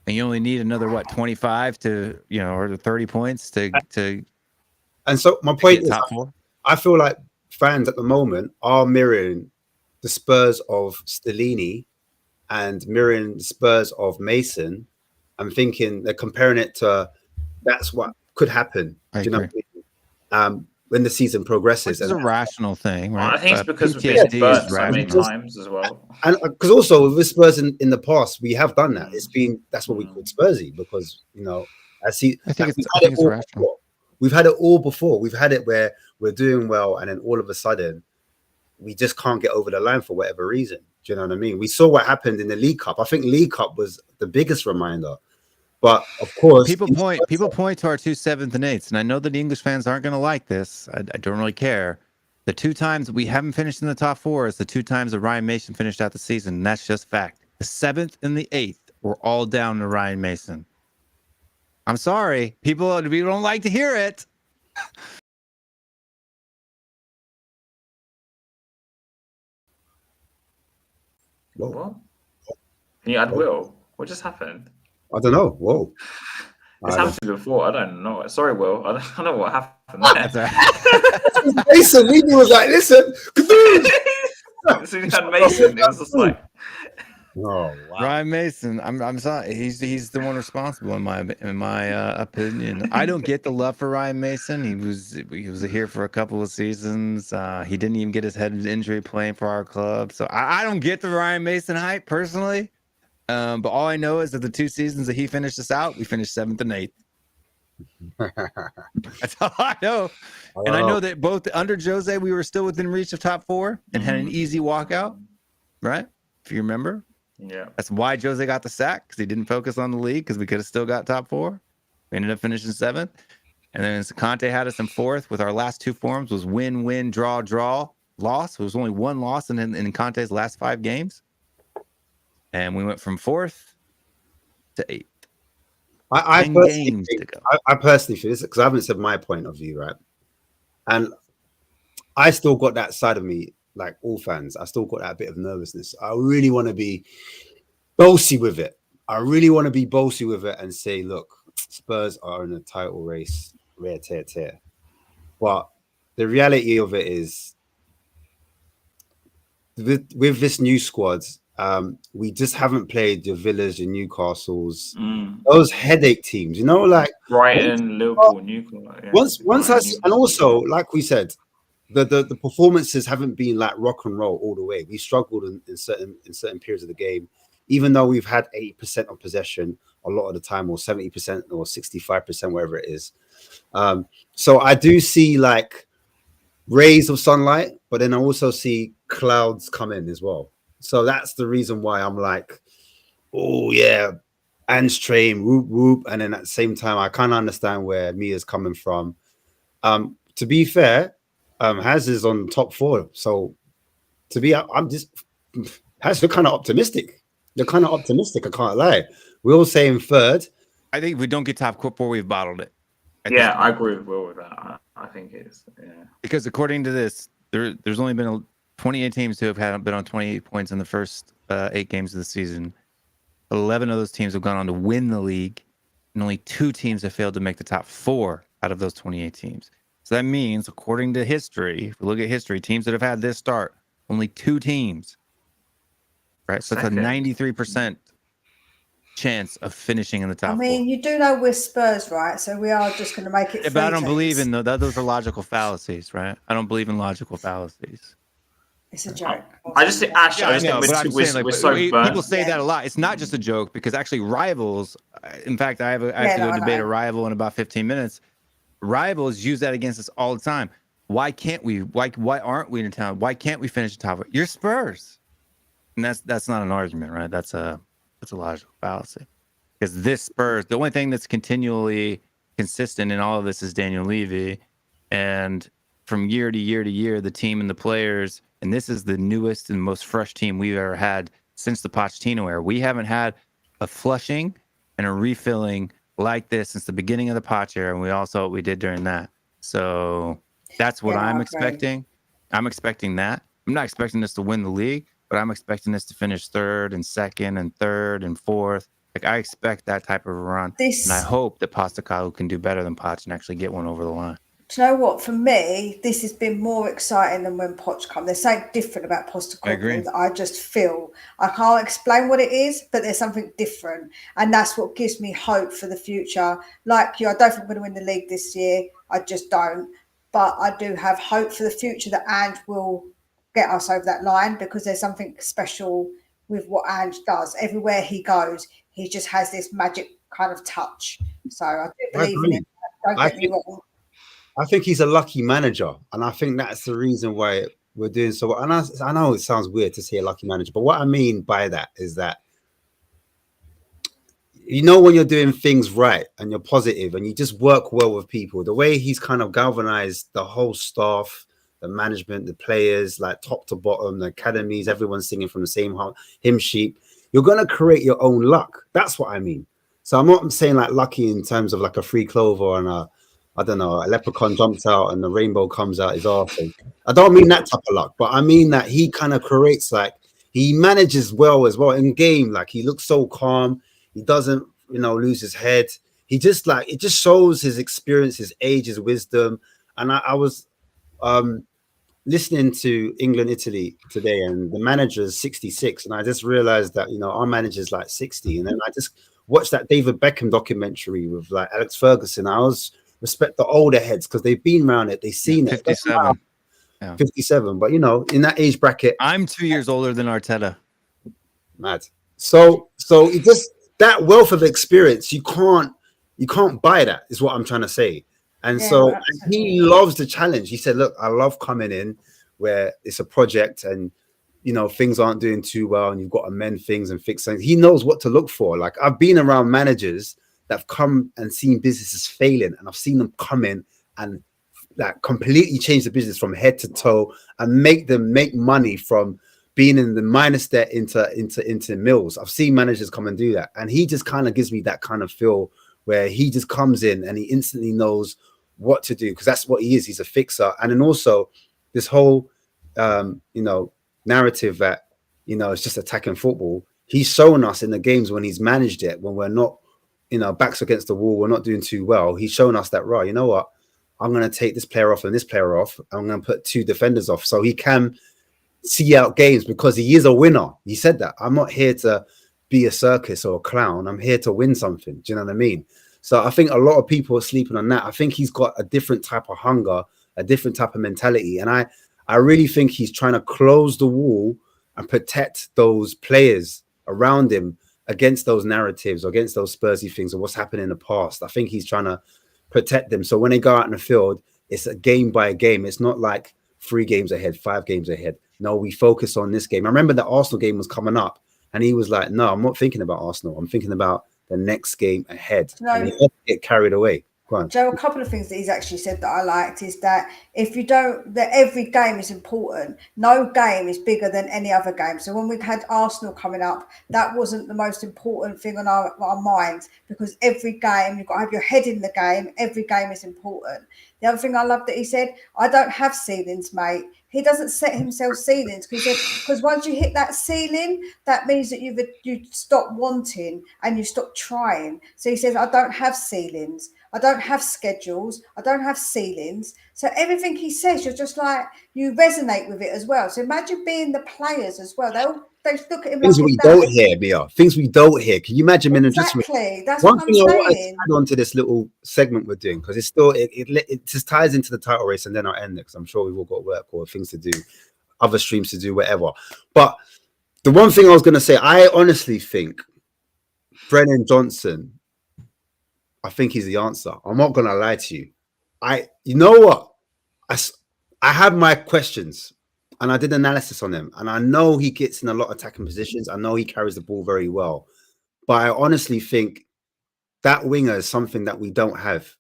and you only need another 25 to or 30 points to. And so my point is, top 4. I feel like fans at the moment are mirroring the Spurs of Stellini and mirroring the Spurs of Mason. I'm thinking they're comparing it to that's what could happen. I do you agree. know what I mean? When the season progresses. It's a rational thing, right? I think it's because we've been burnt so many times as well. And because also with Spurs in the past, we have done that. That's what we call Spursy, because I think it's rational. We've had it all before. We've had it where we're doing well, and then all of a sudden we just can't get over the line for whatever reason. Do you know what I mean? We saw what happened in the League Cup. I think League Cup was the biggest reminder. But of course, people point to our 2 7th and 8ths, and I know that the English fans aren't going to like this. I don't really care. The 2 times we haven't finished in the top 4 is the 2 times that Ryan Mason finished out the season, and that's just fact. The 7th and the 8th were all down to Ryan Mason. I'm sorry, people don't like to hear it. What? Can you add Will? What just happened? I don't know. Whoa. It's happened before. I don't know. Sorry, Will. I don't know what happened there. Mason, we was like, listen. As soon as you had Mason, it was just like. Oh, wow. Ryan Mason, I'm sorry. He's the one responsible in my opinion. I don't get the love for Ryan Mason. He was here for a couple of seasons. He didn't even get his head injury playing for our club. So I don't get the Ryan Mason hype personally. But all I know is that the 2 seasons that he finished us out, we finished 7th and 8th. That's all I know. And I know that both under Jose, we were still within reach of top 4 and had an easy walkout, right? If you remember. Yeah. That's why Jose got the sack, because he didn't focus on the league, because we could have still got top 4. We ended up finishing 7th. And then Conte had us in 4th with our last 2 forms was win, win, draw, draw, loss. It was only 1 loss in Conte's last 5 games. And we went from 4th to 8th. I personally feel this, because I haven't said my point of view, right? And I still got that side of me, like all fans. I still got that bit of nervousness. I really want to be bossy with it. And say, look, Spurs are in a title race, rare tear. But the reality of it is, with this new squad, We just haven't played the Villas and Newcastles, Mm. those headache teams, you know, like Brighton, Liverpool, Newcastle. Yeah. once I Brighton, and Newcastle. also like we said, the performances haven't been like rock and roll all the way. We struggled in certain periods of the game, even though we've had 80% of possession a lot of the time, or 70% or 65%, whatever it is. So I do see like rays of sunlight, but then I also see clouds come in as well. So that's the reason why I'm like, oh yeah, Ange train, whoop whoop. And then at the same time, I kind of understand where Mia's coming from. To be fair, Haz is on top 4. So to be, I'm just Haz, you're kind of optimistic. You're kind of optimistic. I can't lie. We're all saying 3rd. I think if we don't get top 4, we've bottled it. Yeah, I agree with Will with that. I think it's because according to this, there's only been 28 teams who have been on 28 points in the first 8 games of the season. 11 of those teams have gone on to win the league, and only 2 teams have failed to make the top 4 out of those 28 teams. So that means, according to history, if we look at history, teams that have had this start, only 2 teams, right? So it's a 93% chance of finishing in the top 4. I mean, you do know we're Spurs, right? So we are just going to make it. Yeah, but I don't believe in those are logical fallacies, right? I don't believe in logical fallacies. It's a joke. I just think we're so burnt. People say that a lot. It's not just a joke, because actually rivals. In fact, I have to debate a rival in about 15 minutes. Rivals use that against us all the time. Why can't we? Why aren't we in town? Why can't we finish the top? You're Spurs, and that's not an argument, right? That's a logical fallacy. Because this Spurs, the only thing that's continually consistent in all of this is Daniel Levy, and from year to year to year, the team and the players, and this is the newest and most fresh team we've ever had since the Pochettino era. We haven't had a flushing and a refilling like this since the beginning of the Poch era, and we all saw what we did during that. So that's what I'm expecting. I'm expecting that. I'm not expecting us to win the league, but I'm expecting us to finish 3rd and 2nd and 3rd and 4th. Like, I expect that type of a run, and I hope that Postecoglou can do better than Poch and actually get one over the line. Do you know what? For me, this has been more exciting than when Poch come. There's something different about Postecoglou that I just feel. I can't explain what it is, but there's something different. And that's what gives me hope for the future. Like you, I don't think we're going to win the league this year. I just don't. But I do have hope for the future that Ange will get us over that line, because there's something special with what Ange does. Everywhere he goes, he just has this magic kind of touch. So I do believe in him. Don't get me wrong. I think he's a lucky manager, and I think that's the reason why we're doing so well. And I know it sounds weird to say a lucky manager, but what I mean by that is that, you know, when you're doing things right and you're positive and you just work well with people, the way he's kind of galvanized the whole staff, the management, the players, like top to bottom, the academies, everyone's singing from the same hymn sheet. You're going to create your own luck. That's what I mean. So I'm not saying like lucky in terms of like a free clover and a leprechaun jumps out and the rainbow comes out his arse. I don't mean that type of luck, but I mean that he kind of creates, like, he manages well as well in game. Like, he looks so calm. He doesn't, lose his head. He just it just shows his experience, his age, his wisdom. And I was listening to England, Italy today, and the manager is 66. And I just realized that, our manager's like 60. And then I just watched that David Beckham documentary with like Alex Ferguson. I was respect the older heads because they've been around it. They've seen 57. it. 57. But, in that age bracket. I'm 2 years older than Arteta. Mad. So it just, that wealth of experience, you can't buy that, is what I'm trying to say. And so he loves the challenge. He said, look, I love coming in where it's a project and, things aren't doing too well and you've got to mend things and fix things. He knows what to look for. Like, I've been around managers that have come and seen businesses failing, and I've seen them come in and like completely change the business from head to toe and make them make money from being in the minus debt into mills. I've seen managers come and do that, and he just kind of gives me that kind of feel where he just comes in and he instantly knows what to do, because that's what he is. He's a fixer. And then also this whole narrative that it's just attacking football. He's shown us in the games when he's managed it, when we're not backs against the wall, we're not doing too well. He's shown us that, right, you know what? I'm going to take this player off and this player off. I'm going to put 2 defenders off. So he can see out games because he is a winner. He said that. I'm not here to be a circus or a clown. I'm here to win something. Do you know what I mean? So I think a lot of people are sleeping on that. I think he's got a different type of hunger, a different type of mentality. And I really think he's trying to close the wall and protect those players around him against those narratives, against those Spursy things, or what's happened in the past. I think he's trying to protect them. So when they go out in the field, it's a game by game. It's not like 3 games ahead, 5 games ahead. No, we focus on this game. I remember the Arsenal game was coming up, and he was like, "No, I'm not thinking about Arsenal. I'm thinking about the next game ahead." No. And he had to get carried away. Go on. Joe, a couple of things that he's actually said that I liked is that if you don't, that every game is important. No game is bigger than any other game. So when we've had Arsenal coming up, that wasn't the most important thing on our minds, because every game, you've got to have your head in the game. Every game is important. The other thing I love that he said, I don't have ceilings, mate. He doesn't set himself ceilings because once you hit that ceiling, that means that you stop wanting and you stop trying. So he says, I don't have ceilings. I don't have schedules. I don't have ceilings. So everything he says, you're just like, you resonate with it as well. So imagine being the players as well. They look at him Things like we don't hear, Mia. Things we don't hear. Can you imagine in a dressing room? Exactly. That's One what thing I'm I want to saying. add on to this little segment we're doing, because it's still it just ties into the title race, and then I'll end it because I'm sure we've all got work or things to do, other streams to do, whatever. But the one thing I was going to say, I honestly think Brennan Johnson, I think he's the answer. I'm not going to lie to you. You know what? I have my questions, and I did analysis on him, and I know he gets in a lot of attacking positions. I know he carries the ball very well, but I honestly think that winger is something that we don't have.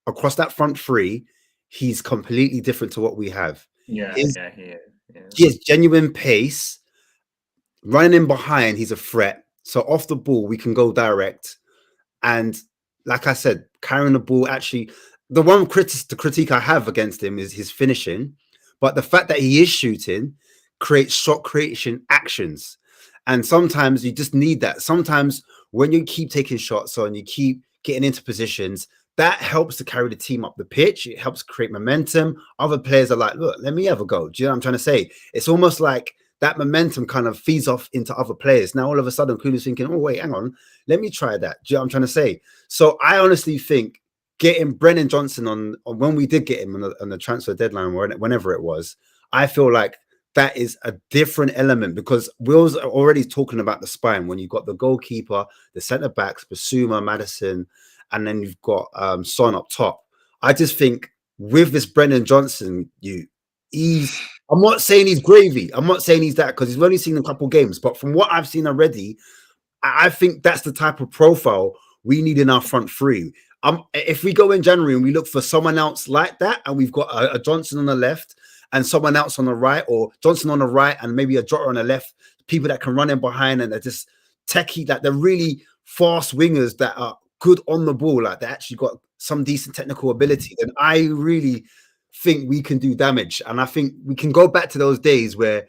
Across that front 3, he's completely different to what we have. He is. Yeah. He has genuine pace. Running in behind, he's a threat. So off the ball, we can go direct. And like I said, carrying the ball, actually, the one critique I have against him is his finishing. But the fact that he is shooting creates shot creation actions. And sometimes you just need that. Sometimes when you keep taking shots on, you keep getting into positions, that helps to carry the team up the pitch. It helps create momentum. Other players are like, look, let me have a go. Do you know what I'm trying to say? It's almost like that momentum kind of feeds off into other players. Now, all of a sudden, Kulusevski's thinking, oh, wait, hang on. Let me try that. Do you know what I'm trying to say? So I honestly think getting Brennan Johnson on when we did get him on the transfer deadline, whenever it was, I feel like that is a different element, because Will's already talking about the spine. When you've got the goalkeeper, the centre backs, Basuma, Maddison, and then you've got Son up top. I just think with this Brennan Johnson, I'm not saying he's gravy. I'm not saying he's that, because he's only seen a couple games. But from what I've seen already, I think that's the type of profile we need in our front 3. If we go in January and we look for someone else like that, and we've got a Johnson on the left and someone else on the right, or Johnson on the right and maybe a Jota on the left, people that can run in behind and they're just techie, that they're really fast wingers that are good on the ball, like they actually got some decent technical ability, then I really think we can do damage. And I think we can go back to those days where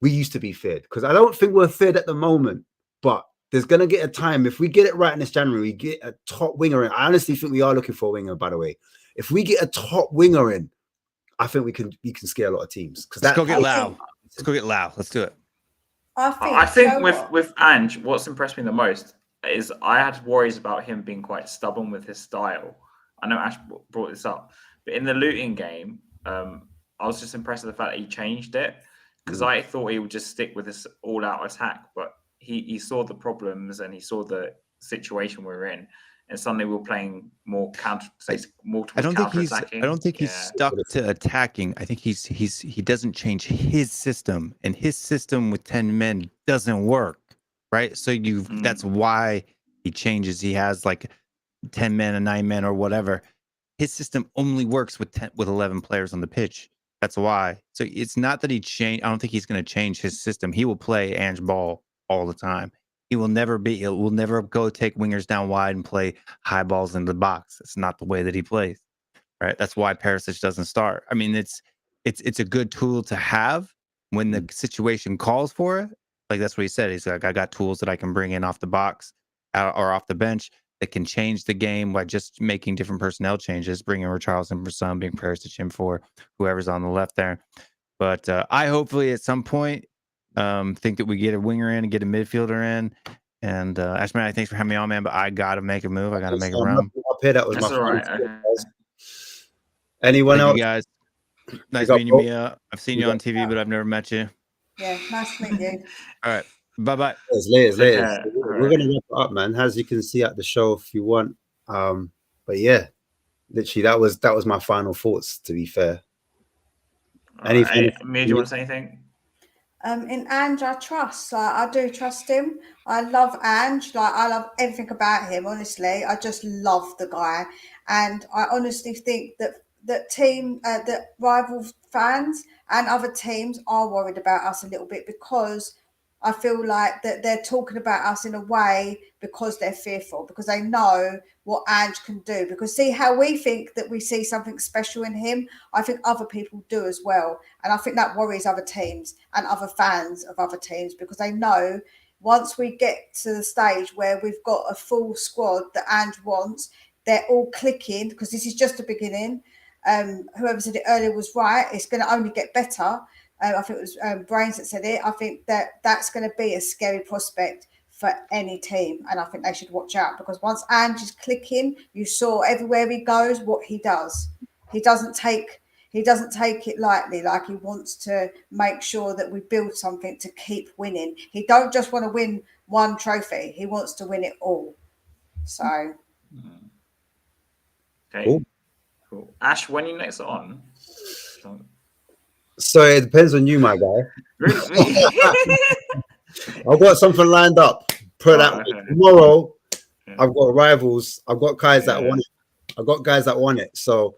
we used to be feared, because I don't think we're feared at the moment, but there's going to get a time, if we get it right in this January, we get a top winger in. I honestly think we are looking for a winger, by the way. If we get a top winger in, I think we can scare a lot of teams. Let's go get Lau. Let's go get Lau. Let's do it. I think with Ange, what's impressed me the most is I had worries about him being quite stubborn with his style. I know Ash brought this up, but in the Luton game, I was just impressed with the fact that he changed it, because I thought he would just stick with this all-out attack, but he saw the problems and he saw the situation we're in, and suddenly we're playing more multiple. I don't think he's stuck to attacking. I think he doesn't change his system, and his system with 10 men doesn't work, right? So that's why he changes. He has like 10 men and 9 men or whatever. His system only works with 11 players on the pitch. That's why. So it's not that he changed. I don't think he's going to change his system. He will play Ange ball all the time. He will never go take wingers down wide and play high balls in the box. It's not the way that he plays, right? That's why Perisic doesn't start. I mean, it's a good tool to have when the situation calls for it. Like that's what he said. He's like, I got tools that I can bring in off the box or off the bench that can change the game by just making different personnel changes, bringing Richarlison for some, being Perisic in for whoever's on the left there. But I hopefully at some point think that we get a winger in and get a midfielder in. And Ashmatic, thanks for having me on, man. But I gotta make a move. I gotta make a run. Up here, that was That's my all right. final thought, guys. Anyone Thank else? you guys. Nice got meeting you, Bob? Mia. I've seen You you on TV, but I've never met you. Yeah, nice to meet you. All right. Bye-bye. Laters. Take care. We're gonna wrap it up, man. As you can see at the show if you want. But yeah, literally that was my final thoughts, to be fair. Mia, do you want to say anything? In Ange, I trust. Like, I do trust him. I love Ange. Like, I love everything about him. Honestly, I just love the guy, and I honestly think that that rival fans and other teams are worried about us a little bit, because I feel like that they're talking about us in a way because they're fearful, because they know what Ange can do. Because see how we think that we see something special in him, I think other people do as well. And I think that worries other teams and other fans of other teams, because they know once we get to the stage where we've got a full squad that Ange wants, they're all clicking, because this is just the beginning. Whoever said it earlier was right. It's going to only get better. I think it was Brains that said it. I think that's going to be a scary prospect for any team, and I think they should watch out, because once Ange is clicking, you saw everywhere he goes what he does. He doesn't take it lightly. Like, he wants to make sure that we build something to keep winning. He don't just want to win one trophy. He wants to win it all. So, okay, cool. Ash, when are you next on? So it depends on you, my guy. Really? I've got something lined up. Tomorrow. Yeah. I've got rivals. I've got guys that want it. I've got guys that want it. So,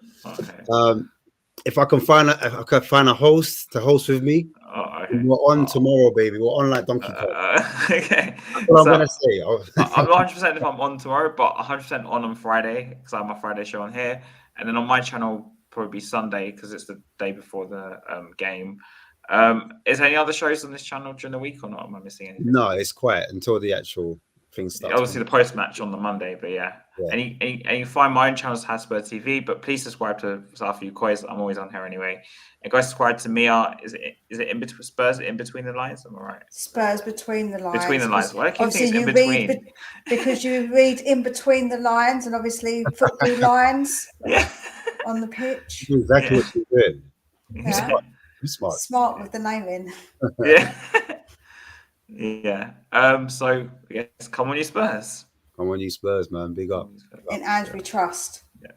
if I can find a host to host with me, we're on tomorrow, baby. We're on like Donkey Kong. Okay. That's what I'm gonna say. I'm not 100% if I'm on tomorrow, but 100% on Friday, because I have my Friday show on here, and then on my channel probably Sunday, because it's the day before the game. Is there any other shows on this channel during the week or not? Am I missing anything? No, it's quiet until the actual thing starts. Obviously the post match on the Monday, but yeah. And you can find my own channels, Hotspur TV, but please subscribe to Southview Coys. I'm always on here anyway. And guys, subscribe to Mia. Is it in between Spurs? In between the lines? Am I right? Spurs between the lines. Between the lines. Why do I keep you in between? Read because you read in between the lines, and obviously football lines on the pitch. Exactly what you're doing. Yeah. Smart with the naming. So I guess come on, you Spurs. Come on, you Spurs, man. Big up. In Ange we trust. Yeah.